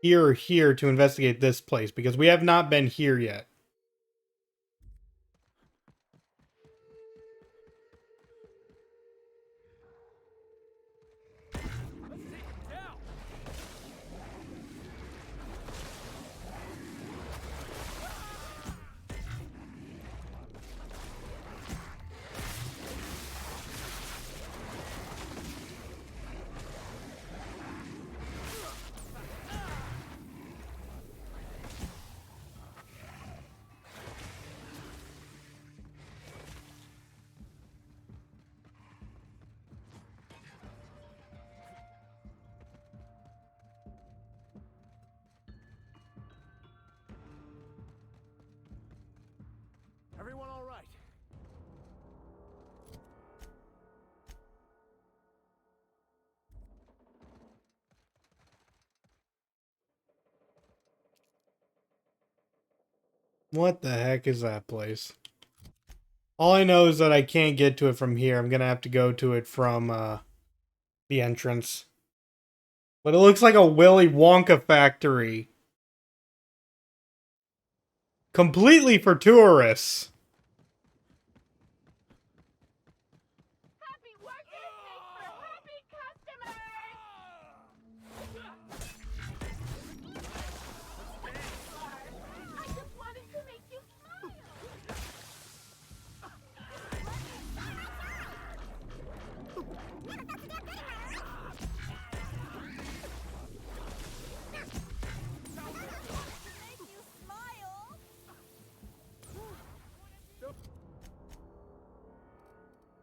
here or here to investigate this place, because we have not been here yet. Everyone all right? What the heck is that place? All I know is that I can't get to it from here. I'm gonna have to go to it from the entrance. But it looks like a Willy Wonka factory. Completely for tourists.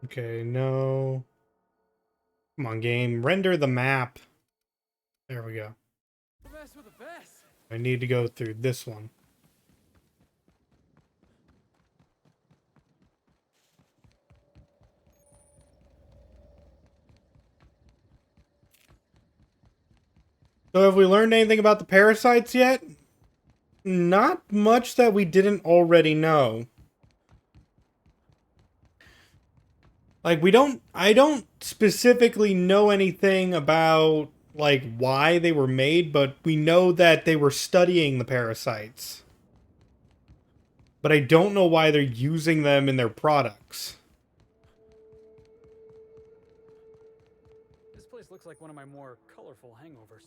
Okay, no. Come on, game. Render the map. There we go. The best with the best. I need to go through this one. So have we learned anything about the parasites yet? Not much that we didn't already know. Like, I don't specifically know anything about, like, why they were made, but we know that they were studying the parasites. But I don't know why they're using them in their products. This place looks like one of my more colorful hangovers.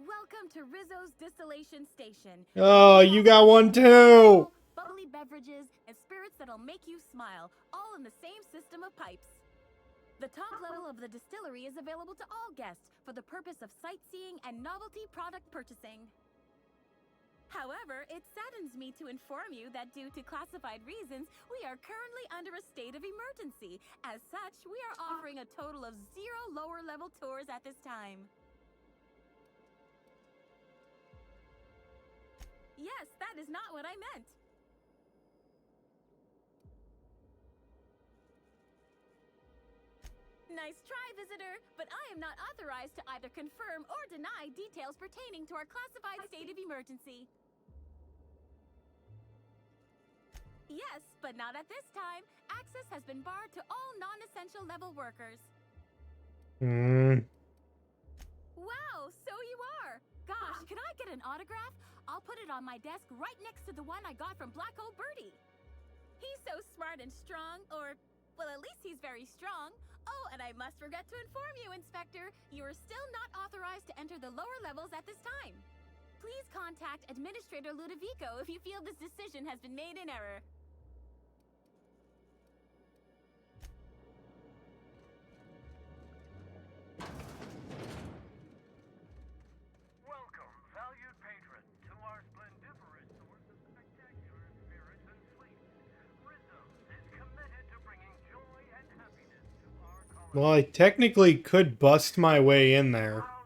Welcome to Rizzo's Distillation Station. Oh, you got one too! Bubbly beverages and spirits that'll make you smile, all in the same system of pipes. The top level of the distillery is available to all guests for the purpose of sightseeing and novelty product purchasing. However, it saddens me to inform you that due to classified reasons, we are currently under a state of emergency. As such, we are offering a total of 0 lower-level tours at this time. Yes, that is not what I meant. Nice try, visitor, but I am not authorized to either confirm or deny details pertaining to our classified state of emergency. Yes, but not at this time. Access has been barred to all non-essential level workers. Wow, so you are! Gosh, could I get an autograph? I'll put it on my desk right next to the one I got from Black Hole Birdie. He's so smart and strong, or, well, at least he's very strong. Oh, and I must forget to inform you, Inspector, you are still not authorized to enter the lower levels at this time. Please contact Administrator Ludovico if you feel this decision has been made in error. Welcome, valued patron, to our splendiferous source of spectacular spirits and sweets. Rizzo's is committed to bringing joy and happiness to our colony. Well, I technically could bust my way in there. Ah,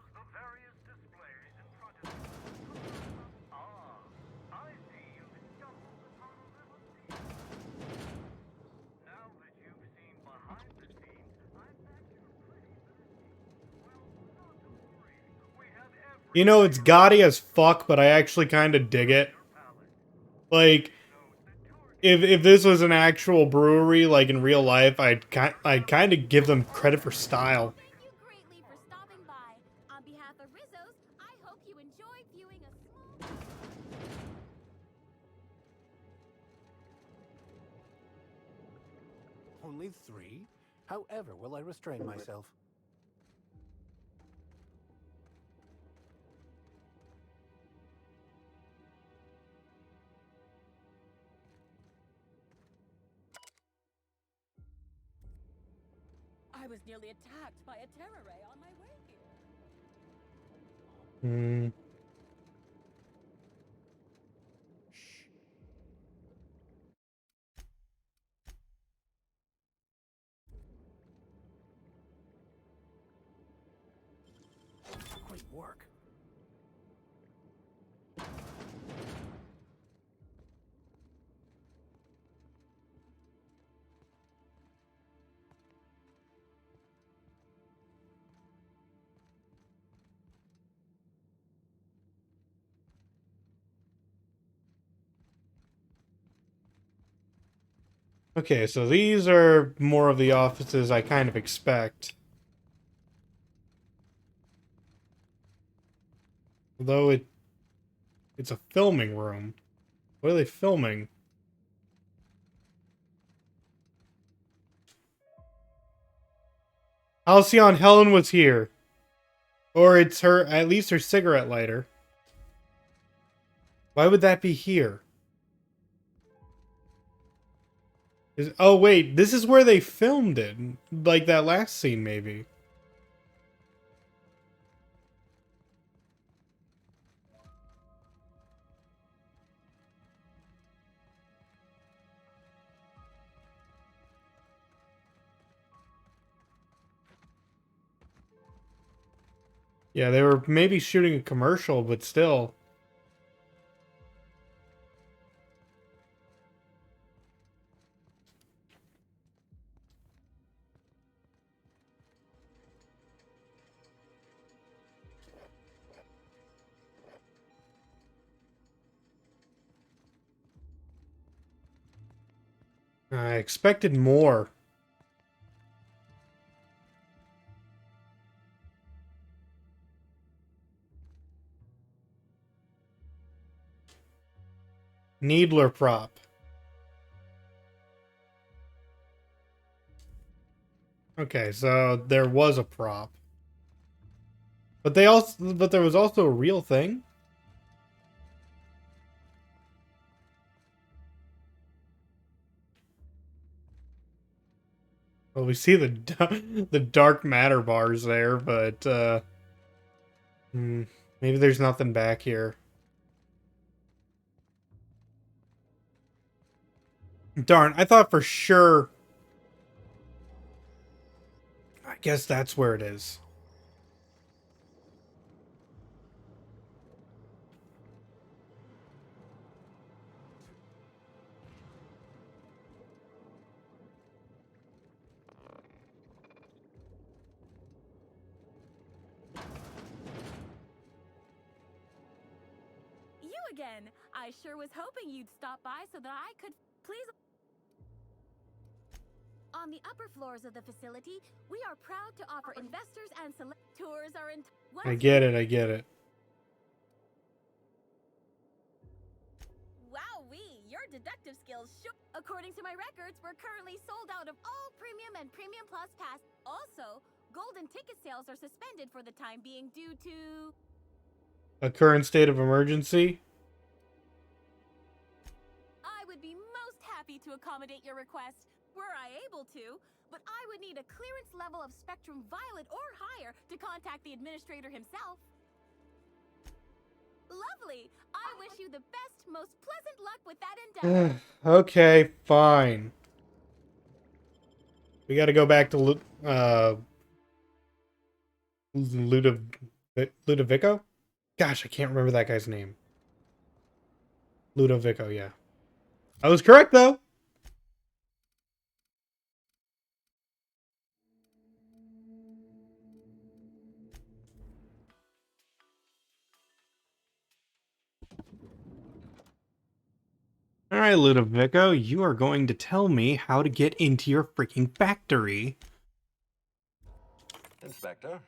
You know, it's gaudy as fuck, but I actually kind of dig it. Like, if this was an actual brewery, like in real life, I'd kind of give them credit for style. Thank you greatly for stopping by. On behalf of Rizzo's, I hope you enjoy viewing a small... Only 3? However will I restrain myself? I was nearly attacked by a terror ray on my way here. Hmm. Great work. Okay, so these are more of the offices I kind of expect. Although it's a filming room. What are they filming? Halcyon Helen was here. Or it's her, at least her cigarette lighter. Why would that be here? Oh wait, this is where they filmed it. Like that last scene, maybe. Yeah, they were maybe shooting a commercial, but still. I expected more. Needler prop. Okay, so there was a prop. But there was also a real thing? Well, we see the the dark matter bars there, but maybe there's nothing back here. Darn, I thought for sure. I guess that's where it is. You again! I sure was hoping you'd stop by so that I could please... On the upper floors of the facility, we are proud to offer investors and select tours are in... I get it, I get it. Wowee, your deductive skills sure... According to my records, we're currently sold out of all Premium and Premium Plus pass. Also, golden ticket sales are suspended for the time being due to... A current state of emergency? I would be most happy to accommodate your request, were I able to, but I would need a clearance level of Spectrum Violet or higher to contact the administrator himself. Lovely! I wish you the best, most pleasant luck with that endeavor. Okay, fine. We gotta go back to Ludovico? Gosh, I can't remember that guy's name. Ludovico, yeah. I was correct, though! Alright, Ludovico, you are going to tell me how to get into your freaking factory. Inspector?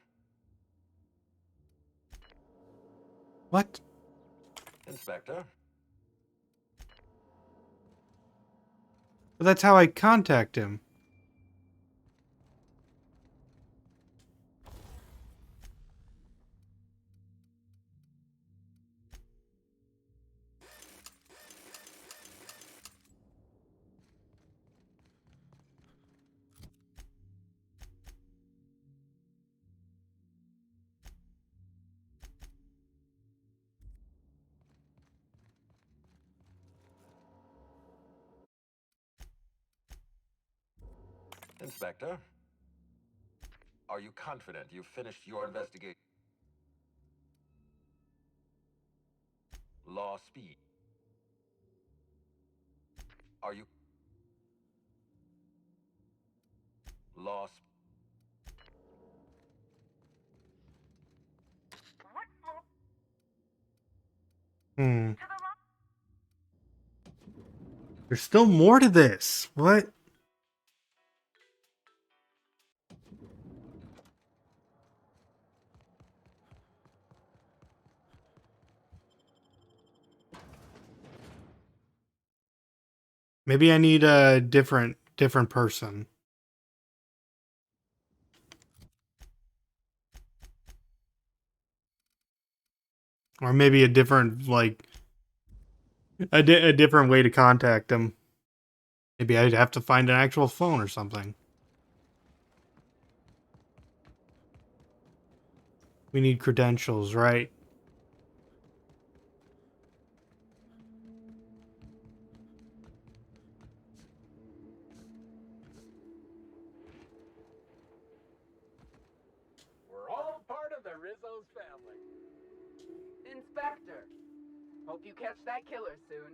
What? Inspector? But that's how I contact him. Inspector? Are you confident you've finished your investigation? Law speed. Are you... Law speed. Hmm. There's still more to this. What? Maybe I need a different person. Or maybe a different, like, a different way to contact them. Maybe I'd have to find an actual phone or something. We need credentials, right? We're all part of the Rizzo's family. Inspector, hope you catch that killer soon.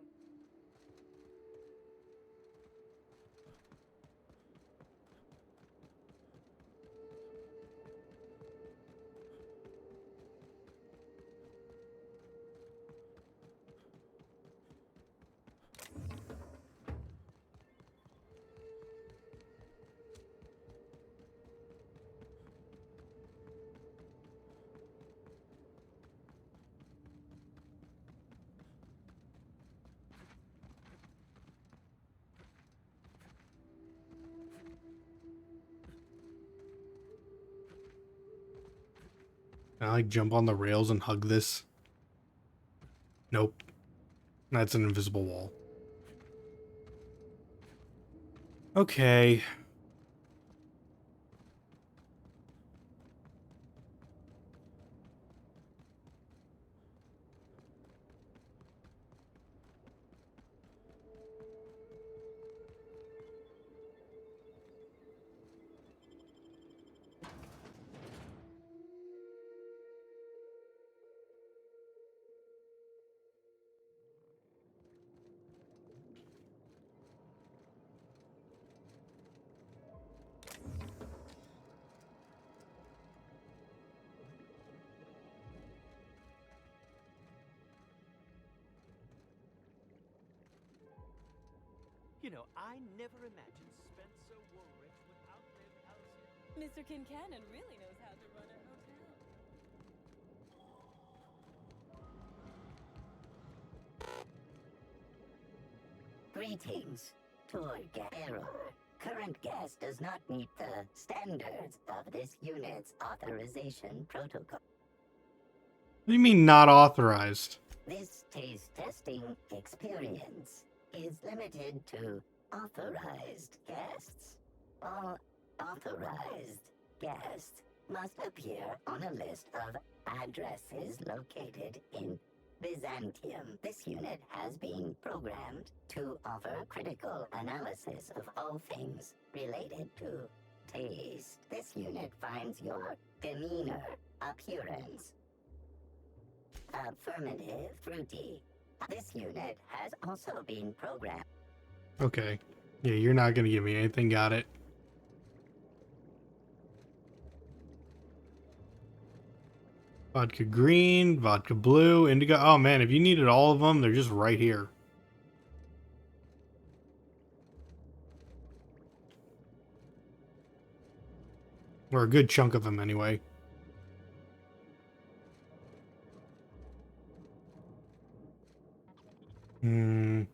Can I, like, jump on the rails and hug this? Nope. That's an invisible wall. Okay. You know, I never imagined Spencer Woolrich would outlive Elsie. Mr. Kincannon really knows how to run a hotel. Greetings, tour error. Current guest does not meet the standards of this unit's authorization protocol. What do you mean not authorized? This taste testing experience is limited to authorized guests. All authorized guests must appear on a list of addresses located in Byzantium. This unit has been programmed to offer critical analysis of all things related to taste. This unit finds your demeanor, appearance, affirmative, fruity. This unit has also been programmed. Okay. Yeah, you're not gonna give me anything, got it. Vodka green, vodka blue, indigo. Oh man, if you needed all of them, they're just right here. Or a good chunk of them, anyway. Hmm.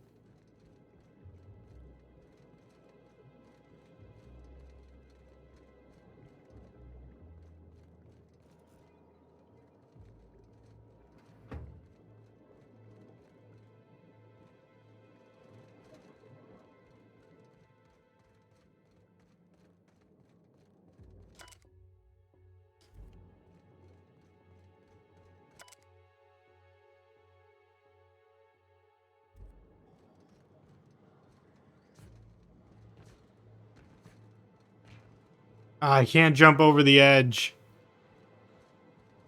I can't jump over the edge.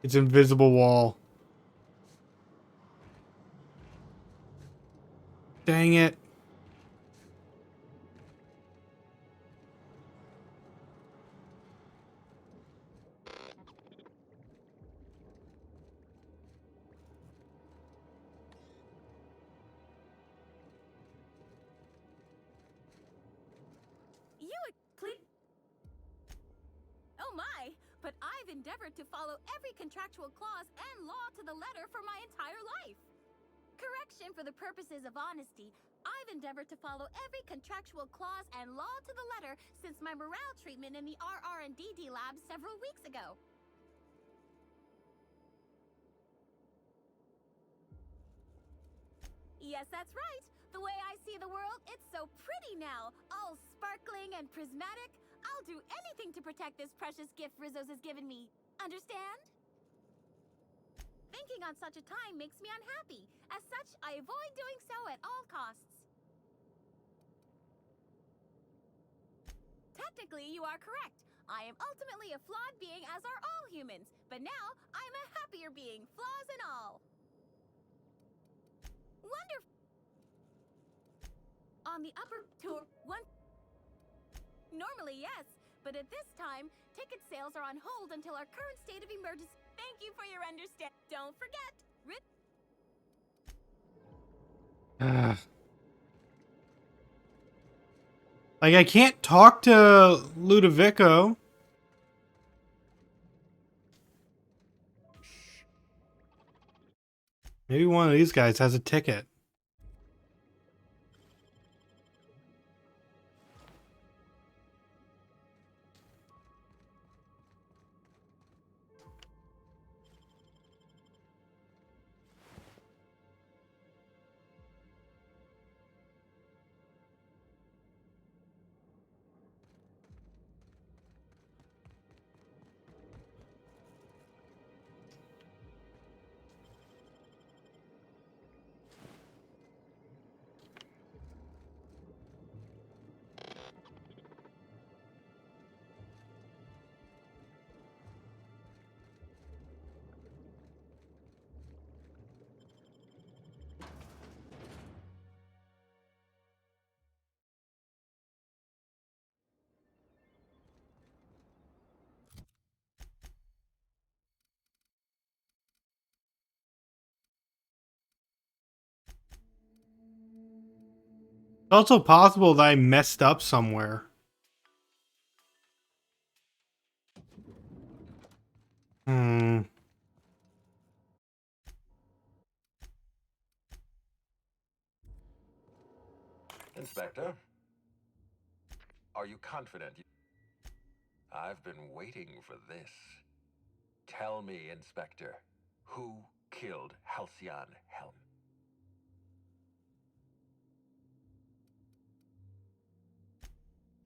It's invisible wall. Dang it. Oh my! But I've endeavored to follow every contractual clause and law to the letter for my entire life. Correction, for the purposes of honesty, I've endeavored to follow every contractual clause and law to the letter since my morale treatment in the RR&DD lab several weeks ago. Yes, that's right. The way I see the world, it's so pretty now, all sparkling and prismatic. I'll do anything to protect this precious gift Rizzo's has given me. Understand? Thinking on such a time makes me unhappy. As such, I avoid doing so at all costs. Technically, you are correct. I am ultimately a flawed being, as are all humans. But now, I'm a happier being, flaws and all. Wonderful. On the upper tour, one... Normally, yes. But at this time, ticket sales are on hold until our current state of emergency. Thank you for your understanding. Don't forget, Like, I can't talk to Ludovico. Maybe one of these guys has a ticket. It's also possible that I messed up somewhere. Inspector? Are you confident? I've been waiting for this. Tell me, Inspector, who killed Halcyon Helm?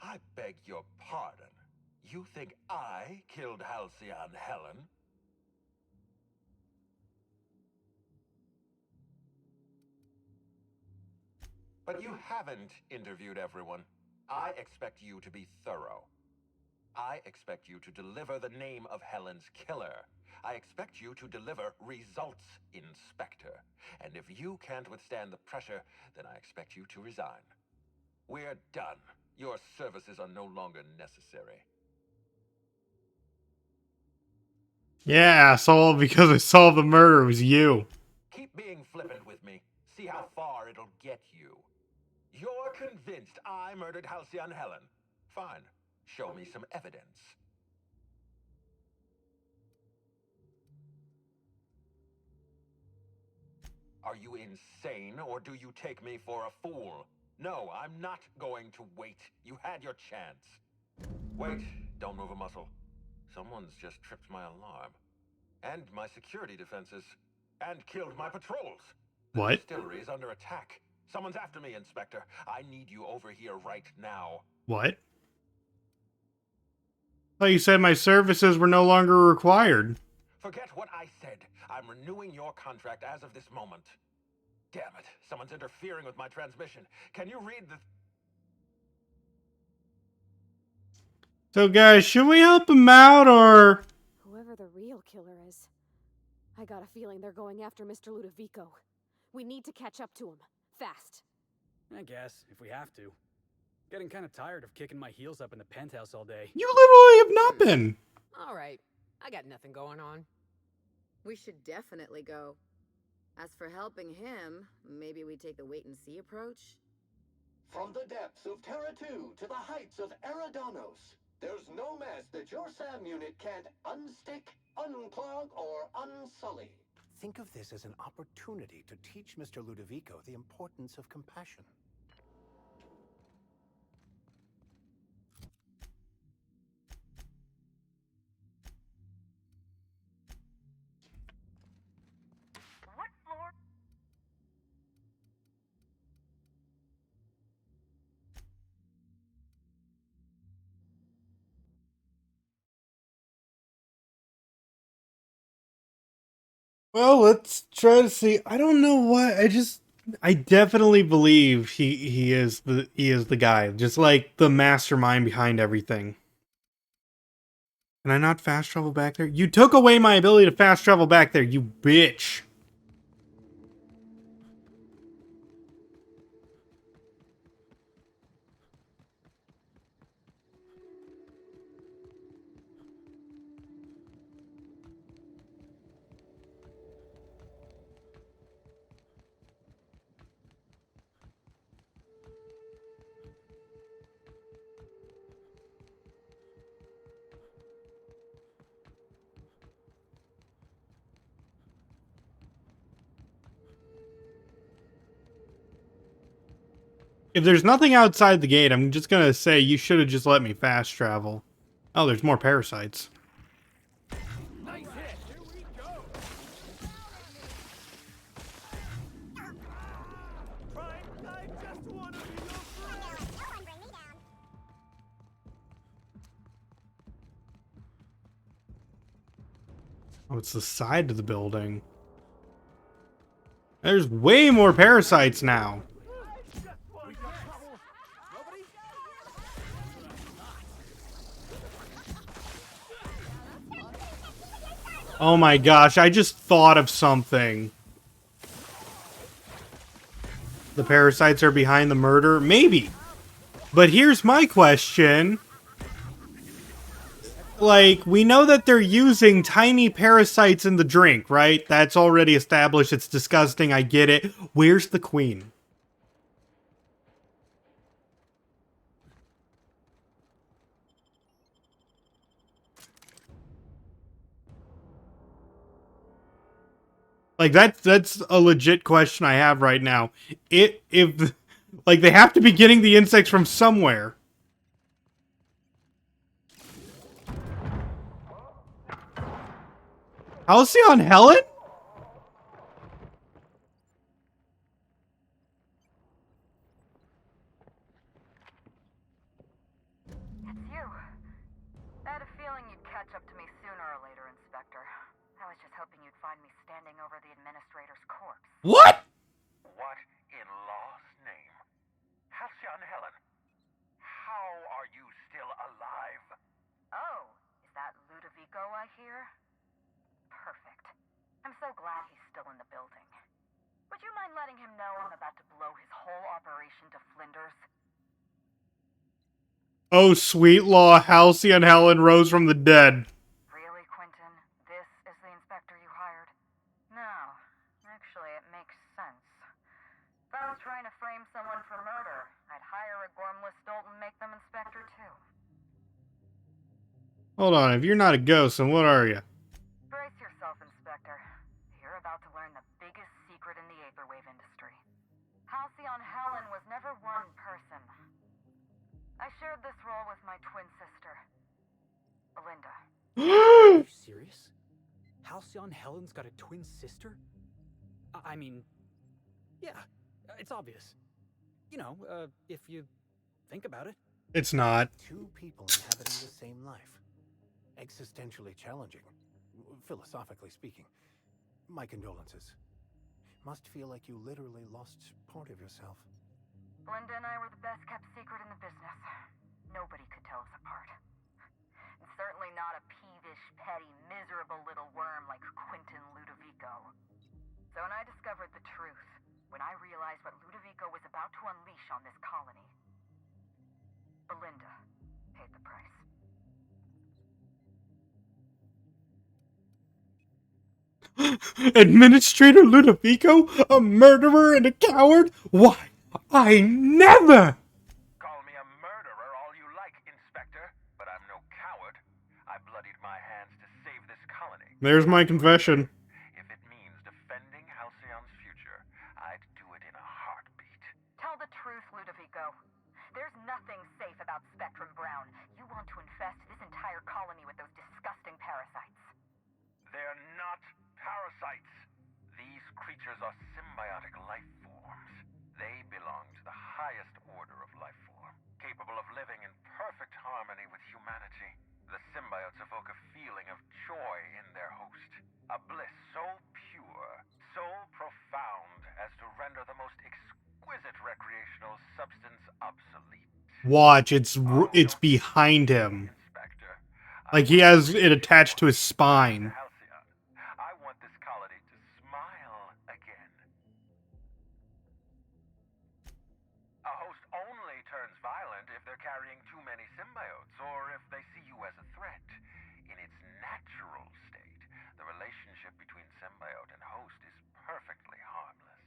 I beg your pardon. You think I killed Halcyon Helen? But you haven't interviewed everyone. I expect you to be thorough. I expect you to deliver the name of Helen's killer. I expect you to deliver results, Inspector. And if you can't withstand the pressure, then I expect you to resign. We're done. Your services are no longer necessary. Yeah, so because I solved the murder, it was you. Keep being flippant with me. See how far it'll get you. You're convinced I murdered Halcyon Helen. Fine. Show me some evidence. Are you insane, or do you take me for a fool? No, I'm not going to wait. You had your chance. Wait, don't move a muscle. Someone's just tripped my alarm. And my security defenses. And killed my patrols. The What? distillery is under attack. Someone's after me, Inspector. I need you over here right now. What? I thought you said my services were no longer required. Forget what I said. I'm renewing your contract as of this moment. Damn it. Someone's interfering with my transmission. Can you read the... So guys, should we help him out, or... Whoever the real killer is, I got a feeling they're going after Mr. Ludovico. We need to catch up to him. Fast. I guess, if we have to. Getting kind of tired of kicking my heels up in the penthouse all day. You literally have not been. All right, I got nothing going on. We should definitely go. As for helping him, maybe we take the wait-and-see approach? From the depths of Terra 2 to the heights of Eridanos, there's no mess that your SAM unit can't unstick, unclog, or unsully. Think of this as an opportunity to teach Mr. Ludovico the importance of compassion. What floor? Well, let's try to see. I don't know what. I definitely believe he is the guy, just like the mastermind behind everything. Can I not fast travel back there? You took away my ability to fast travel back there, you bitch. If there's nothing outside the gate, I'm just gonna say you should have just let me fast travel. Oh, there's more parasites. Nice hit. Here we go. Prime, I just want to be your friend. Oh, it's the side of the building. There's way more parasites now. Oh my gosh, I just thought of something. The parasites are behind the murder? Maybe. But here's my question. Like, we know that they're using tiny parasites in the drink, right? That's already established. It's disgusting. I get it. Where's the queen? Like, that's a legit question I have right now. If like, they have to be getting the insects from somewhere. Halcyon Helen? It's you. I had a feeling you'd catch up to me sooner or later, Inspector. I was just hoping you'd find me standing over the administrator's corpse. What? What in law's name? Halcyon Helen, how are you still alive? Oh, is that Ludovico I hear? Perfect. I'm so glad he's still in the building. Would you mind letting him know I'm about to blow his whole operation to flinders? Oh, sweet law, Halcyon Helen rose from the dead. Really, Quentin? This is the inspector you hired? No. Actually, it makes sense. If I was trying to frame someone for murder, I'd hire a gormless dolt and make them inspector too. Hold on, if you're not a ghost, then what are you? Brace yourself, Inspector. You're about to learn the biggest secret secret in the Aetherwave industry. Halcyon Helen was never one person. I shared this role with my twin sister, Belinda. Are you serious? Halcyon Helen's got a twin sister? I mean, yeah, it's obvious. You know, if you think about it. It's not. Two people inhabiting the same life. Existentially challenging, philosophically speaking. My condolences. Must feel like you literally lost part of yourself. Belinda and I were the best kept secret in the business. Nobody could tell us apart. And certainly not a peevish, petty, miserable little worm like Quentin Ludovico. So when I discovered the truth, when I realized what Ludovico was about to unleash on this colony, Belinda paid the price. Administrator Ludovico? A murderer and a coward? Why, I never! Call me a murderer all you like, Inspector, but I'm no coward. I bloodied my hands to save this colony. There's my confession. If it means defending Halcyon's future, I'd do it in a heartbeat. Tell the truth, Ludovico. There's nothing safe about Spectrum Brown. You want to infest this entire colony with those disgusting parasites. They're not parasites. These creatures are symbiotic life forms. They belong to the highest order of life form, capable of living in perfect harmony with humanity. The symbiotes evoke a feeling of joy in their host, a bliss so pure, so profound as to render the most exquisite recreational substance obsolete. Watch, it's behind him. Like he has it attached to his spine. I want this colony to smile again. A host only turns violent if they're carrying too many symbiotes, or if they see you as a threat. In its natural state, the relationship between symbiote and host is perfectly harmless.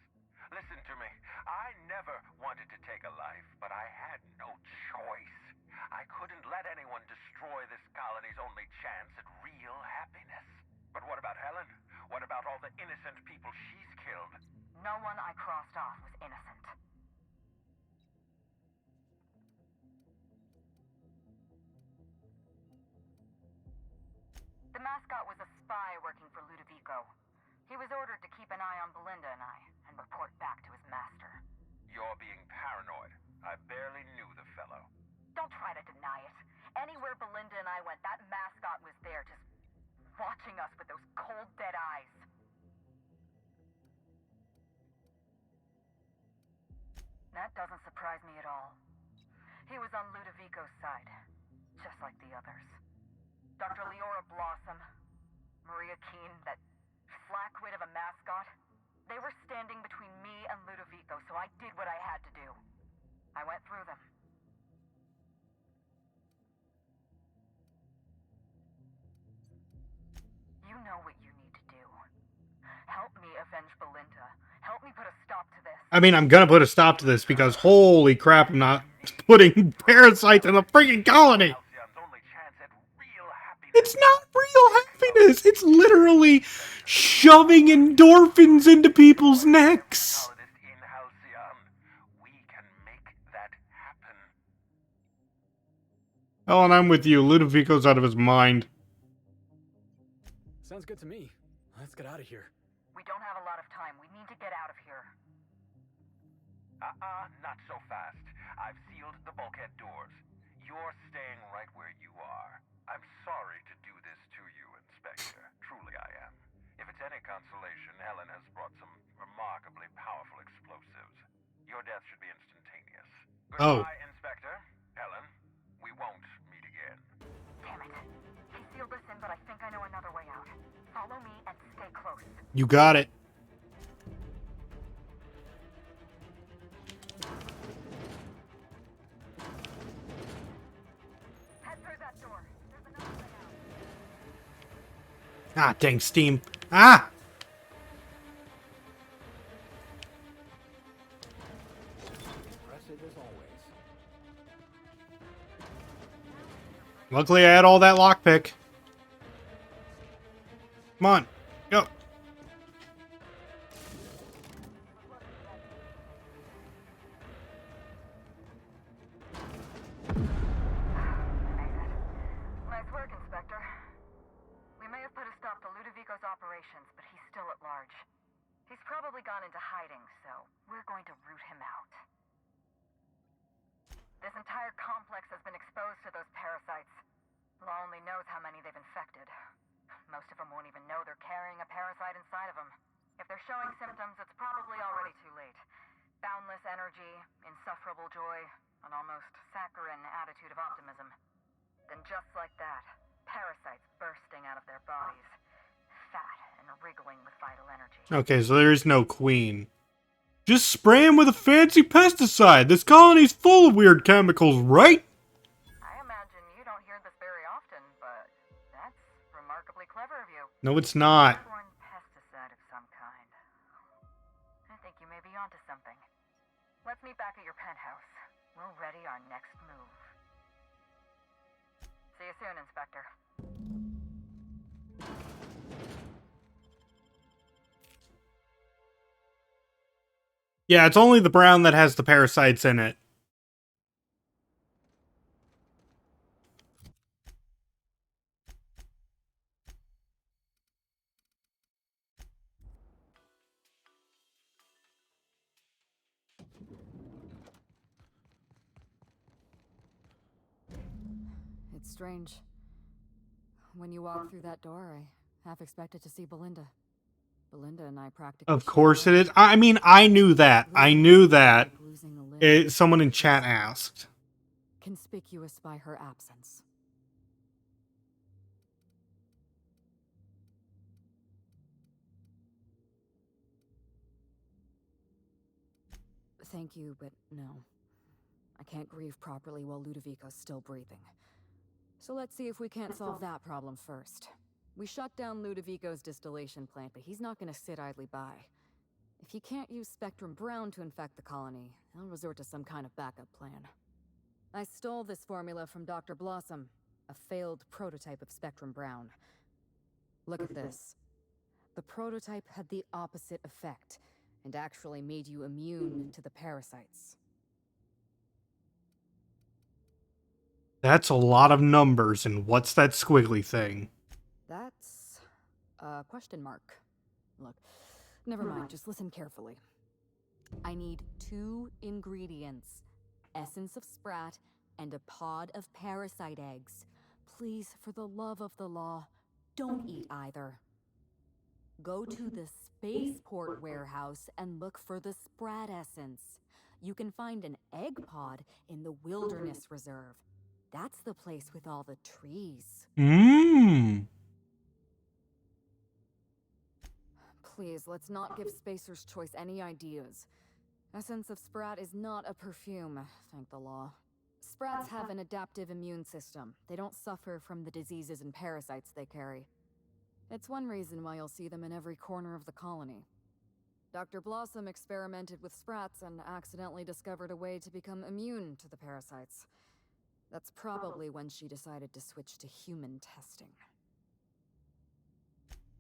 Listen to me. I never wanted to take a life, but I had no choice. I couldn't let anyone destroy this colony's only chance at real happiness. But what about Helen? What about all the innocent people she's killed? No one I crossed off was innocent. The mascot was a spy working for Ludovico. He was ordered to keep an eye on Belinda and I, and report back to his master. You're being paranoid. I barely knew the fellow. Don't try to deny it. Anywhere Belinda and I went, that mascot was there, just watching us with those cold, dead eyes. That doesn't surprise me at all. He was on Ludovico's side, just like the others. Dr. Leora Blossom, Maria Keene, that flackwit of a mascot, they were standing between me and Ludovico, so I did what I had to do. I went through them. You know what you need to do. Help me avenge Belinda. Help me put a stop to this. I mean, I'm gonna put a stop to this because holy crap, I'm not putting parasites in the freaking colony. It's not real happiness. It's literally shoving endorphins into people's necks. Oh, and I'm with you. Ludovico's out of his mind. Sounds good to me. Let's get out of here. We don't have a lot of time. We need to get out of here. Not so fast. I've sealed the bulkhead doors. You're staying right where you are. I'm sorry to do this to you, Inspector. Truly I am. If it's any consolation, Helen has brought some remarkably powerful explosives. Your death should be instantaneous. Goodbye, Inspector. Helen, we won't meet again. Damn it. He sealed us in, but I think I know another way out. Follow me and stay close. You got it. Head through that door. There's another way out. Ah, dang steam. Ah! Impressive as always. Luckily, I had all that lockpick. Come on, go. operations, but he's still at large. He's probably gone into hiding, so we're going to root him out. This entire complex has been exposed to those parasites. Law only knows how many they've infected. Most of them won't even know they're carrying a parasite inside of them. If they're showing symptoms, it's probably already too late. Boundless energy, insufferable joy, an almost saccharine attitude of optimism. Then just like that, parasites bursting out of their bodies. Fat and wriggling with vital energy. Okay, so there is no queen. Just spray him with a fancy pesticide. This colony's full of weird chemicals, right? I imagine you don't hear this very often, but that's remarkably clever of you. No, it's not. Airborne pesticide of some kind. I think you may be onto something. Let's meet back at your penthouse. We'll ready our next move. See you soon, Inspector. Yeah, it's only the brown that has the parasites in it. It's strange. When you walk through that door, I half expected to see Belinda. Belinda and I practically. Of course it is. I mean, I knew that. I knew that. Someone in chat asked. Conspicuous by her absence. Thank you, but no. I can't grieve properly while Ludovico's still breathing. So let's see if we can't solve that problem first. We shut down Ludovico's distillation plant, but he's not gonna sit idly by. If he can't use Spectrum Brown to infect the colony, he'll resort to some kind of backup plan. I stole this formula from Dr. Blossom, a failed prototype of Spectrum Brown. Look at this. The prototype had the opposite effect, and actually made you immune to the parasites. That's a lot of numbers, and what's that squiggly thing? That's a question mark. Look, never mind, just listen carefully. I need 2 ingredients. Essence of sprat and a pod of parasite eggs. Please, for the love of the law, don't eat either. Go to the spaceport warehouse and look for the sprat essence. You can find an egg pod in the wilderness reserve. That's the place with all the trees. Mmm. Please, let's not give Spacer's Choice any ideas. Essence of Sprat is not a perfume, thank the law. Sprats have an adaptive immune system. They don't suffer from the diseases and parasites they carry. It's one reason why you'll see them in every corner of the colony. Dr. Blossom experimented with Sprats and accidentally discovered a way to become immune to the parasites. That's probably when she decided to switch to human testing.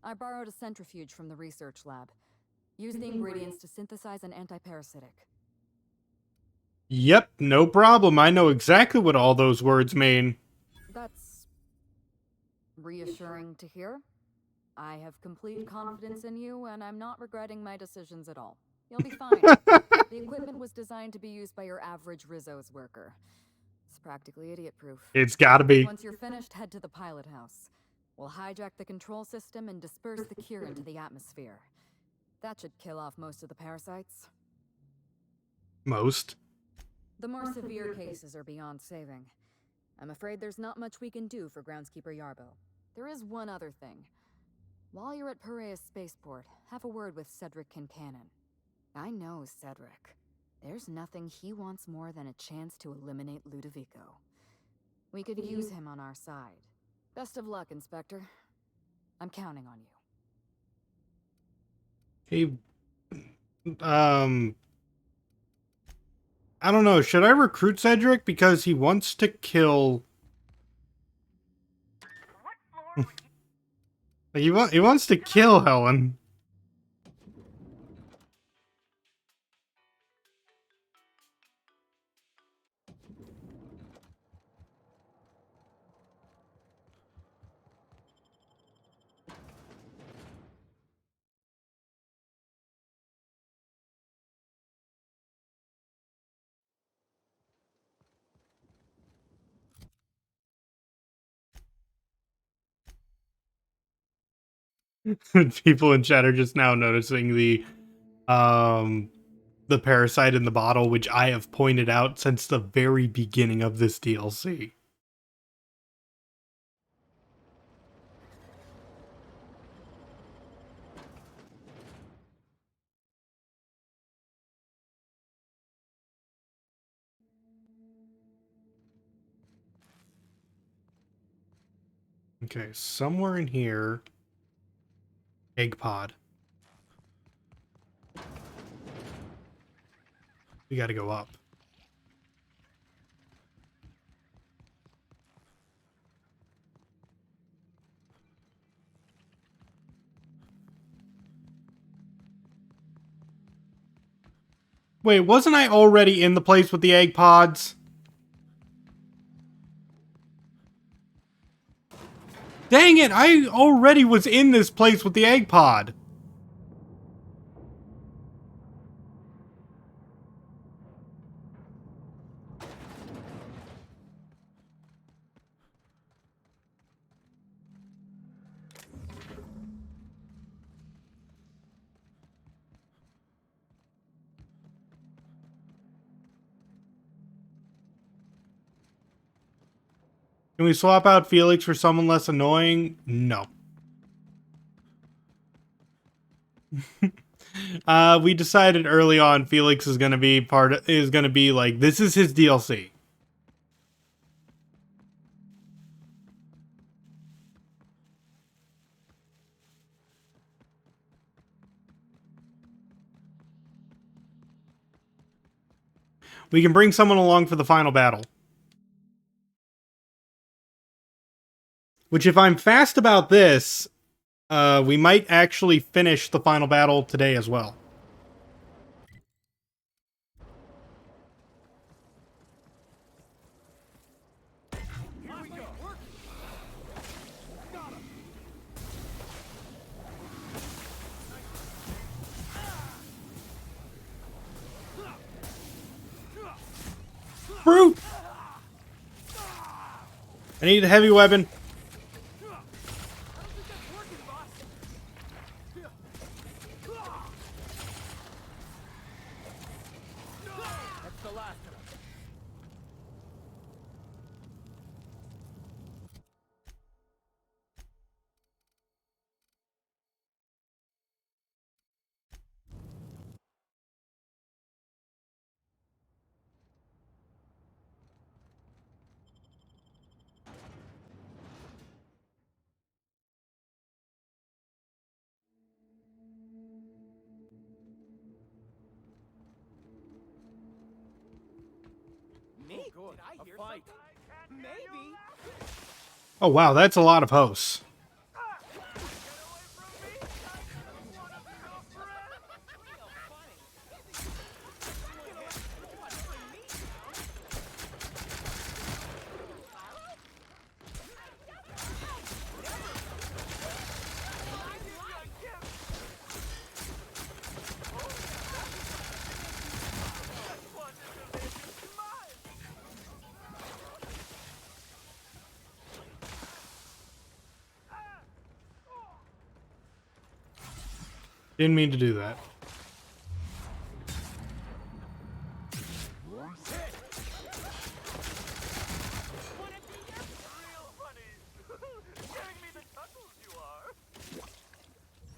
I borrowed a centrifuge from the research lab. Use the ingredients to synthesize an antiparasitic. Yep, no problem. I know exactly what all those words mean. That's reassuring to hear. I have complete confidence in you, and I'm not regretting my decisions at all. You'll be fine. The equipment was designed to be used by your average Rizzo's worker. It's practically idiot-proof. It's gotta be. Once you're finished, head to the pilot house. We'll hijack the control system and disperse the cure into the atmosphere. That should kill off most of the parasites. Most. The more severe cases are beyond saving. I'm afraid there's not much we can do for Groundskeeper Yarbo. There is one other thing. While you're at Piraeus Spaceport, have a word with Cedric Kincannon. I know Cedric. There's nothing he wants more than a chance to eliminate Ludovico. We could use him on our side. Best of luck, Inspector. I'm counting on you. Hey, I don't know. Should I recruit Cedric? Because he wants to kill... he wants to kill Helen. People in chat are just now noticing the parasite in the bottle, which I have pointed out since the very beginning of this DLC. Okay, somewhere in here, egg pod. We gotta go up. Wait, wasn't I already in the place with the egg pods? Dang it, I already was in this place with the egg pod. Can we swap out Felix for someone less annoying? No. We decided early on Felix is gonna be like, this is his DLC. We can bring someone along for the final battle. Which, if I'm fast about this, we might actually finish the final battle today as well. Brute! I need a heavy weapon. Neat. Did I hear something? Maybe. Oh wow, that's a lot of hosts. Didn't mean to do that.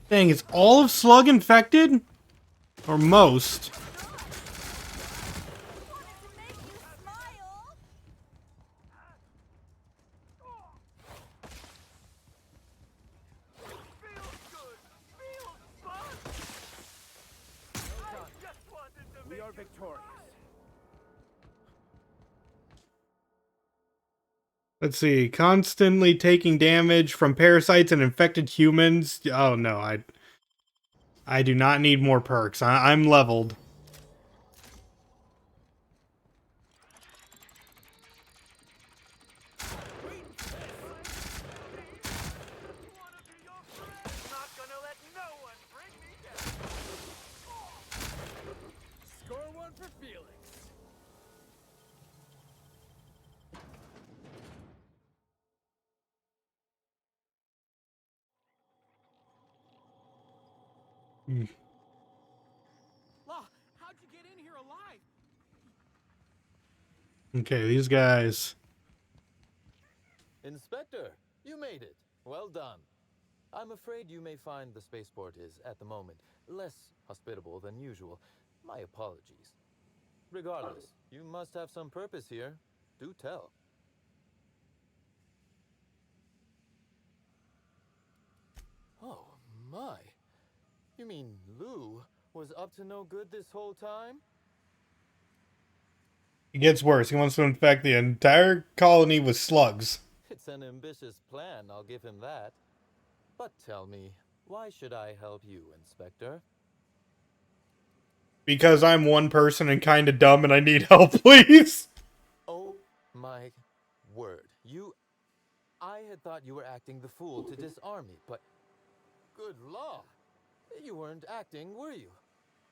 Dang, is all of Slug infected? Or most? We are victorious. Let's see. Constantly taking damage from parasites and infected humans. Oh no, I do not need more perks. I'm leveled. Score one for Felix. Law, how'd you get in here alive? Okay, these guys. Inspector, you made it. Well done. I'm afraid you may find the spaceport is, at the moment, less hospitable than usual. My apologies. Regardless, you must have some purpose here. Do tell. Oh, my. You mean Lou was up to no good this whole time? It gets worse. He wants to infect the entire colony with slugs. It's an ambitious plan, I'll give him that. But tell me, why should I help you, Inspector? Because I'm one person and kind of dumb and I need help, please. Oh my word. I had thought you were acting the fool to disarm me, but good law. You weren't acting, were you?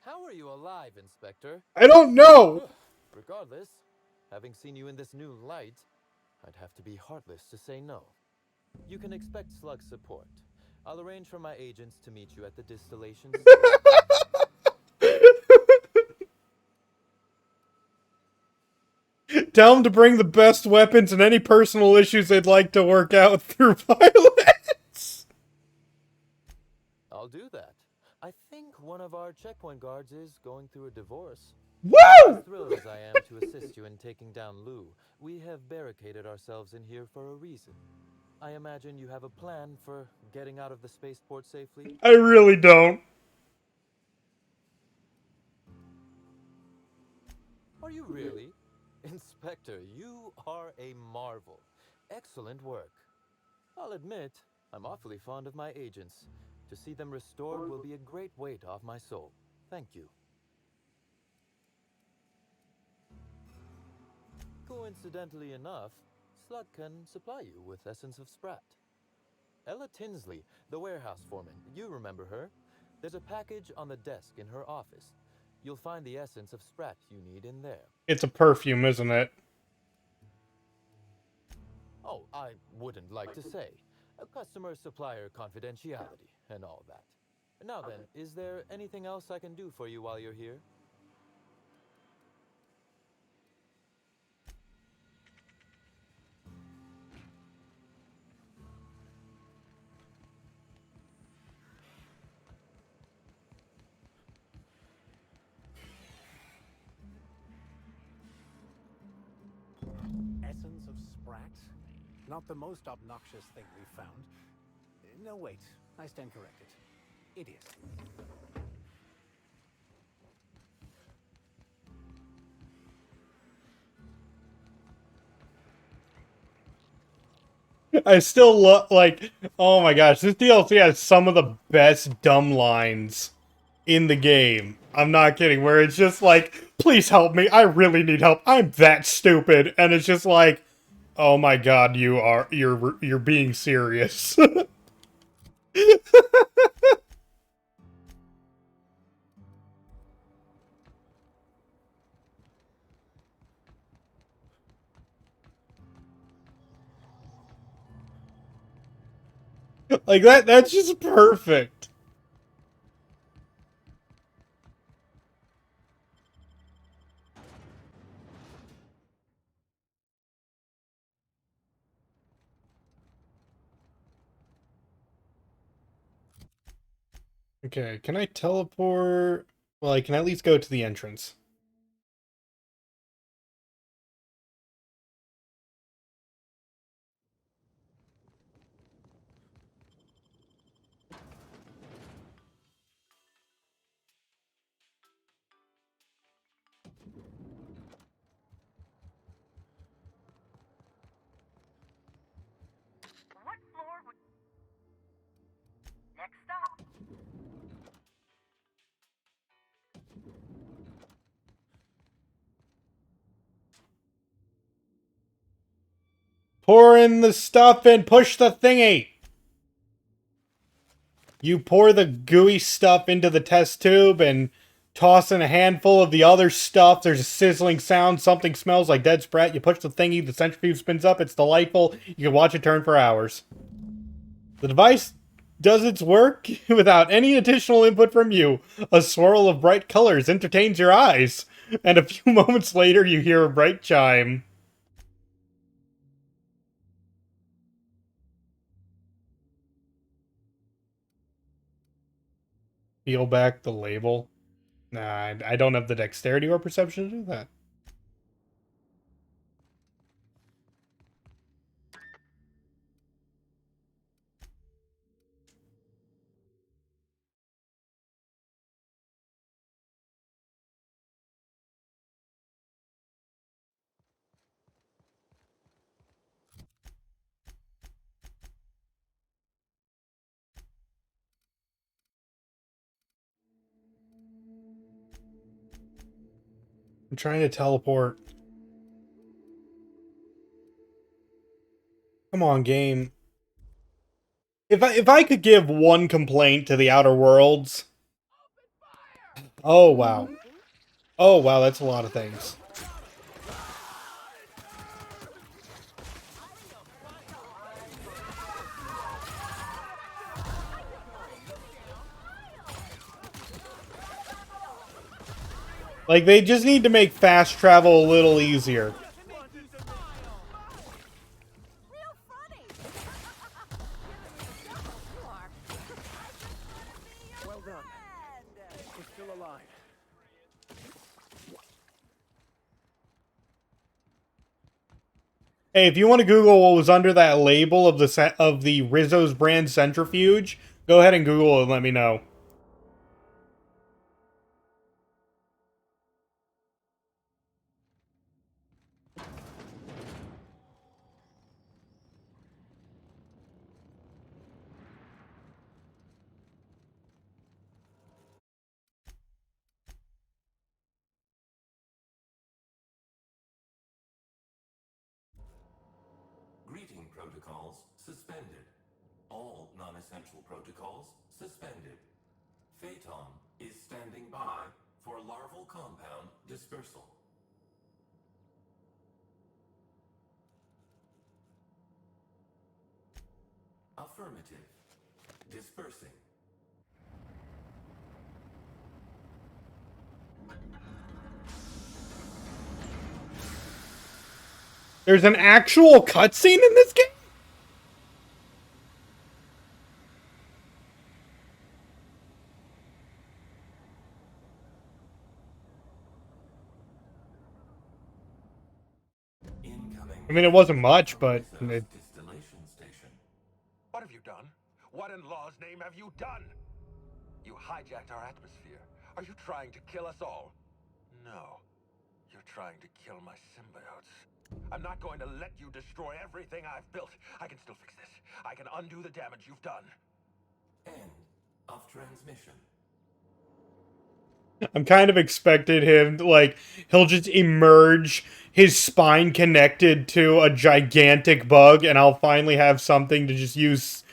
How are you alive, Inspector? I don't know. Regardless, having seen you in this new light, I'd have to be heartless to say no. You can expect slug support. I'll arrange for my agents to meet you at the distillation Tell them to bring the best weapons and any personal issues they'd like to work out through violence. I'll do that. I think one of our checkpoint guards is going through a divorce. Woo! As thrilled as I am to assist you in taking down Lou, we have barricaded ourselves in here for a reason. I imagine you have a plan for getting out of the spaceport safely? I really don't. Are you really? Inspector, you are a marvel. Excellent work. I'll admit, I'm awfully fond of my agents. To see them restored will be a great weight off my soul. Thank you. Coincidentally enough, Slug can supply you with Essence of Sprat. Ella Tinsley, the warehouse foreman, you remember her? There's a package on the desk in her office. You'll find the Essence of Sprat you need in there. It's a perfume, isn't it? Oh, I wouldn't like to say. Customer-supplier confidentiality and all that. Now then, is there anything else I can do for you while you're here? Essence of Sprat? Not the most obnoxious thing we've found. No, wait. I stand corrected. It is. I still love, like, oh my gosh, this DLC has some of the best dumb lines in the game. I'm not kidding, where it's just like, please help me, I really need help, I'm that stupid, and it's just like, oh my god, you're being serious. Like, that's just perfect. Okay, can I teleport? Well, I can at least go to the entrance. What floor would... Next stop. Pour in the stuff and push the thingy! You pour the gooey stuff into the test tube and toss in a handful of the other stuff. There's a sizzling sound. Something smells like dead sprat. You push the thingy. The centrifuge spins up. It's delightful. You can watch it turn for hours. The device does its work without any additional input from you. A swirl of bright colors entertains your eyes, and a few moments later you hear a bright chime. Peel back the label. Nah, I don't have the dexterity or perception to do that. I'm trying to teleport. Come on, game. If I could give one complaint to the Outer Worlds. Oh wow. Oh wow, that's a lot of things. Like, they just need to make fast travel a little easier. Well done. We're still alive. Hey, if you want to Google what was under that label of the Rizzo's brand centrifuge, go ahead and Google it and let me know. Greeting protocols suspended. All non-essential protocols suspended. Phaeton is standing by for larval compound dispersal. Affirmative. Dispersing. There's an actual cutscene in this game? I mean, it wasn't much, but it... Distillation station. What have you done? What in law's name have you done? You hijacked our atmosphere. Are you trying to kill us all? No. You're trying to kill my symbiotes. I'm not going to let you destroy everything I've built. I can still fix this. I can undo the damage you've done. End of transmission. I'm kind of expected him, like, he'll just emerge, his spine connected to a gigantic bug, and I'll finally have something to just use,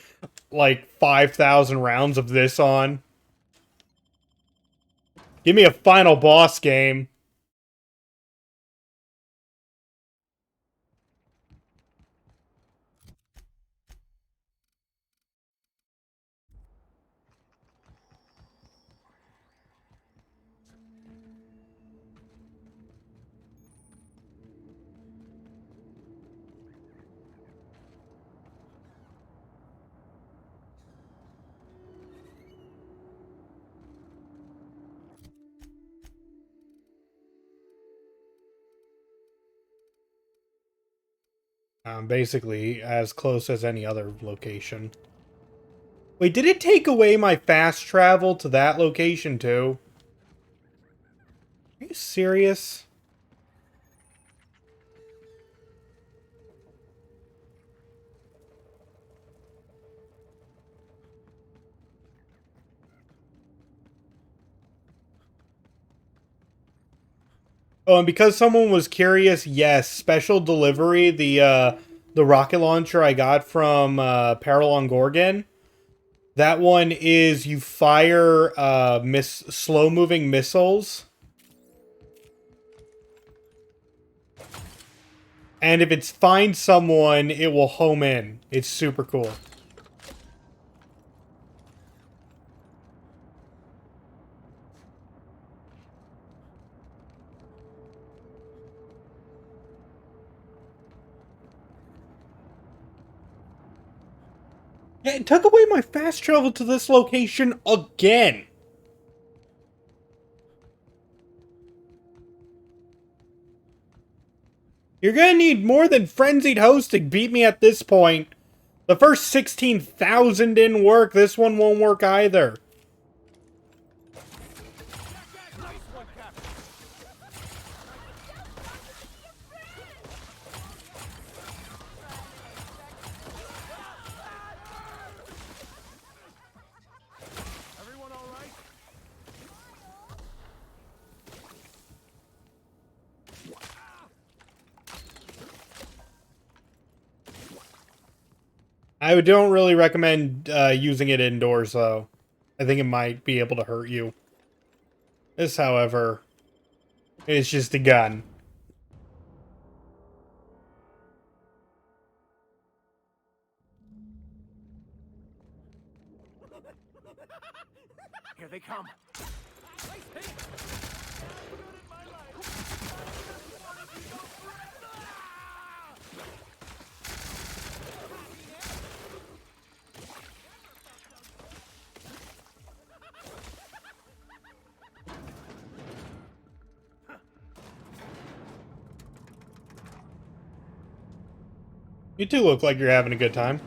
like, 5,000 rounds of this on. Give me a final boss game. Basically, as close as any other location. Wait, did it take away my fast travel to that location, too? Are you serious? Oh, and because someone was curious, yes, special delivery, the rocket launcher I got from Paralon Gorgon. That one is you fire slow-moving missiles. And if it finds someone, it will home in. It's super cool. Yeah, it took away my fast travel to this location again. You're gonna need more than Frenzied Host to beat me at this point. The first 16,000 didn't work. This one won't work either. Everyone all right? I don't really recommend using it indoors, though. I think it might be able to hurt you. This, however, is just a gun. Here they come. You two look like you're having a good time.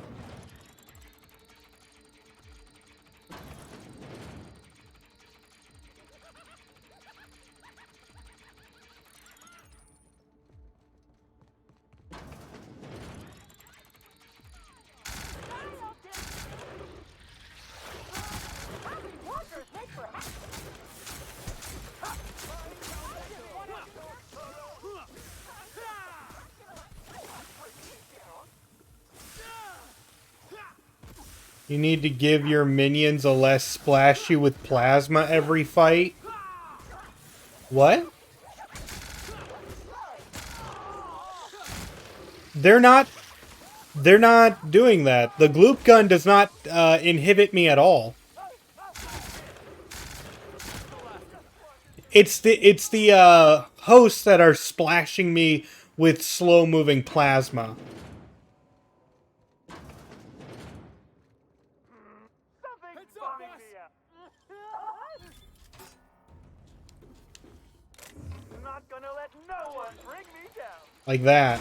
You need to give your minions a less splashy with plasma every fight. What? They're not doing that. The gloop gun does not inhibit me at all. It's the hosts that are splashing me with slow-moving plasma. Not gonna let no one bring me down. Like that.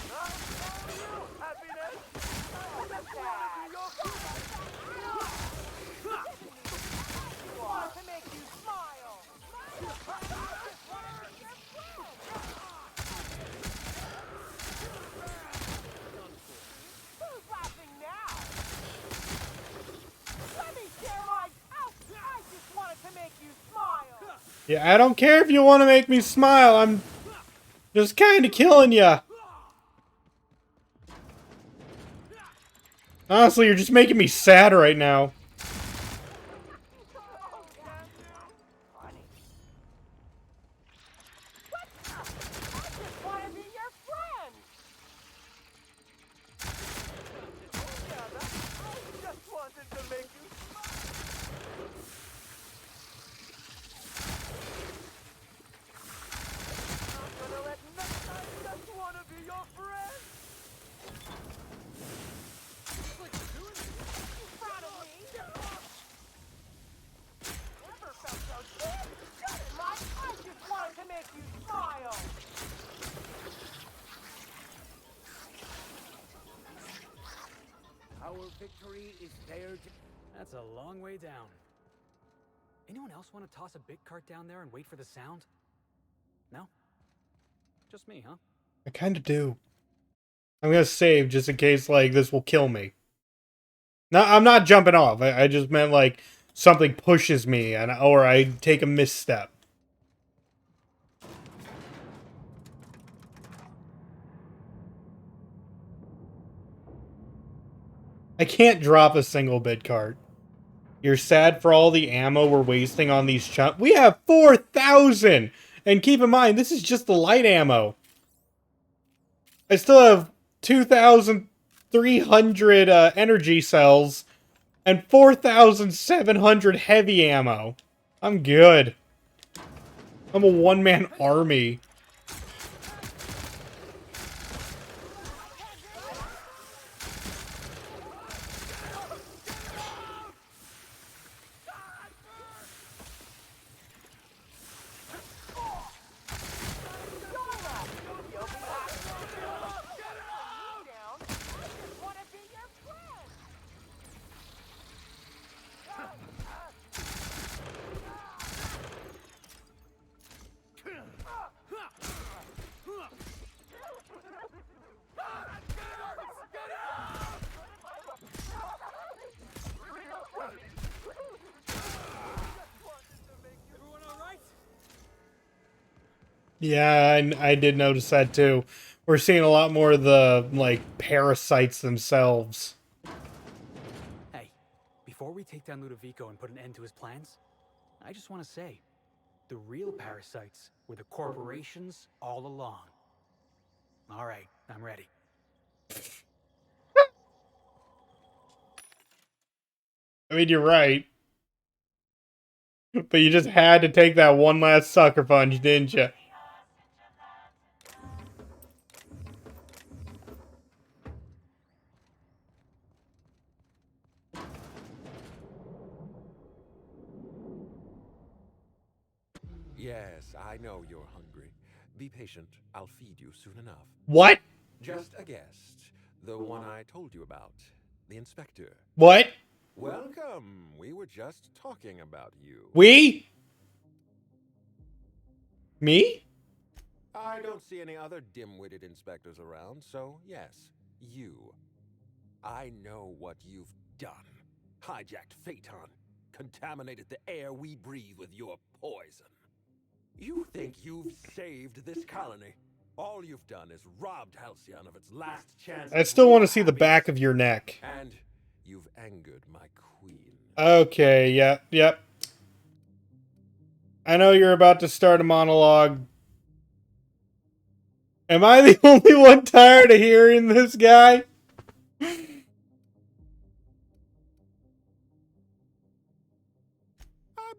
Yeah, I don't care if you want to make me smile. I'm just kind of killing ya. Honestly, you're just making me sad right now. Our victory is there. That's a long way down. Anyone else want to toss a big cart down there and wait for the sound? No? Just me, huh? I kind of do. I'm gonna save just in case, like, this will kill me. No, I'm not jumping off. I just meant, like, something pushes me or I take a misstep. I can't drop a single bid cart. You're sad for all the ammo we're wasting on these chump. We have 4,000! And keep in mind, this is just the light ammo. I still have 2,300 energy cells and 4,700 heavy ammo. I'm good. I'm a one-man army. Yeah, I did notice that too. We're seeing a lot more of the, like, parasites themselves. Hey, before we take down Ludovico and put an end to his plans, I just want to say, the real parasites were the corporations all along. All right, I'm ready. I mean, you're right. But you just had to take that one last sucker punch, didn't you? Yes, I know you're hungry. Be patient. I'll feed you soon enough. What? Just a guest. The one I told you about. The inspector. What? Welcome. We were just talking about you. We? Me? I don't see any other dim-witted inspectors around, so yes, you. I know what you've done. Hijacked Phaeton. Contaminated the air we breathe with your poison. You think you've saved this colony. All you've done is robbed Halcyon of its last chance. I still want to see the back of your neck. And you've angered my queen. Okay, yep. I know you're about to start a monologue. Am I the only one tired of hearing this guy? I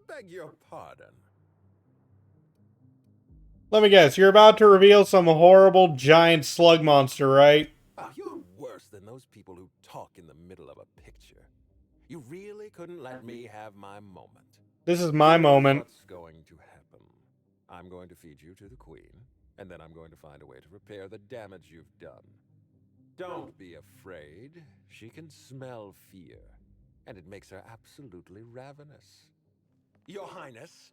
beg your pardon. Let me guess, you're about to reveal some horrible giant slug monster, right? Oh, you're worse than those people who talk in the middle of a picture. You really couldn't let me have my moment. This is my moment. What's going to happen? I'm going to feed you to the queen, and then I'm going to find a way to repair the damage you've done. Don't be afraid. She can smell fear, and it makes her absolutely ravenous. Your Highness,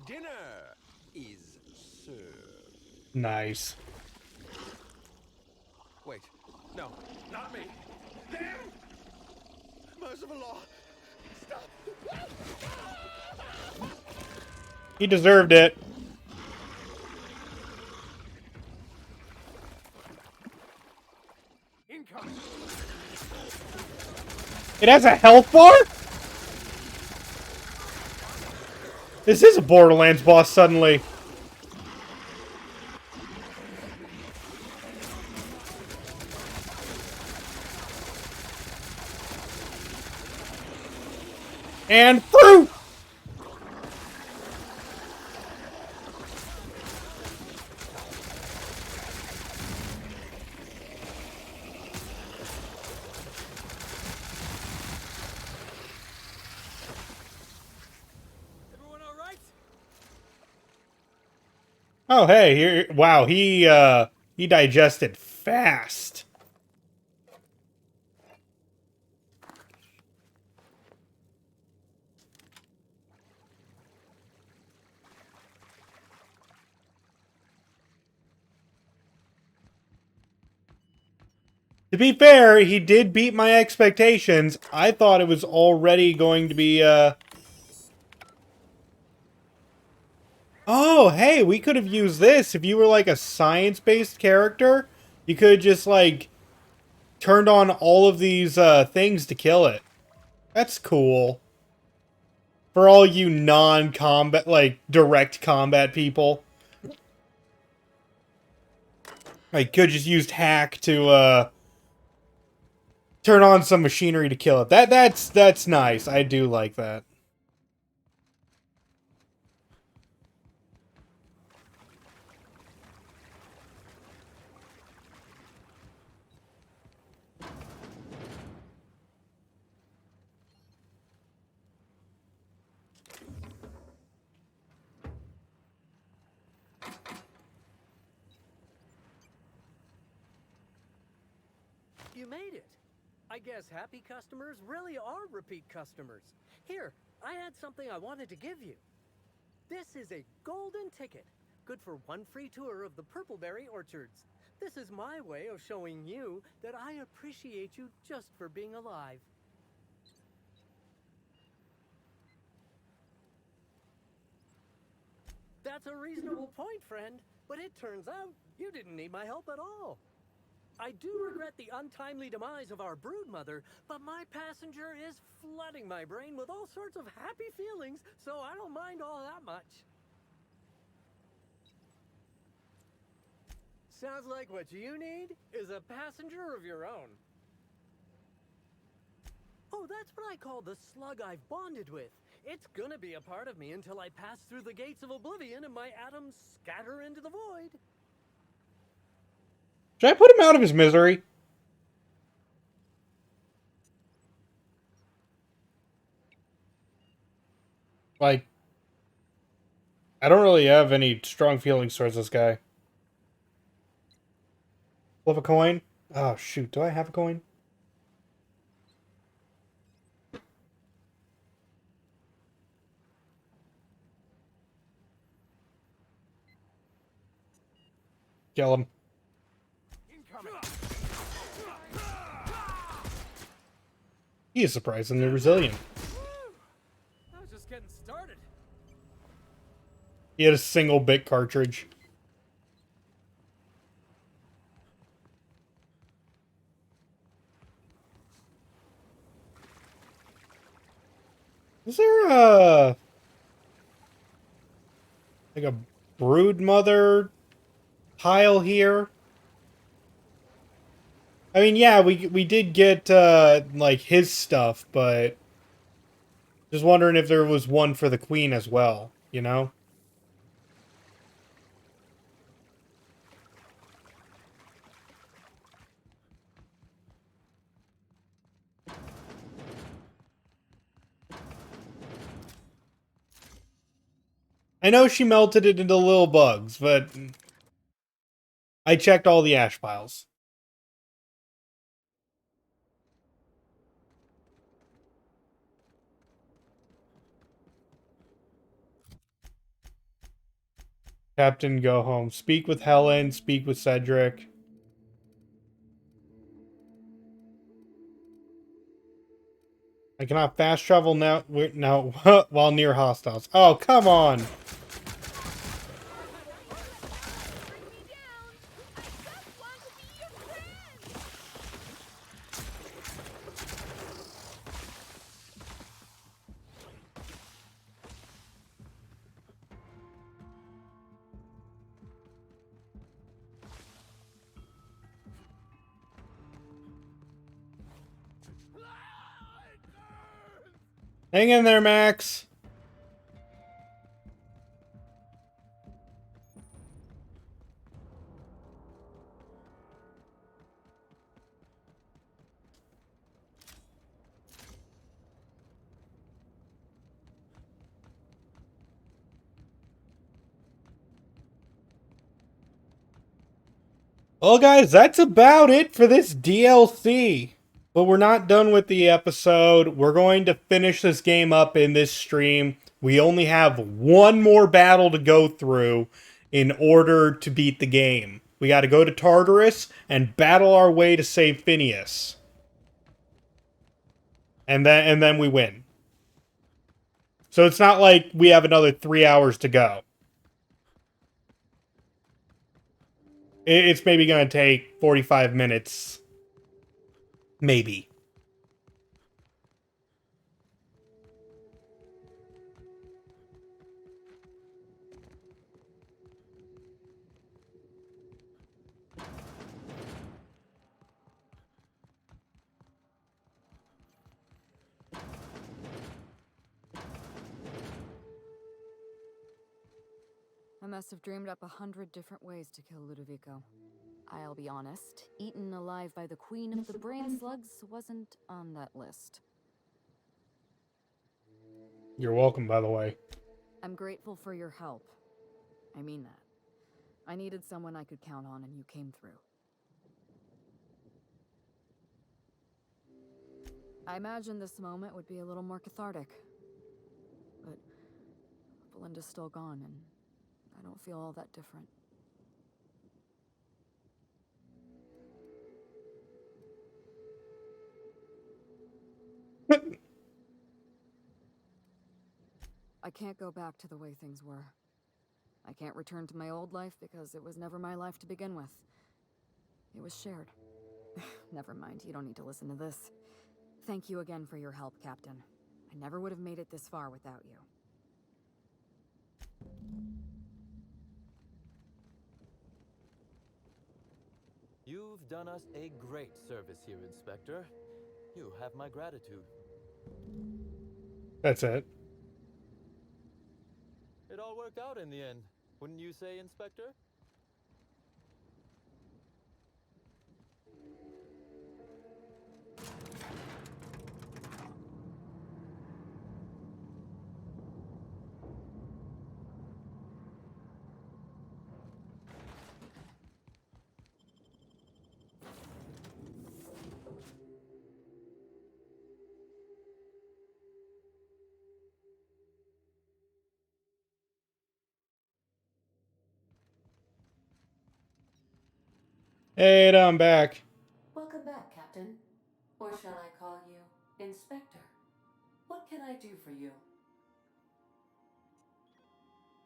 dinner is served. Nice. Wait, no, not me. Damn! Merciful law, stop! He deserved it. Incoming. It has a health bar? This is a Borderlands boss suddenly. And fruit! Everyone all right? Oh, hey, here, wow, he digested fast. To be fair, he did beat my expectations. I thought it was already going to be, Oh, hey, we could have used this. If you were, like, a science-based character, you could have just, like, turned on all of these, things to kill it. That's cool. For all you non-combat, like, direct combat people. Like, could just used hack to, turn on some machinery to kill it. That's nice. I do like that. You made it. I guess happy customers really are repeat customers. Here, I had something I wanted to give you. This is a golden ticket, good for one free tour of the Purpleberry Orchards. This is my way of showing you that I appreciate you just for being alive. That's a reasonable point, friend. But it turns out you didn't need my help at all. I do regret the untimely demise of our broodmother, but my passenger is flooding my brain with all sorts of happy feelings, so I don't mind all that much. Sounds like what you need is a passenger of your own. Oh, that's what I call the slug I've bonded with. It's gonna be a part of me until I pass through the gates of oblivion and my atoms scatter into the void. Should I put him out of his misery? Like, I don't really have any strong feelings towards this guy. Flip a coin? Oh, shoot. Do I have a coin? Kill him. He is surprisingly resilient. I was just getting started. He had a single bit cartridge. Is there a... like a brood mother pile here? I mean, yeah, we did get, like, his stuff, but... just wondering if there was one for the queen as well, you know? I know she melted it into little bugs, but... I checked all the ash piles. Captain, go home. Speak with Helen, speak with Cedric. I cannot fast travel now while near hostiles. Oh, come on! Hang in there, Max! Well, guys, that's about it for this DLC. But we're not done with the episode. We're going to finish this game up in this stream. We only have one more battle to go through in order to beat the game. We got to go to Tartarus and battle our way to save Phineas. And then we win. So it's not like we have another 3 hours to go. It's maybe going to take 45 minutes. Maybe. I must have dreamed up 100 different ways to kill Ludovico. I'll be honest, eaten alive by the queen of the brain slugs wasn't on that list. You're welcome, by the way. I'm grateful for your help. I mean that. I needed someone I could count on, and you came through. I imagine this moment would be a little more cathartic. But Belinda's still gone, and I don't feel all that different. I can't go back to the way things were. I can't return to my old life because it was never my life to begin with. It was shared. Never mind, you don't need to listen to this. Thank you again for your help, Captain. I never would have made it this far without you. You've done us a great service here, Inspector. You have my gratitude. That's it. It all worked out in the end, wouldn't you say, Inspector? Hey, I'm back. Welcome back, Captain. Or shall I call you Inspector? What can I do for you?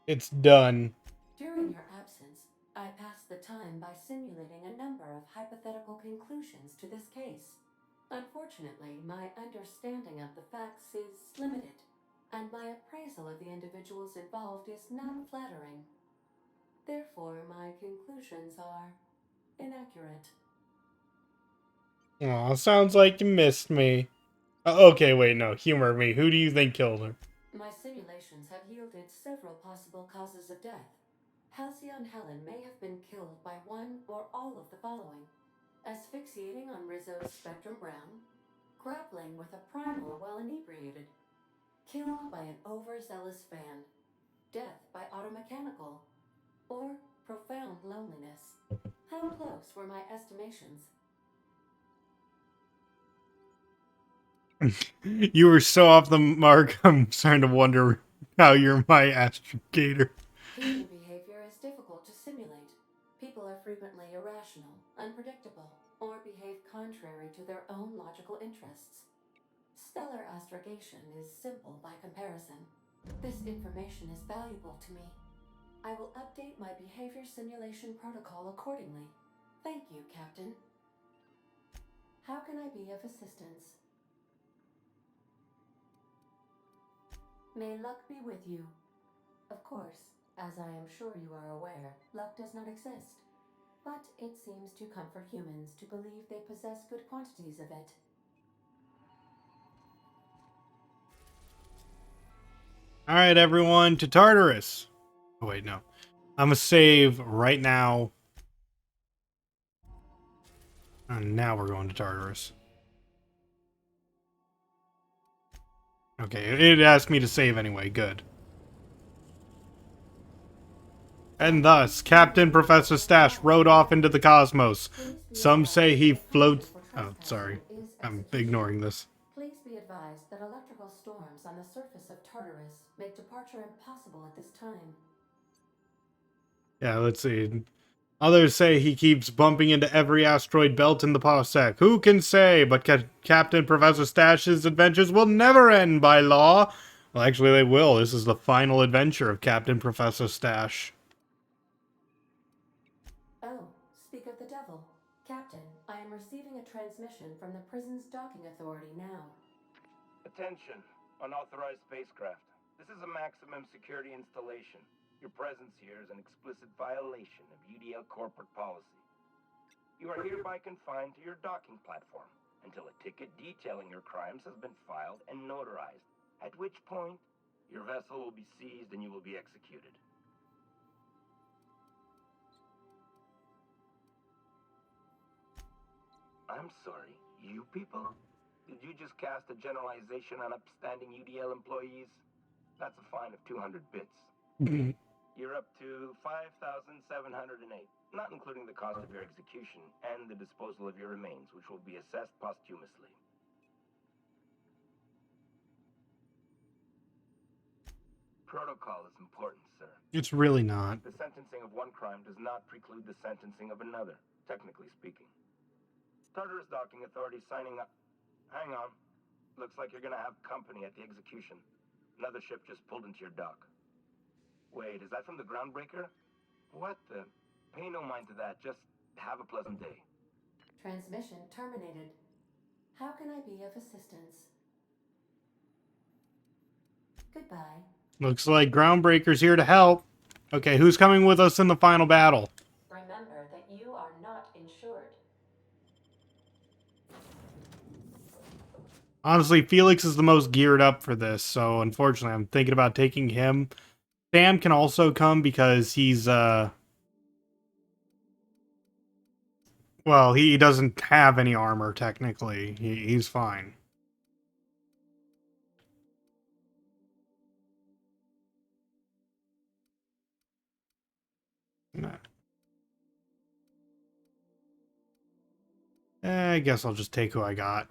It's done. During your absence, I passed the time by simulating a number of hypothetical conclusions to this case. Unfortunately, my understanding of the facts is limited, and my appraisal of the individuals involved is not flattering. Therefore, my conclusions are inaccurate. Aw, sounds like you missed me. Okay, wait, no, humor me. Who do you think killed her? My simulations have yielded several possible causes of death. Halcyon Helen may have been killed by one or all of the following: asphyxiating on Rizzo's Spectrum Brown, grappling with a primal while inebriated, killed by an overzealous fan, death by automechanical, or profound loneliness. How close were my estimations? You were so off the mark, I'm starting to wonder how you're my astrogator. Human behavior is difficult to simulate. People are frequently irrational, unpredictable, or behave contrary to their own logical interests. Stellar astrogation is simple by comparison. This information is valuable to me. I will update my behavior simulation protocol accordingly. Thank you, Captain. How can I be of assistance? May luck be with you. Of course, as I am sure you are aware, luck does not exist. But it seems to comfort humans to believe they possess good quantities of it. Alright, everyone, to Tartarus. Oh, wait, no. I'm gonna save right now. And now we're going to Tartarus. Okay, it asked me to save anyway, good. And thus, Captain Professor Stache rode off into the cosmos. Some say he floats... Oh, sorry. I'm ignoring this. Please be advised that electrical storms on the surface of Tartarus make departure impossible at this time. Yeah, let's see. Others say he keeps bumping into every asteroid belt in the Parsec. Who can say? But Captain Professor Stache's adventures will never end by law. Well, actually, they will. This is the final adventure of Captain Professor Stache. Oh, speak of the devil. Captain, I am receiving a transmission from the prison's docking authority now. Attention, unauthorized spacecraft. This is a maximum security installation. Your presence here is an explicit violation of UDL corporate policy. You are hereby confined to your docking platform until a ticket detailing your crimes has been filed and notarized, at which point your vessel will be seized and you will be executed. I'm sorry, you people? Did you just cast a generalization on upstanding UDL employees? That's a fine of 200 bits. You're up to 5,708, not including the cost of your execution and the disposal of your remains, which will be assessed posthumously. Protocol is important, sir. It's really not. The sentencing of one crime does not preclude the sentencing of another, technically speaking. Tartarus Docking Authority signing up. Hang on. Looks like you're gonna have company at the execution. Another ship just pulled into your dock. Wait, is that from the Groundbreaker? What the? Pay no mind to that. Just have a pleasant day. Transmission terminated. How can I be of assistance? Goodbye. Looks like Groundbreaker's here to help. Okay, who's coming with us in the final battle? Remember that you are not insured. Honestly, Felix is the most geared up for this, so unfortunately I'm thinking about taking him. Sam can also come because he's, well, he doesn't have any armor, technically. He's fine. I guess I'll just take who I got.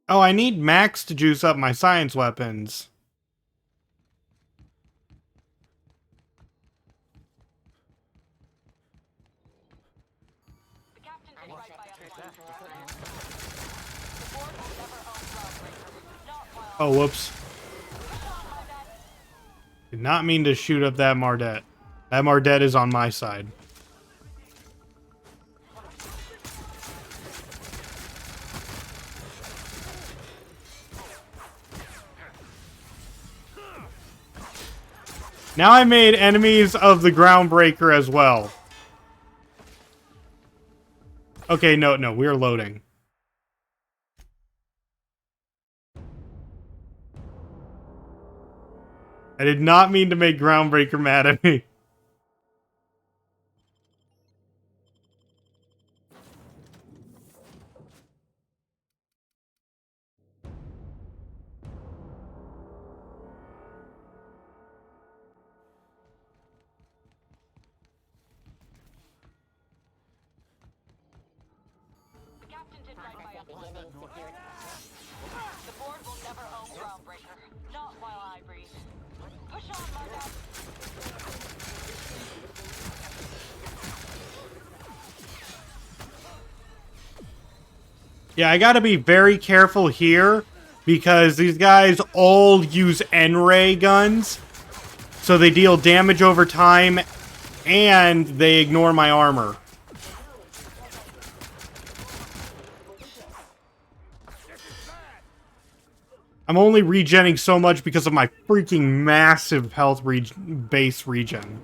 Oh, I need Max to juice up my science weapons. Oh, whoops. Did not mean to shoot up that Mardet. That Mardet is on my side. Now I made enemies of the Groundbreaker as well. Okay, no, we're loading. I did not mean to make Groundbreaker mad at me. The board will never own Groundbreaker. Not while I breathe. Push on, Mardet! Yeah, I gotta be very careful here because these guys all use N-ray guns. So they deal damage over time and they ignore my armor. I'm only regenning so much because of my freaking massive health base regen.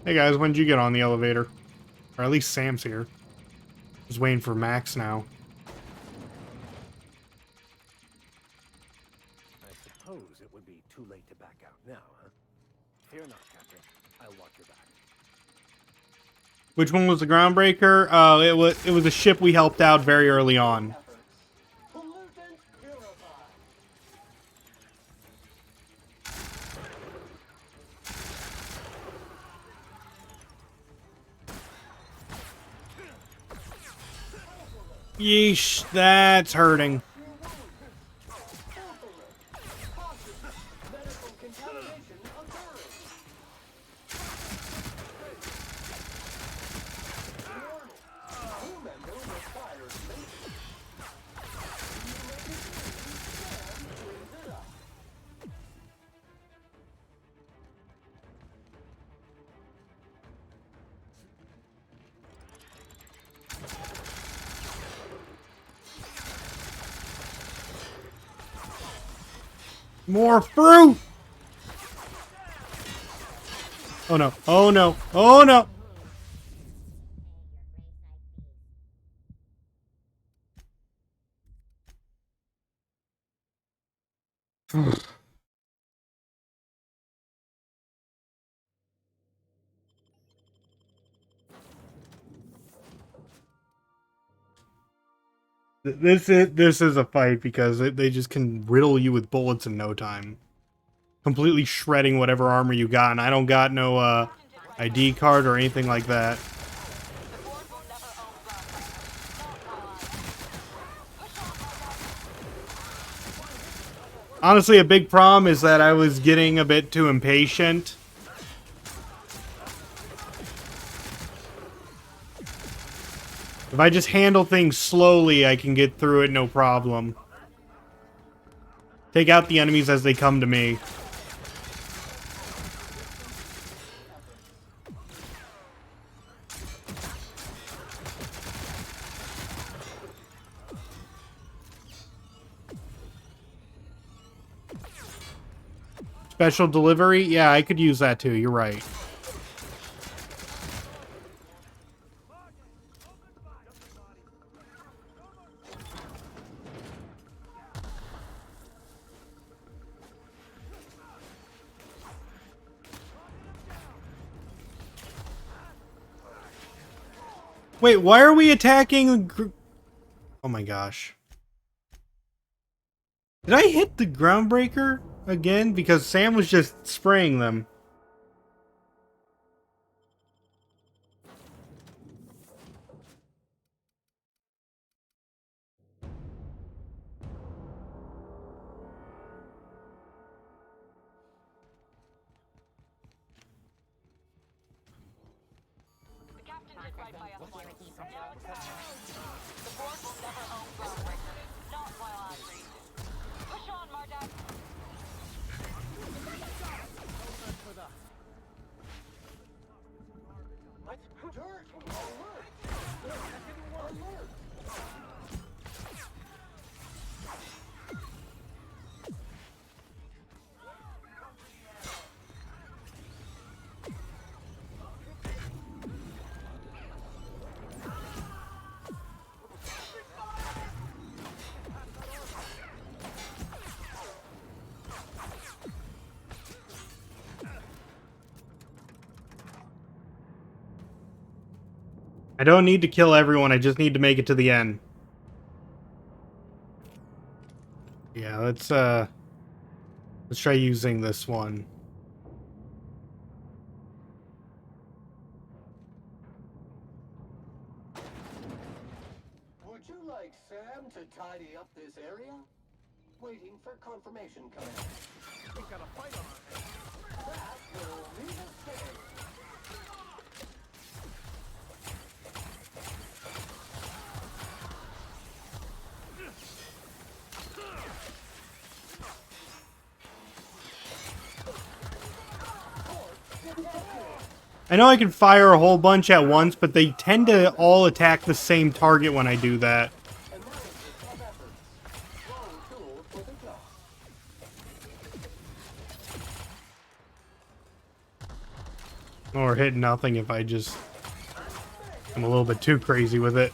Hey guys, when did you get on the elevator? Or at least Sam's here. Just waiting for Max now. I suppose it would be too late to back out now, huh? Fear not, Captain. I'll watch your back. Which one was the Groundbreaker? It was a ship we helped out very early on. Yeesh, that's hurting. More fruit! Oh no, oh no, oh no! This is a fight because they just can riddle you with bullets in no time. Completely shredding whatever armor you got, and I don't got no ID card or anything like that. Honestly, a big problem is that I was getting a bit too impatient. If I just handle things slowly, I can get through it no problem. Take out the enemies as they come to me. Special delivery? Yeah, I could use that too. You're right. Wait, why are we attacking? Oh my gosh. Did I hit the groundbreaker again? Because Sam was just spraying them. I don't need to kill everyone, I just need to make it to the end. Yeah, let's try using this one. Would you like Sam to tidy up this area? Waiting for confirmation command. We've got a fight on our hands. That will need a stay. I know I can fire a whole bunch at once, but they tend to all attack the same target when I do that. Or hit nothing if I just... I'm a little bit too crazy with it.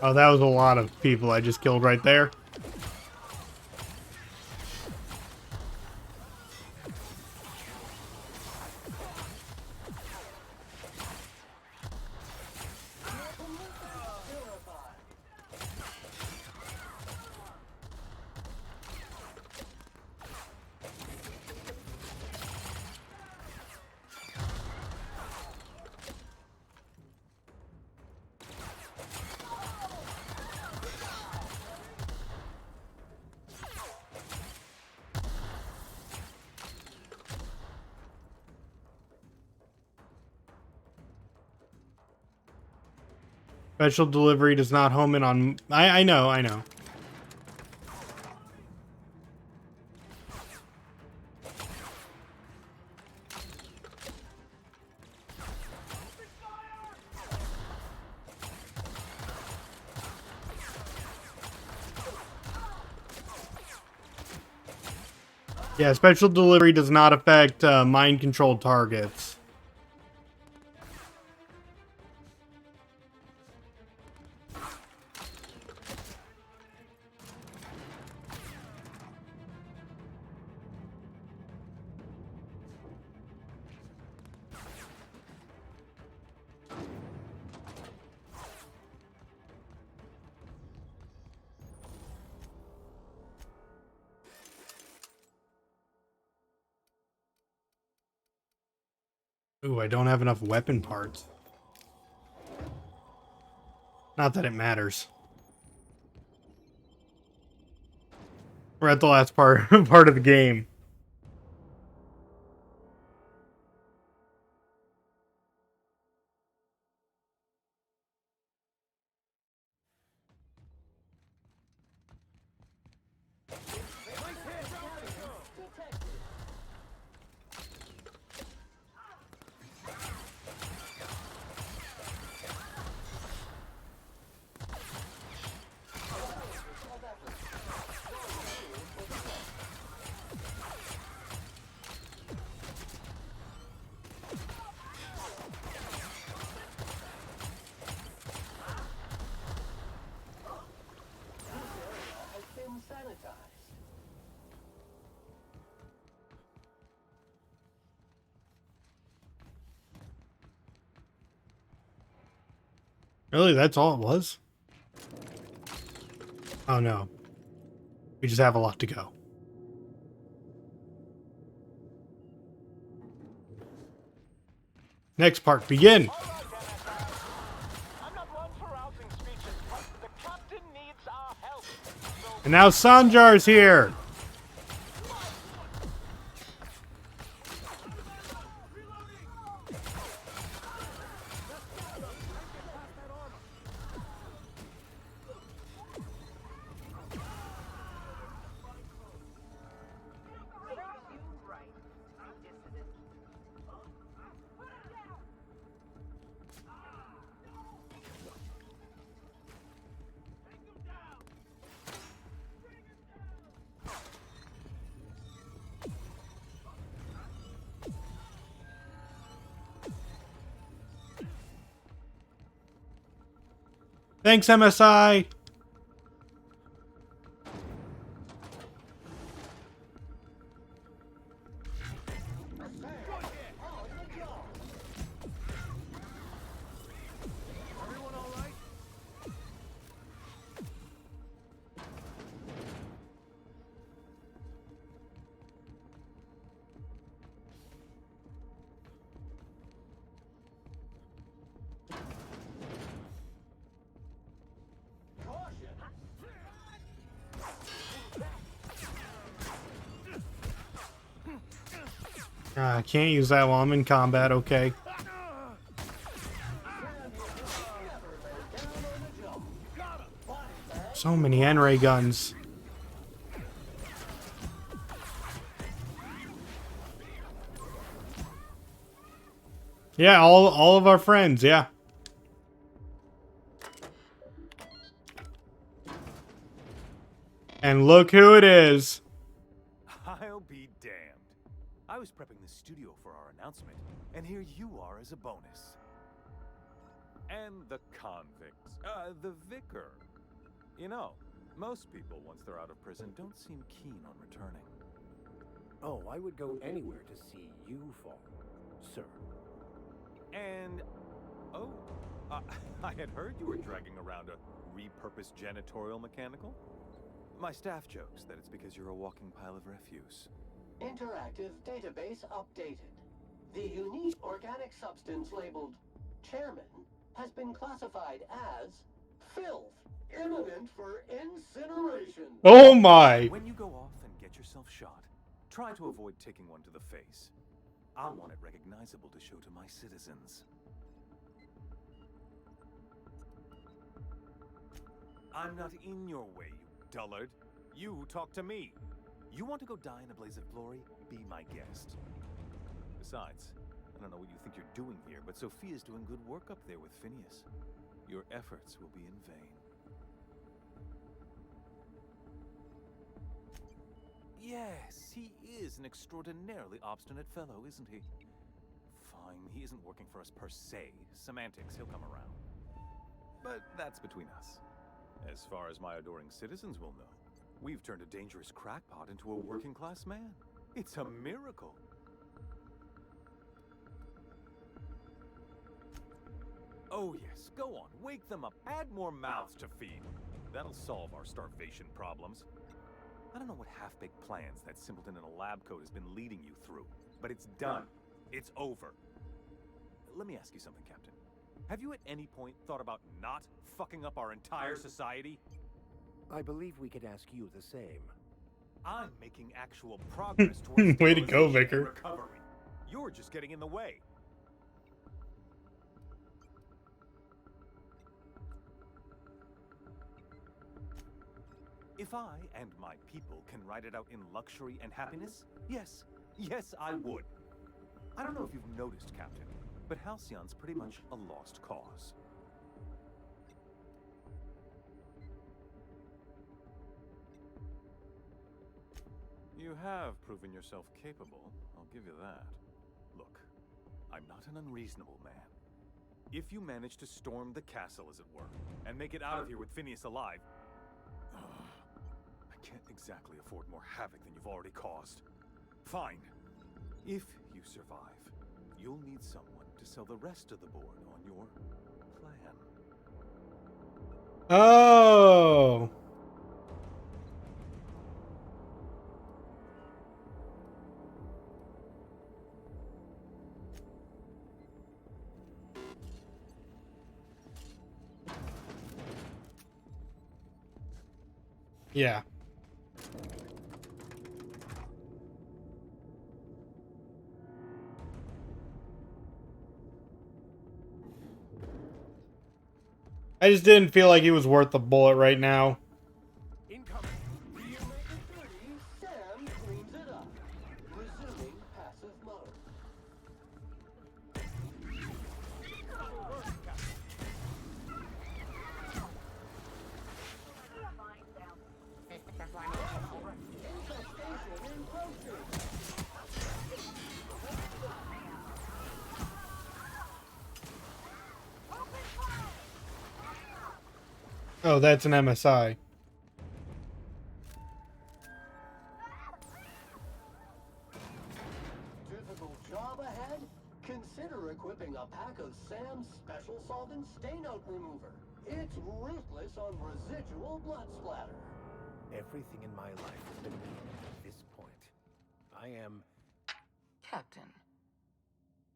Oh, that was a lot of people I just killed right there. Special delivery does not home in on... I know. Yeah, special delivery does not affect mind-controlled targets. Ooh, I don't have enough weapon parts. Not that it matters. We're at the last part of the game. Really, that's all it was? Oh no. We just have a lot to go. Next part, begin! And now Sanjar's here! Thanks, MSI! I can't use that while I'm in combat, okay. So many N-ray guns. Yeah, all of our friends, yeah. And look who it is. I'll be damned. I was prepping the studio for our announcement, and here you are as a bonus. And the convicts. The vicar. You know, most people, once they're out of prison, don't seem keen on returning. Oh, I would go anywhere to see you fall, sir. And... oh, I had heard you were dragging around a repurposed janitorial mechanical. My staff jokes that it's because you're a walking pile of refuse. Interactive database updated. The unique organic substance labeled Chairman has been classified as filth, imminent for incineration. Oh my! When you go off and get yourself shot, try to avoid taking one to the face. I want it recognizable to show to my citizens. I'm not in your way, you dullard. You talk to me. You want to go die in a blaze of glory? Be my guest. Besides, I don't know what you think you're doing here, but Sophia's doing good work up there with Phineas. Your efforts will be in vain. Yes, he is an extraordinarily obstinate fellow, isn't he? Fine, he isn't working for us per se. Semantics, he'll come around. But that's between us. As far as my adoring citizens will know, we've turned a dangerous crackpot into a working-class man. It's a miracle. Oh yes, go on, wake them up, add more mouths to feed. That'll solve our starvation problems. I don't know what half-baked plans that simpleton in a lab coat has been leading you through, but it's done. It's over. let me ask you something, Captain. Have you at any point thought about not fucking up our entire society? I believe we could ask you the same. I'm making actual progress towards Way to go, stabilization Vicar. and recovery. You're just getting in the way. If I and my people can ride it out in luxury and happiness, yes, I would. I don't know if you've noticed, Captain, but Halcyon's pretty much a lost cause. You have proven yourself capable, I'll give you that. Look, I'm not an unreasonable man. If you manage to storm the castle, as it were, and make it out of here with Phineas alive, I can't exactly afford more havoc than you've already caused. Fine. If you survive, you'll need someone to sell the rest of the board on your plan. Oh. Yeah. I just didn't feel like he was worth the bullet right now. Sam cleans it up, resuming passive mode. Oh, that's an MSI. Difficult job ahead? Consider equipping a pack of Sam's special solvent stain out remover. It's ruthless on residual blood splatter. Everything in my life has been leading to this point. I am... Captain,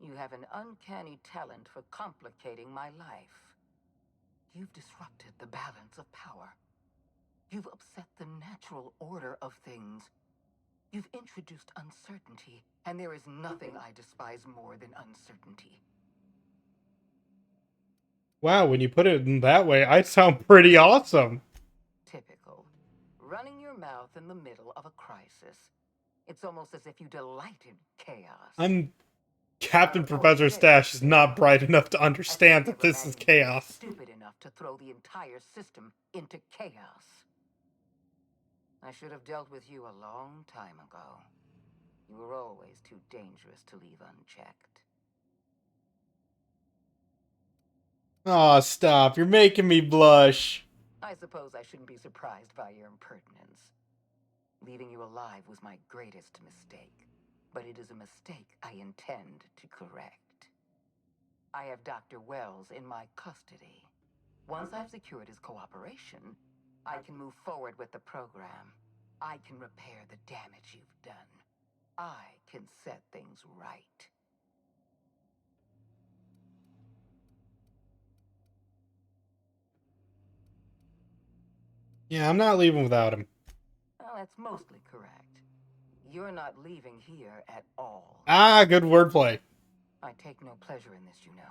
you have an uncanny talent for complicating my life. You've disrupted the balance of power. You've upset the natural order of things. You've introduced uncertainty, and there is nothing I despise more than uncertainty. Wow, when you put it in that way, I sound pretty awesome. Typical. Running your mouth in the middle of a crisis. It's almost as if you delight in chaos. Captain Professor Stache is not bright enough to understand that this is chaos. Stupid enough to throw the entire system into chaos. I should have dealt with you a long time ago. You were always too dangerous to leave unchecked. Aw, stop. You're making me blush. I suppose I shouldn't be surprised by your impertinence. Leaving you alive was my greatest mistake. But it is a mistake I intend to correct. I have Dr. Wells in my custody. Once I've secured his cooperation, I can move forward with the program. I can repair the damage you've done. I can set things right. Yeah, I'm not leaving without him. Well, that's mostly correct. You're not leaving here at all. Ah, good wordplay. I take no pleasure in this, you know.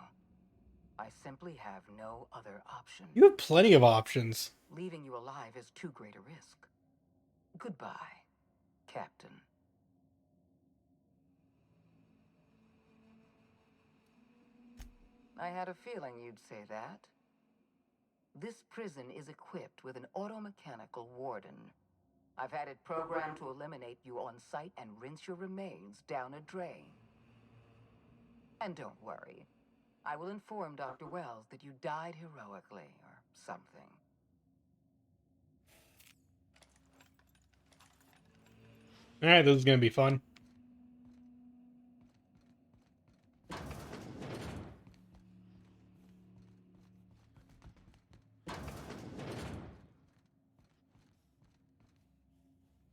I simply have no other option. You have plenty of options. Leaving you alive is too great a risk. Goodbye, Captain. I had a feeling you'd say that. This prison is equipped with an automechanical warden. I've had it programmed to eliminate you on sight and rinse your remains down a drain. And don't worry. I will inform Dr. Wells that you died heroically, or something. Alright, this is gonna be fun.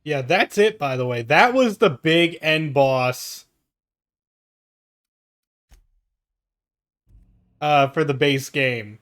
Yeah, that's it, by the way. That was the big end boss. for the base game.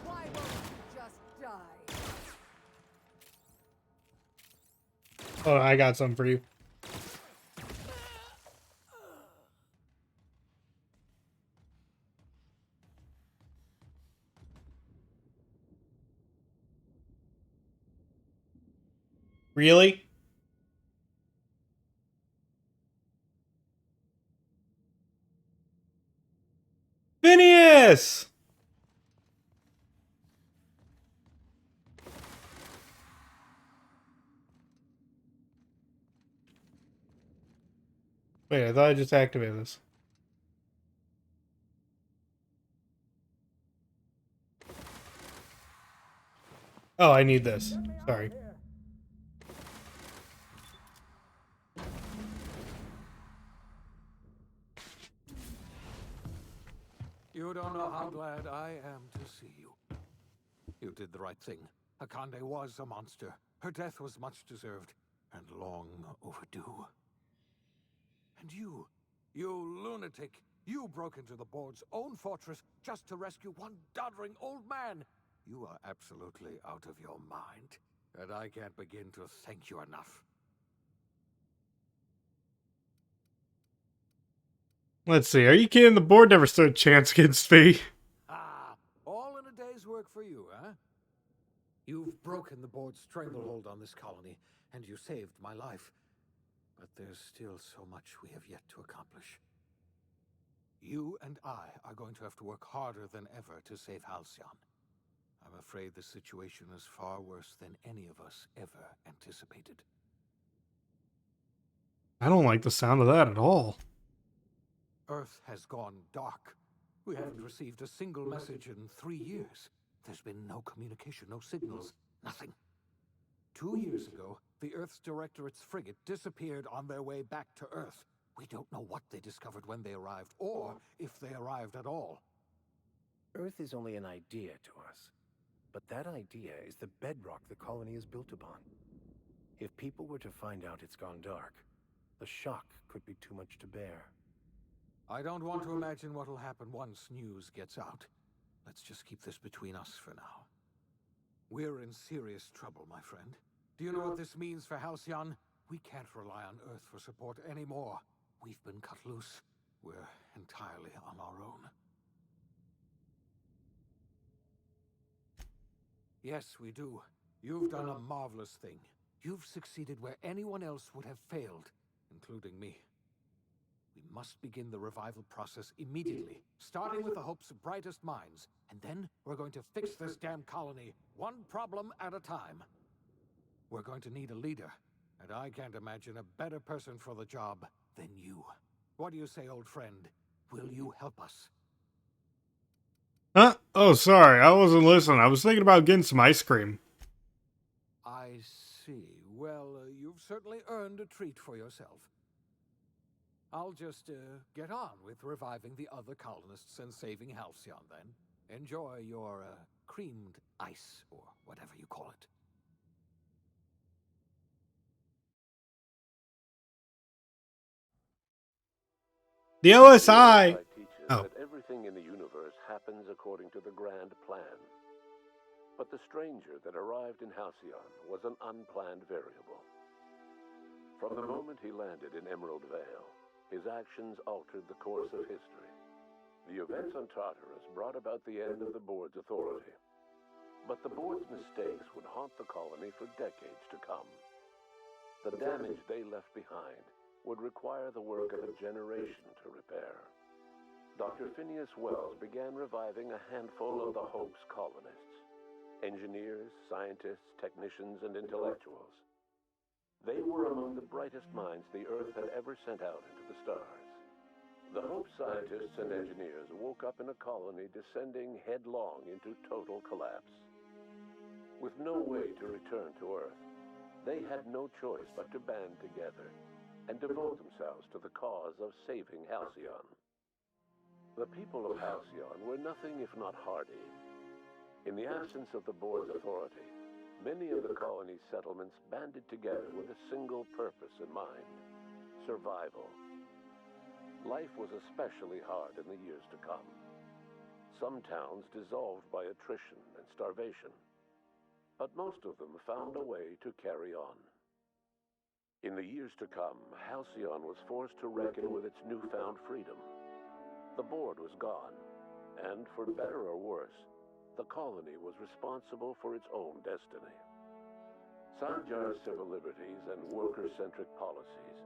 Why won't you just die? Oh, I got something for you. Really? Phineas! Wait, I thought I just activated this. Oh, I need this. Sorry. You don't know how glad I am to see you. You did the right thing. Akande was a monster. Her death was much deserved, and long overdue. And you lunatic, you broke into the board's own fortress just to rescue one doddering old man. You are absolutely out of your mind, and I can't begin to thank you enough. Let's see. Are you kidding? The board never stood a chance against me. Ah, all in a day's work for you, huh? You've broken the board's stranglehold on this colony, and you saved my life. But there's still so much we have yet to accomplish. You and I are going to have to work harder than ever to save Halcyon. I'm afraid the situation is far worse than any of us ever anticipated. I don't like the sound of that at all. Earth has gone dark. We haven't received a single message in 3 years. There's been no communication, no signals, nothing. 2 years ago, the Earth's Directorate's frigate disappeared on their way back to Earth. We don't know what they discovered when they arrived, or if they arrived at all. Earth is only an idea to us. But that idea is the bedrock the colony is built upon. If people were to find out it's gone dark, the shock could be too much to bear. I don't want to imagine what'll happen once news gets out. Let's just keep this between us for now. We're in serious trouble, my friend. Do you know what this means for Halcyon? We can't rely on Earth for support anymore. We've been cut loose. We're entirely on our own. Yes, we do. You've done a marvelous thing. You've succeeded where anyone else would have failed, including me. We must begin the revival process immediately, starting with the hope's brightest minds. And then we're going to fix this damn colony, one problem at a time. We're going to need a leader, and I can't imagine a better person for the job than you. What do you say, old friend? Will you help us? Huh? Oh, sorry. I wasn't listening. I was thinking about getting some ice cream. I see. Well, you've certainly earned a treat for yourself. I'll just get on with reviving the other colonists and saving Halcyon, then. Enjoy your creamed ice, or whatever you call it. The OSI! Teaches Oh. that everything in the universe happens according to the grand plan. But the stranger that arrived in Halcyon was an unplanned variable. From the moment he landed in Emerald Vale, his actions altered the course of history. The events on Tartarus brought about the end of the board's authority. But the board's mistakes would haunt the colony for decades to come. The damage they left behind would require the work of a generation to repair. Dr. Phineas Wells began reviving a handful of the Hope's colonists. Engineers, scientists, technicians, and intellectuals. They were among the brightest minds the Earth had ever sent out into the stars. The Hope scientists and engineers woke up in a colony descending headlong into total collapse. With no way to return to Earth, they had no choice but to band together and devote themselves to the cause of saving Halcyon. The people of Halcyon were nothing if not hardy. In the absence of the board's authority, many of the colony's settlements banded together with a single purpose in mind: survival. Life was especially hard in the years to come. Some towns dissolved by attrition and starvation, but most of them found a way to carry on. In the years to come, Halcyon was forced to reckon with its newfound freedom. The board was gone, and for better or worse, the colony was responsible for its own destiny. Sanjar's civil liberties and worker-centric policies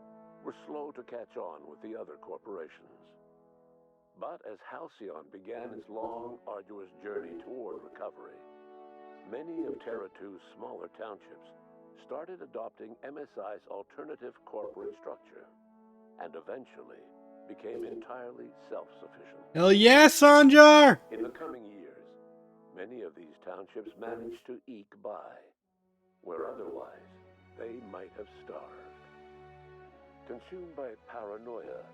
were slow to catch on with the other corporations. But as Halcyon began its long, arduous journey toward recovery, many of Terra 2's smaller townships started adopting MSI's alternative corporate structure, and eventually became entirely self-sufficient. Hell yeah, Sanjar! In the coming years, many of these townships managed to eke by, where otherwise they might have starved. Consumed by paranoia,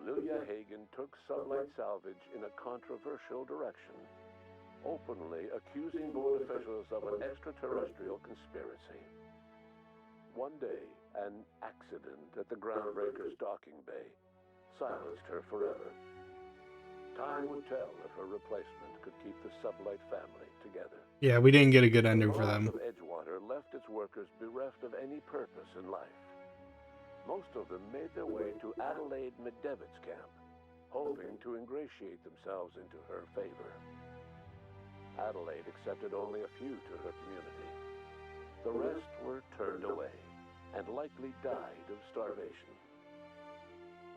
Lilia Hagen took Sublight Salvage in a controversial direction, openly accusing board officials of an extraterrestrial conspiracy. One day, an accident at the Groundbreaker's docking bay silenced her forever. Time would tell if her replacement could keep the Sublight family together. Yeah, we didn't get a good ending for The them. loss of Edgewater left its workers bereft of any purpose in life. Most of them made their way to Adelaide McDevitt's camp, hoping to ingratiate themselves into her favor. Adelaide accepted only a few to her community. The rest were turned away and likely died of starvation.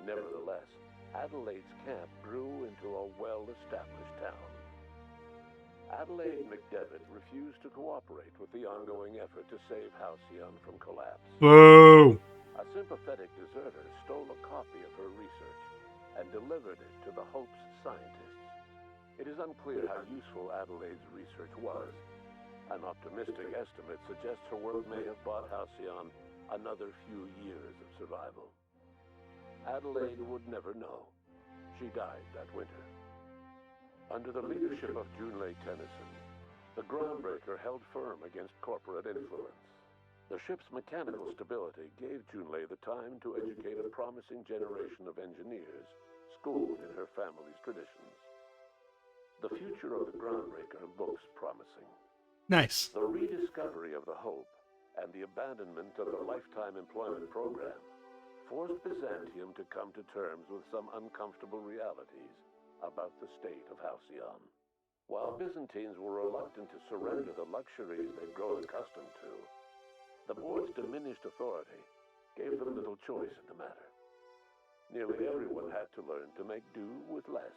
Nevertheless, Adelaide's camp grew into a well-established town. Adelaide McDevitt refused to cooperate with the ongoing effort to save Halcyon from collapse. Boo! A sympathetic deserter stole a copy of her research and delivered it to the Hope's scientists. It is unclear how useful Adelaide's research was. An optimistic estimate suggests her work may have bought Halcyon another few years of survival. Adelaide would never know. She died that winter. Under the leadership of Junlei Tennyson, the Groundbreaker held firm against corporate influence. The ship's mechanical stability gave Junlei the time to educate a promising generation of engineers, schooled in her family's traditions. The future of the Groundbreaker looks promising. Nice. The rediscovery of the Hope and the abandonment of the Lifetime Employment Program forced Byzantium to come to terms with some uncomfortable realities about the state of Halcyon. While Byzantines were reluctant to surrender the luxuries they'd grown accustomed to, the board's diminished authority gave them little choice in the matter. Nearly everyone had to learn to make do with less.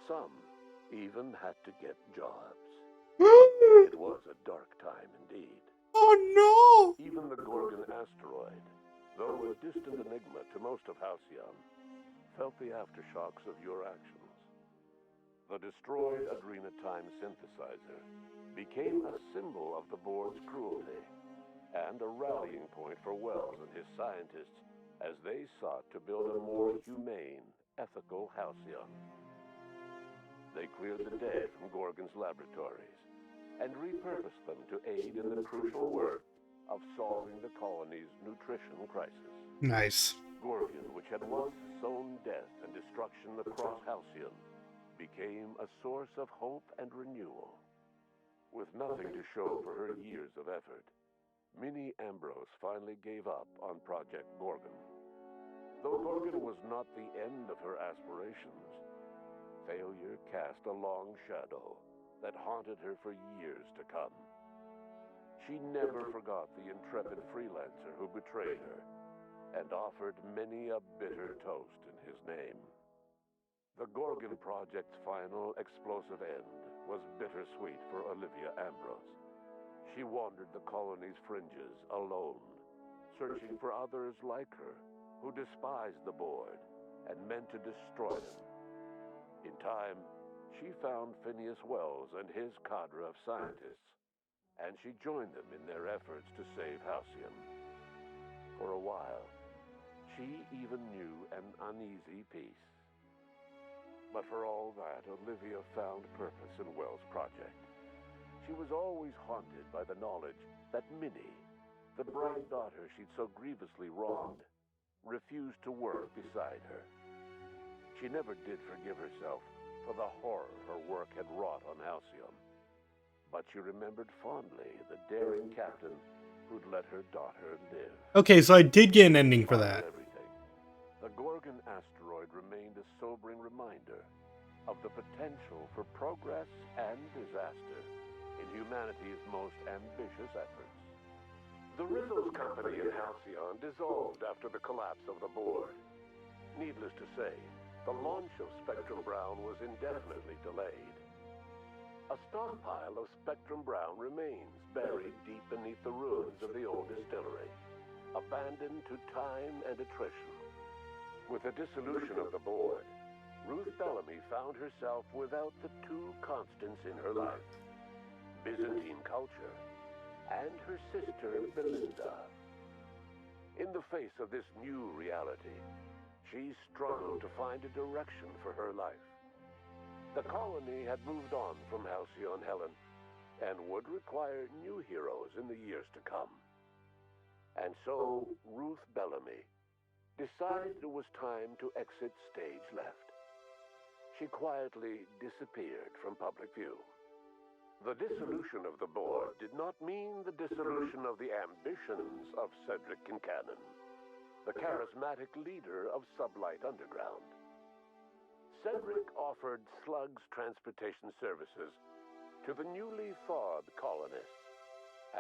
Some even had to get jobs. It was a dark time indeed. Oh no! Even the Gorgon asteroid, though a distant enigma to most of Halcyon, felt the aftershocks of your actions. The destroyed Adrenatime synthesizer became a symbol of the board's cruelty and a rallying point for Wells and his scientists as they sought to build a more humane, ethical Halcyon. They cleared the dead from Gorgon's laboratories and repurposed them to aid in the crucial work of solving the colony's nutrition crisis. Nice. Gorgon, which had once sown death and destruction across Halcyon, became a source of hope and renewal. With nothing to show for her years of effort, Minnie Ambrose finally gave up on Project Gorgon. Though Gorgon was not the end of her aspirations, failure cast a long shadow that haunted her for years to come. She never forgot the intrepid freelancer who betrayed her, and offered many a bitter toast in his name. The Gorgon Project's final explosive end was bittersweet for Olivia Ambrose. She wandered the colony's fringes alone, searching for others like her who despised the board and meant to destroy them. In time, she found Phineas Wells and his cadre of scientists, and she joined them in their efforts to save Halcyon. For a while, she even knew an uneasy peace. But for all that, Olivia found purpose in Wells' project. She was always haunted by the knowledge that Minnie, the bright daughter she'd so grievously wronged, refused to work beside her. She never did forgive herself for the horror her work had wrought on Halcyon. But she remembered fondly the daring captain who'd let her daughter live. Okay, so I did get an ending for that. The Gorgon asteroid remained a sobering reminder of the potential for progress and disaster in humanity's most ambitious efforts. The Rizzo's company in Halcyon dissolved after the collapse of the board. Needless to say, the launch of Spectrum Brown was indefinitely delayed. A stockpile of Spectrum Brown remains buried deep beneath the ruins of the old distillery, abandoned to time and attrition. With the dissolution of the board, Ruth Bellamy found herself without the two constants in her life: Byzantine culture and her sister Belinda. In the face of this new reality, she struggled to find a direction for her life. The colony had moved on from Halcyon Helen and would require new heroes in the years to come. And so Ruth Bellamy decided it was time to exit stage left. She quietly disappeared from public view. The dissolution of the board did not mean the dissolution of the ambitions of Cedric Kincannon, the charismatic leader of Sublight Underground. Cedric offered Slug's transportation services to the newly thawed colonists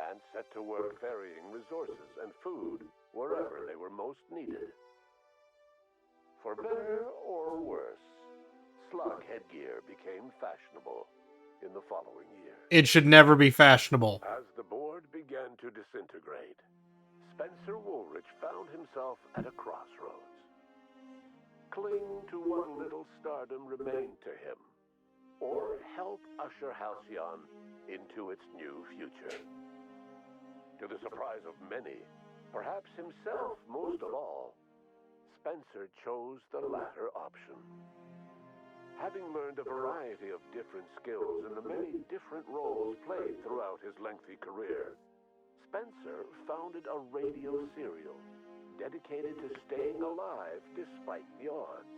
and set to work ferrying resources and food wherever they were most needed. For better or worse, slug headgear became fashionable in the following year. It should never be fashionable. As the board began to disintegrate, Spencer Woolrich found himself at a crossroads. Cling to what little stardom remained to him, or help usher Halcyon into its new future. To the surprise of many, perhaps himself most of all, Spencer chose the latter option. Having learned a variety of different skills in the many different roles played throughout his lengthy career, Spencer founded a radio serial dedicated to staying alive despite the odds.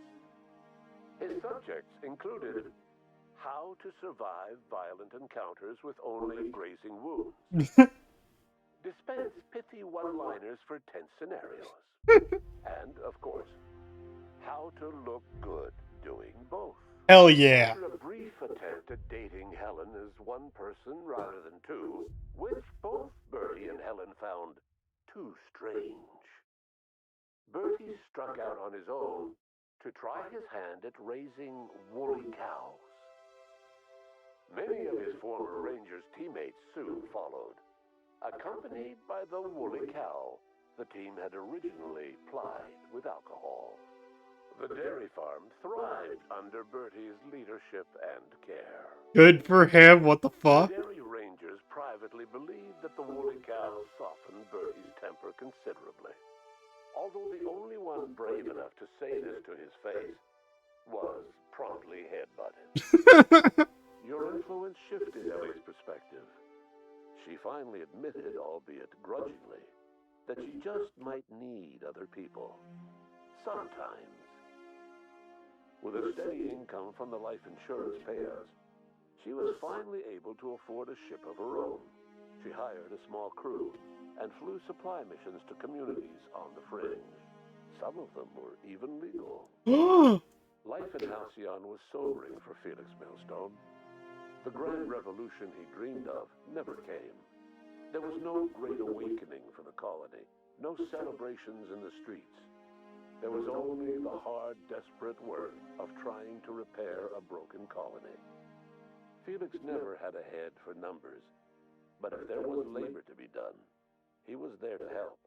His subjects included how to survive violent encounters with only grazing wounds, dispense pithy one-liners for tense scenarios, and, of course, how to look good doing both. Hell yeah. After a brief attempt at dating Helen as one person rather than two, which both Bertie and Helen found too strange, Bertie struck out on his own to try his hand at raising woolly cows. Many of his former Rangers teammates soon followed, accompanied by the woolly cow the team had originally plied with alcohol. The dairy farm thrived under Bertie's leadership and care. Good for him, what the fuck? The dairy rangers privately believed that the woolly cow softened Bertie's temper considerably. Although the only one brave enough to say this to his face was promptly headbutted. Your influence shifted Ellie's perspective. She finally admitted, albeit grudgingly, that she just might need other people. Sometimes. With a steady income from the life insurance payouts, she was finally able to afford a ship of her own. She hired a small crew and flew supply missions to communities on the fringe. Some of them were even legal. Life in Halcyon was sobering for Felix Millstone. The grand revolution he dreamed of never came. There was no great awakening for the colony, no celebrations in the streets. There was only the hard, desperate work of trying to repair a broken colony. Felix never had a head for numbers, but if there was labor to be done, he was there to help.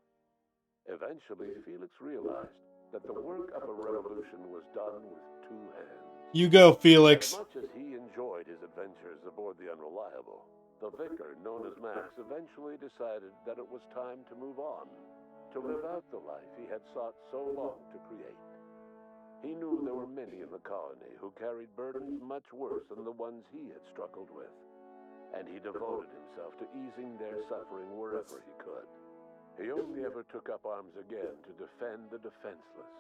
Eventually, Felix realized that the work of a revolution was done with two hands. You go, Felix. As much as he enjoyed his adventures aboard the Unreliable, the vicar, known as Max, eventually decided that it was time to move on, to live out the life he had sought so long to create. He knew there were many in the colony who carried burdens much worse than the ones he had struggled with, and he devoted himself to easing their suffering wherever he could. He only ever took up arms again to defend the defenseless.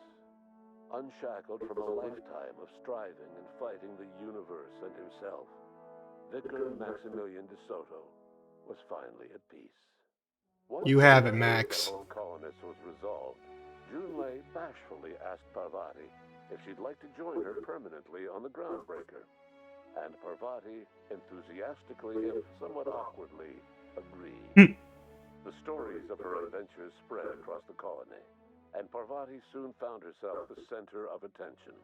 Unshackled from a lifetime of striving and fighting the universe and himself, Vicar Maximilian de Soto was finally at peace. Once You have it, the Max. home colonists was resolved, Junlei bashfully asked Parvati if she'd like to join her permanently on the Groundbreaker, and Parvati enthusiastically, if somewhat awkwardly, agreed. The stories of her adventures spread across the colony, and Parvati soon found herself the center of attention.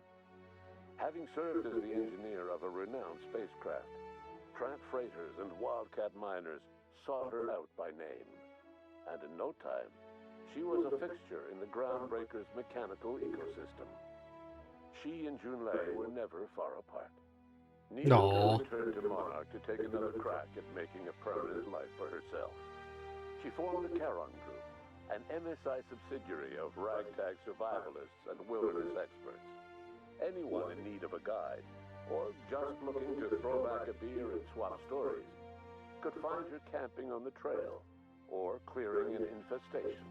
Having served as the engineer of a renowned spacecraft, tramp freighters and wildcat miners sought her out by name, and in no time, she was a fixture in the Groundbreaker's mechanical ecosystem. She and Junlei were never far apart. Neither could return to Monarch to take another crack at making a permanent life for herself. She formed the Charon Group, an MSI subsidiary of ragtag survivalists and wilderness experts. Anyone in need of a guide, or just looking to throw back a beer and swap stories, could find her camping on the trail, or clearing an infestation.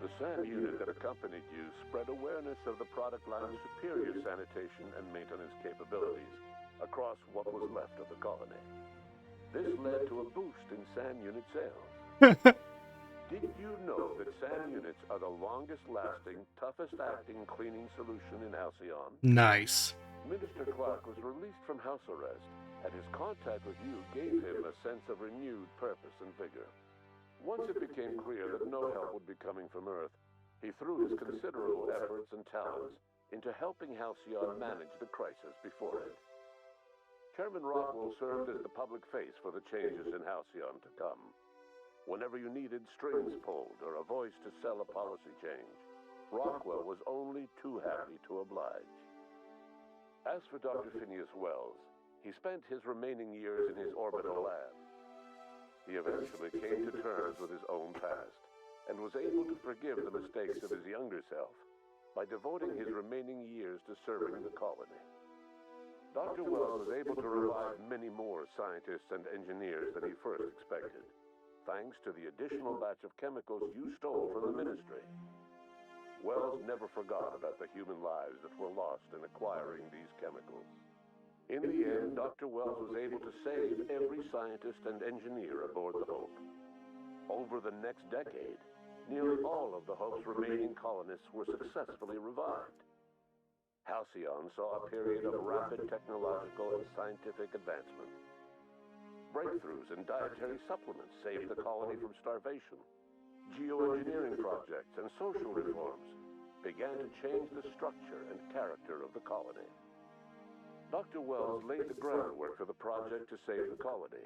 The SAM unit that accompanied you spread awareness of the product line's superior sanitation and maintenance capabilities across what was left of the colony. This led to a boost in SAM unit sales. Did you know that SAM units are the longest-lasting, toughest-acting cleaning solution in Halcyon? Nice. Minister Clark was released from house arrest, and his contact with you gave him a sense of renewed purpose and vigor. Once it became clear that no help would be coming from Earth, he threw his considerable efforts and talents into helping Halcyon manage the crisis before it. Chairman Rockwell served as the public face for the changes in Halcyon to come. Whenever you needed strings pulled or a voice to sell a policy change, Rockwell was only too happy to oblige. As for Dr. Phineas Wells, he spent his remaining years in his orbital lab. He eventually came to terms with his own past, and was able to forgive the mistakes of his younger self by devoting his remaining years to serving the colony. Dr. Wells was able to revive many more scientists and engineers than he first expected, thanks to the additional batch of chemicals you stole from the ministry. Wells never forgot about the human lives that were lost in acquiring these chemicals. In the end, Dr. Wells was able to save every scientist and engineer aboard the Hope. Over the next decade, nearly all of the Hope's remaining colonists were successfully revived. Halcyon saw a period of rapid technological and scientific advancement. Breakthroughs in dietary supplements saved the colony from starvation. Geoengineering projects and social reforms began to change the structure and character of the colony. Dr. Wells laid the groundwork for the project to save the colony,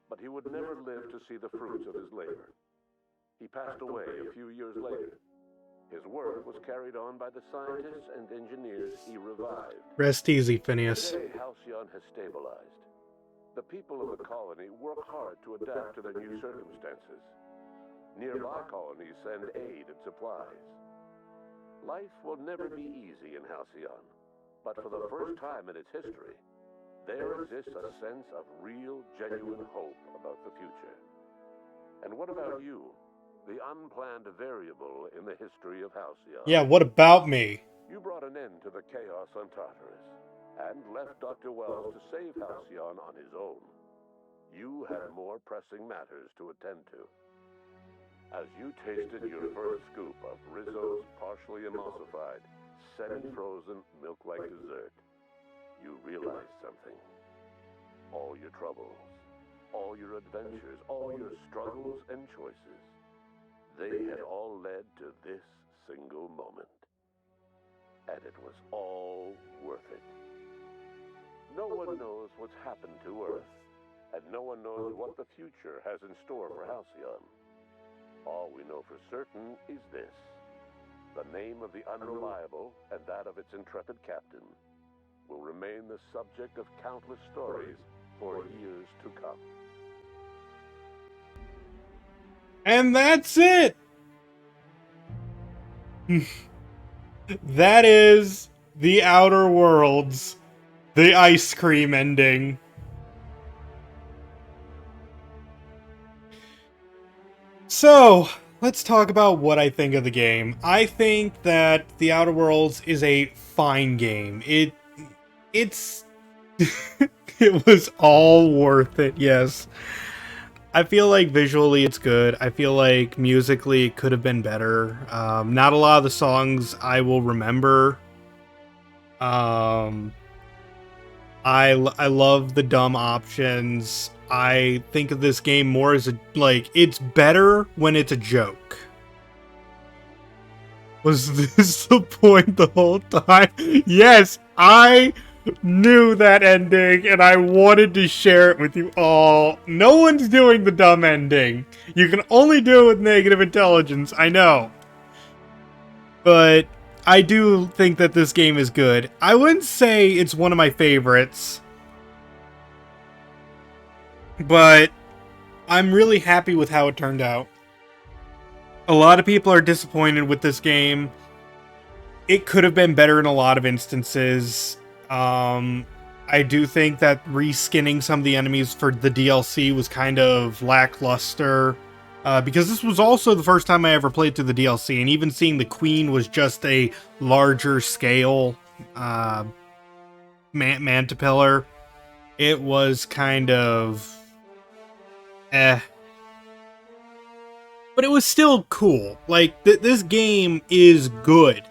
but he would never live to see the fruits of his labor. He passed away a few years later. His work was carried on by the scientists and engineers he revived. Rest easy, Phineas. Today, Halcyon has stabilized. The people of the colony work hard to adapt to their new circumstances. Nearby colonies send aid and supplies. Life will never be easy in Halcyon, but for the first time in its history, there exists a sense of real, genuine hope about the future. And what about you? The unplanned variable in the history of Halcyon. Yeah, what about me? You brought an end to the chaos on Tartarus, and left Dr. Wells to save Halcyon on his own. You had more pressing matters to attend to. As you tasted your first scoop of Rizzo's partially emulsified, semi-frozen milk-like dessert, you realized something. All your troubles all your adventures, all your struggles and choices, they had all led to this single moment. And it was all worth it. No one knows what's happened to Earth, and no one knows what the future has in store for Halcyon. All we know for certain is this: the name of the Unreliable and that of its intrepid captain will remain the subject of countless stories for years to come. And that's it! That is The Outer Worlds, the ice cream ending. So, let's talk about what I think of the game. I think that The Outer Worlds is a fine game. It's it was all worth it, yes. I feel like visually it's good. I feel like musically it could have been better. Not a lot of the songs I will remember. I love the dumb options. I think of this game more as it's better when it's a joke. Was this the point the whole time? Yes, I knew that ending and I wanted to share it with you all. No one's doing the dumb ending. You can only do it with negative intelligence, I know. But I do think that this game is good. I wouldn't say it's one of my favorites, but I'm really happy with how it turned out. A lot of people are disappointed with this game. It could have been better in a lot of instances. I do think that reskinning some of the enemies for the DLC was kind of lackluster. Because this was also the first time I ever played through the DLC, and even seeing the Queen was just a larger scale Mantipillar. It was kind of but it was still cool. Like, this game is good.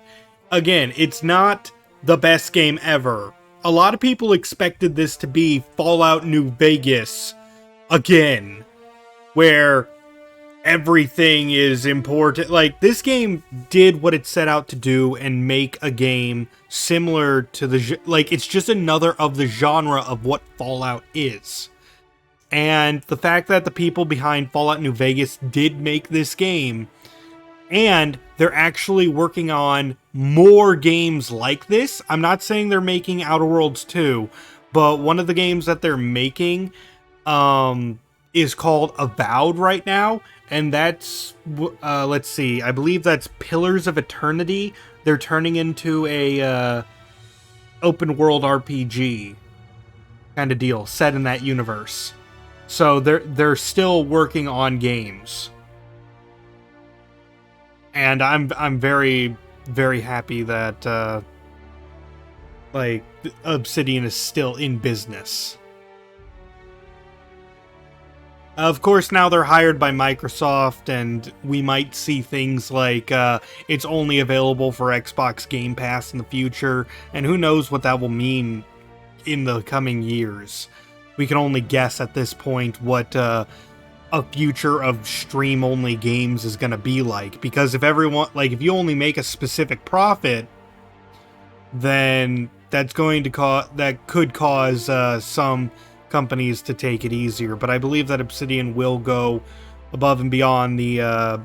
Again, it's not the best game ever. A lot of people expected this to be Fallout New Vegas again, where everything is important. Like, this game did what it set out to do and make a game similar to the... Like, it's just another of the genre of what Fallout is. And the fact that the people behind Fallout New Vegas did make this game, and they're actually working on more games like this. I'm not saying they're making Outer Worlds 2, but one of the games that they're making is called Avowed right now, and that's, let's see, I believe that's Pillars of Eternity. They're turning into a open world RPG kind of deal, set in that universe. So they're still working on games. And I'm very, very happy that Obsidian is still in business. Of course, now they're hired by Microsoft, and we might see things like it's only available for Xbox Game Pass in the future, and who knows what that will mean in the coming years. We can only guess at this point what a future of stream-only games is going to be like, because if you only make a specific profit, then that could cause some companies to take it easier. But I believe that Obsidian will go above and beyond the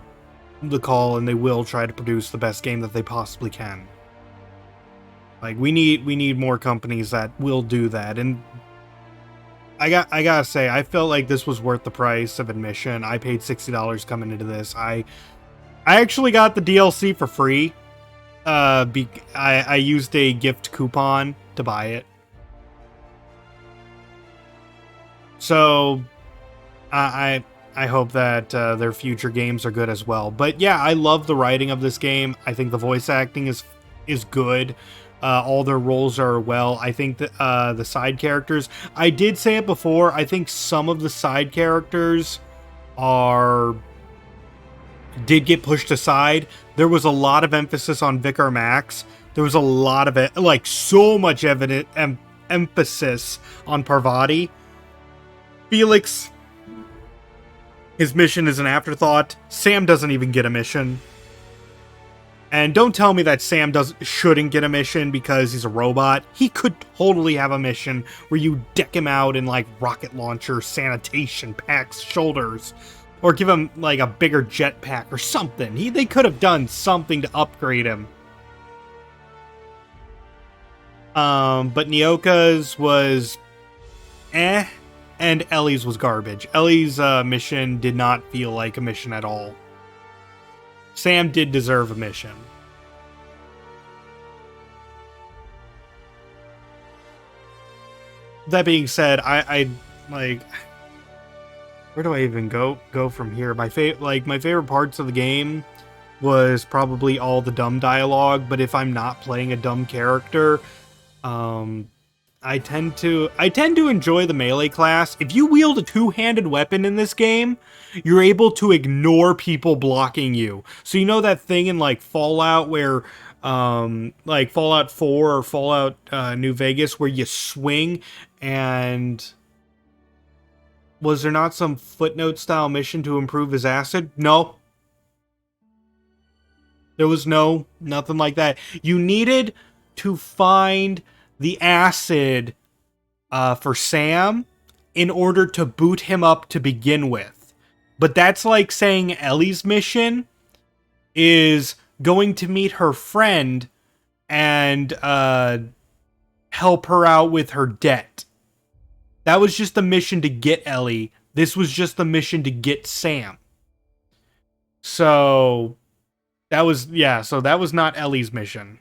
call, and they will try to produce the best game that they possibly can. Like, we need more companies that will do that. And I gotta say, I felt like this was worth the price of admission. I paid $60 coming into this. I actually got the DLC for free. I used a gift coupon to buy it. So I hope that their future games are good as well. But yeah, I love the writing of this game. I think the voice acting is good. All their roles are well. I think that the side characters, I did say it before, I think some of the side characters did get pushed aside. There was a lot of emphasis on Vicar Max. There was a lot of it, like so much emphasis on Parvati. Felix, His mission is an afterthought. Sam doesn't even get a mission. And don't tell me that Sam shouldn't get a mission because he's a robot. He could totally have a mission where you deck him out in, like, rocket launcher, sanitation packs, shoulders. Or give him, like, a bigger jetpack or something. They could have done something to upgrade him. But Nyoka's was eh, and Ellie's was garbage. Ellie's mission did not feel like a mission at all. Sam did deserve a mission. That being said, I like, where do I even go from here? My favorite parts of the game was probably all the dumb dialogue, but if I'm not playing a dumb character, I tend to enjoy the melee class. If you wield a two-handed weapon in this game, you're able to ignore people blocking you. So you know that thing in, like, Fallout where, like Fallout 4 or Fallout New Vegas, where you swing and... Was there not some footnote-style mission to improve his acid? No. There was nothing like that. You needed to find the acid for Sam in order to boot him up to begin with. But that's like saying Ellie's mission is going to meet her friend and help her out with her debt. That was just the mission to get Ellie. This was just the mission to get Sam. So that was not Ellie's mission.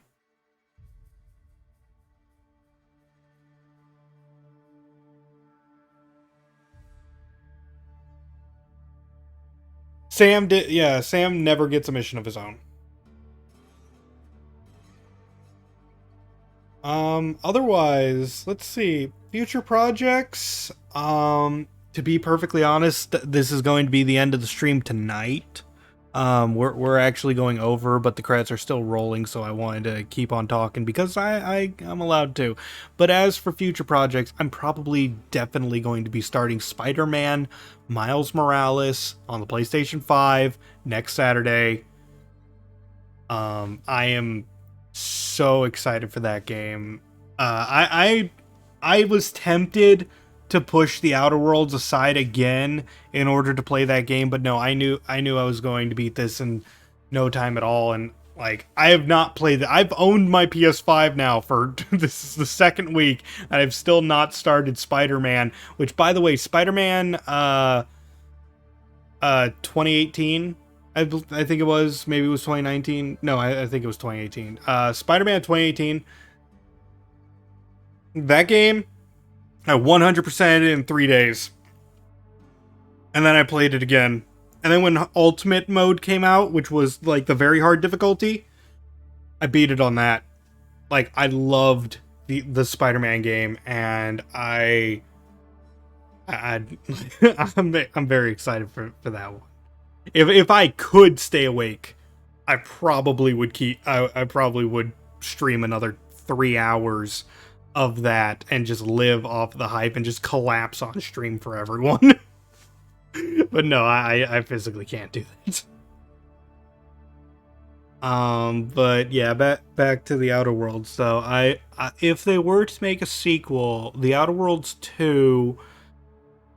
Sam never gets a mission of his own. Otherwise, let's see. Future projects. To be perfectly honest, this is going to be the end of the stream tonight. We're actually going over, but the credits are still rolling, so I wanted to keep on talking because I'm allowed to. But as for future projects, I'm probably definitely going to be starting Spider-Man Miles Morales on the PlayStation 5 next Saturday. I am so excited for that game. I was tempted to push the Outer Worlds aside again in order to play that game, but no, I knew I was going to beat this in no time at all. And like, I have not played it. I've owned my PS5 now for this is the second week, and I've still not started Spider-Man. Which, by the way, Spider-Man 2018. I think it was, maybe it was 2019. No, I think it was 2018. Spider-Man 2018. That game, I 100%ed it in 3 days. And then I played it again. And then when Ultimate Mode came out, which was like the very hard difficulty, I beat it on that. Like, I loved the Spider-Man game, and I'm very excited for that one. If I could stay awake, I probably would I probably would stream another 3 hours of that and just live off the hype and just collapse on stream for everyone. But no, I physically can't do that. But yeah, back to the Outer Worlds. So I if they were to make a sequel, the Outer Worlds 2,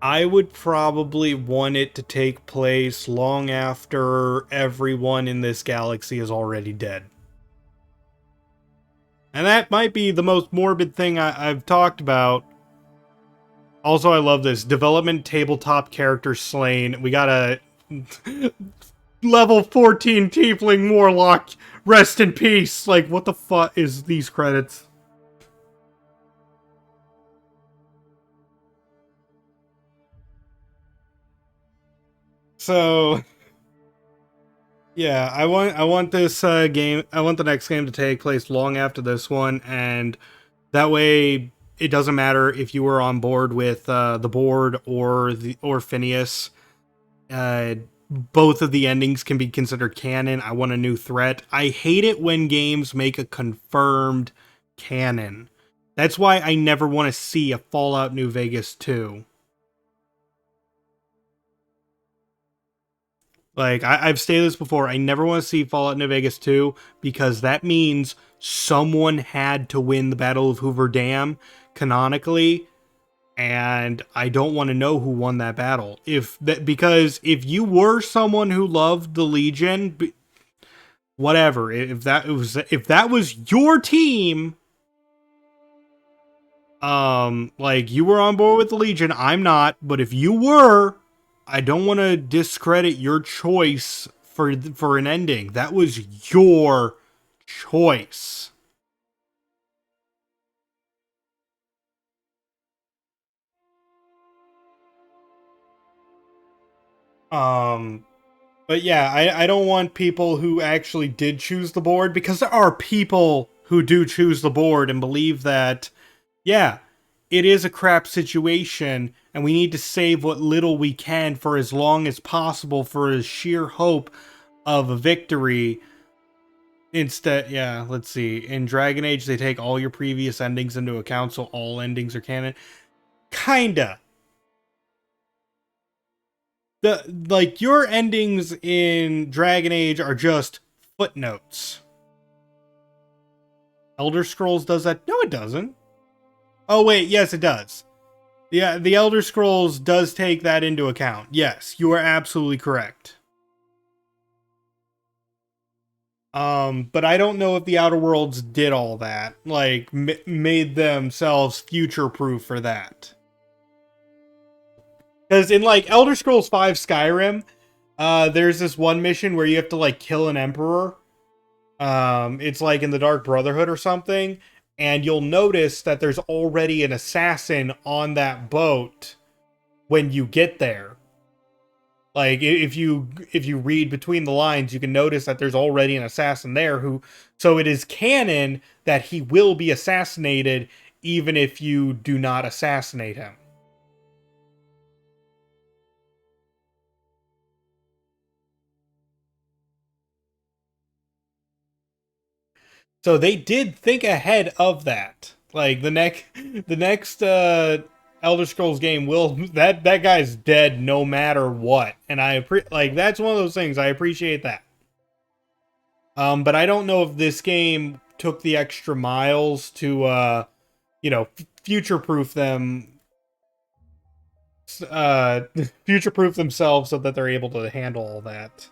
I would probably want it to take place long after everyone in this galaxy is already dead. And that might be the most morbid thing I've talked about. Also, I love this. Development tabletop character slain. We got a level 14 tiefling warlock. Rest in peace. Like, what the fuck is these credits? So, yeah, I want this game. I want the next game to take place long after this one, and that way it doesn't matter if you were on board with the board or Phineas. Both of the endings can be considered canon. I want a new threat. I hate it when games make a confirmed canon. That's why I never want to see a Fallout New Vegas 2. Like, I've stated this before, I never want to see Fallout New Vegas 2, because that means someone had to win the Battle of Hoover Dam, canonically, and I don't want to know who won that battle. Because if you were someone who loved the Legion, whatever, if that was your team, like, you were on board with the Legion, I'm not, but if you were, I don't want to discredit your choice for an ending. That was your choice. But yeah, I don't want people who actually did choose the board, because there are people who do choose the board and believe that, yeah, it is a crap situation, and we need to save what little we can for as long as possible for a sheer hope of a victory. Instead, yeah, let's see. In Dragon Age, they take all your previous endings into account, so all endings are canon. Kinda. Like, your endings in Dragon Age are just footnotes. Elder Scrolls does that? No, it doesn't. Oh, wait, yes, it does. Yeah, the Elder Scrolls does take that into account. Yes, you are absolutely correct. But I don't know if the Outer Worlds did all that. Like, made themselves future-proof for that. Because in, like, Elder Scrolls V Skyrim, there's this one mission where you have to, like, kill an emperor. It's like in the Dark Brotherhood or something, and you'll notice that there's already an assassin on that boat when you get there. Like, if you read between the lines, you can notice that there's already an assassin there so it is canon that he will be assassinated even if you do not assassinate him. So they did think ahead of that. Like, the next Elder Scrolls game that guy's dead no matter what, and like, that's one of those things I appreciate that. But I don't know if this game took the extra miles to future-proof them, future-proof themselves so that they're able to handle all that.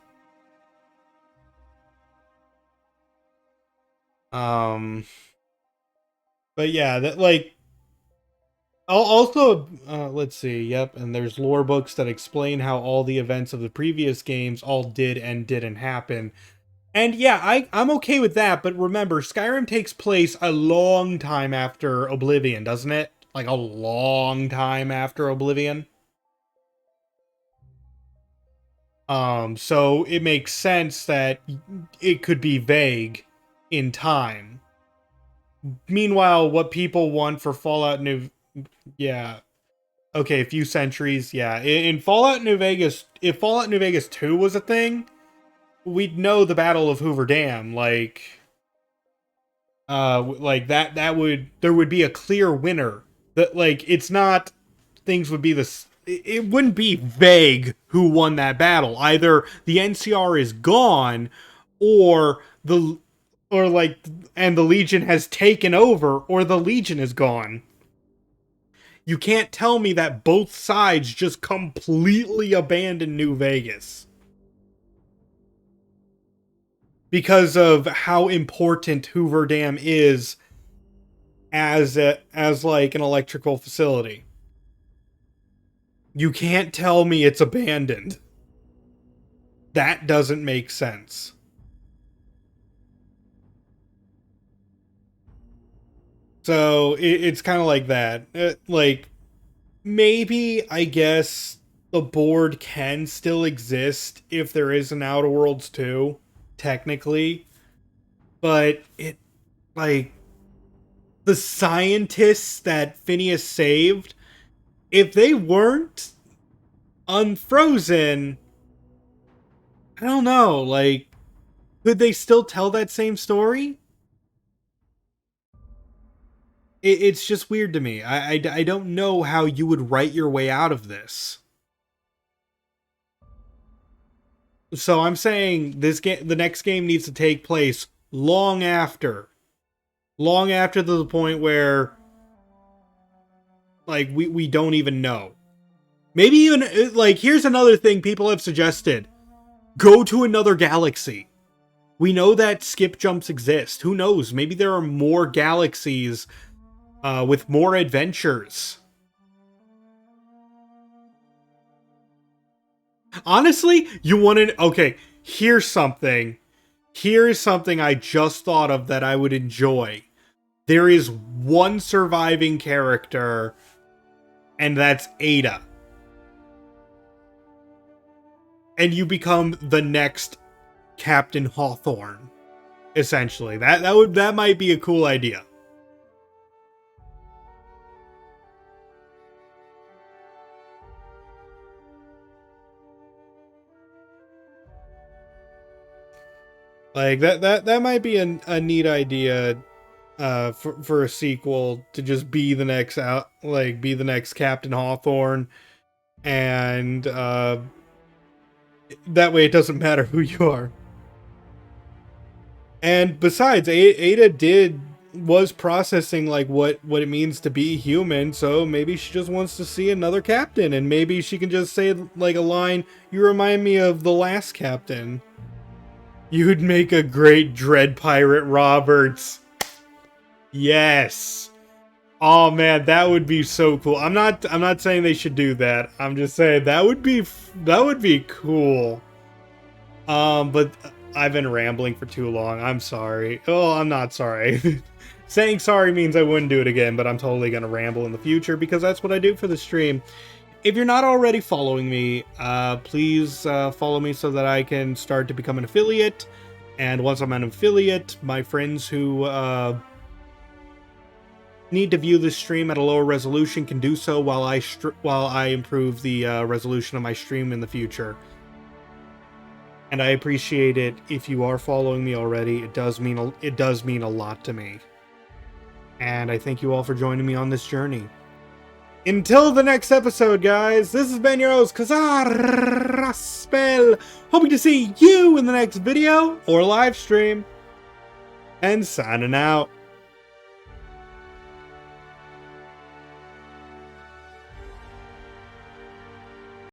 But yeah, that, like, also, let's see, yep, and there's lore books that explain how all the events of the previous games all did and didn't happen. And yeah, I'm okay with that, but remember, Skyrim takes place a long time after Oblivion, doesn't it? Like, a long time after Oblivion. So it makes sense that it could be vague in time. Meanwhile, what people want for Fallout New... Yeah. Okay, a few centuries, yeah. In Fallout New Vegas, if Fallout New Vegas 2 was a thing, we'd know the Battle of Hoover Dam, like there would be a clear winner. That, like, it's not, things would be this, it wouldn't be vague who won that battle. Either the NCR is gone, or like, and the Legion has taken over, or the Legion is gone. You can't tell me that both sides just completely abandoned New Vegas because of how important Hoover Dam is as like an electrical facility. You can't tell me it's abandoned. That doesn't make sense. So it's kind of like that. Like, maybe, I guess, the board can still exist if there is an Outer Worlds 2, technically. But it, like, the scientists that Phineas saved, if they weren't unfrozen, I don't know, like, could they still tell that same story? It's just weird to me. I don't know how you would write your way out of this. So I'm saying this game, the next game needs to take place long after to the point where, like, we don't even know. Maybe even, like, here's another thing people have suggested. Go to another galaxy. We know that skip jumps exist. Who knows? Maybe there are more galaxies with more adventures. Honestly, you want to... Okay, here's something. Here's something I just thought of that I would enjoy. There is one surviving character, and that's Ada. And you become the next Captain Hawthorne, essentially. That might be a cool idea. Like that might be a neat idea for a sequel, to just be the next be the next Captain Hawthorne, and that way it doesn't matter who you are. And besides, Ada was processing like what it means to be human, so maybe she just wants to see another captain, and maybe she can just say like a line, "You remind me of the last captain." You'd make a great Dread Pirate Roberts. Yes. Oh man, that would be so cool. I'm not saying they should do that. I'm just saying that would be cool. But I've been rambling for too long. I'm sorry. Oh, I'm not sorry. Saying sorry means I wouldn't do it again, but I'm totally gonna ramble in the future because that's what I do for the stream. If you're not already following me, please follow me so that I can start to become an affiliate. And once I'm an affiliate, my friends who need to view this stream at a lower resolution can do so while I improve the resolution of my stream in the future. And I appreciate it if you are following me already. It does mean a lot to me. And I thank you all for joining me on this journey. Until the next episode, guys, this has been your host, Kazaraspel, hoping to see you in the next video or live stream. And signing out.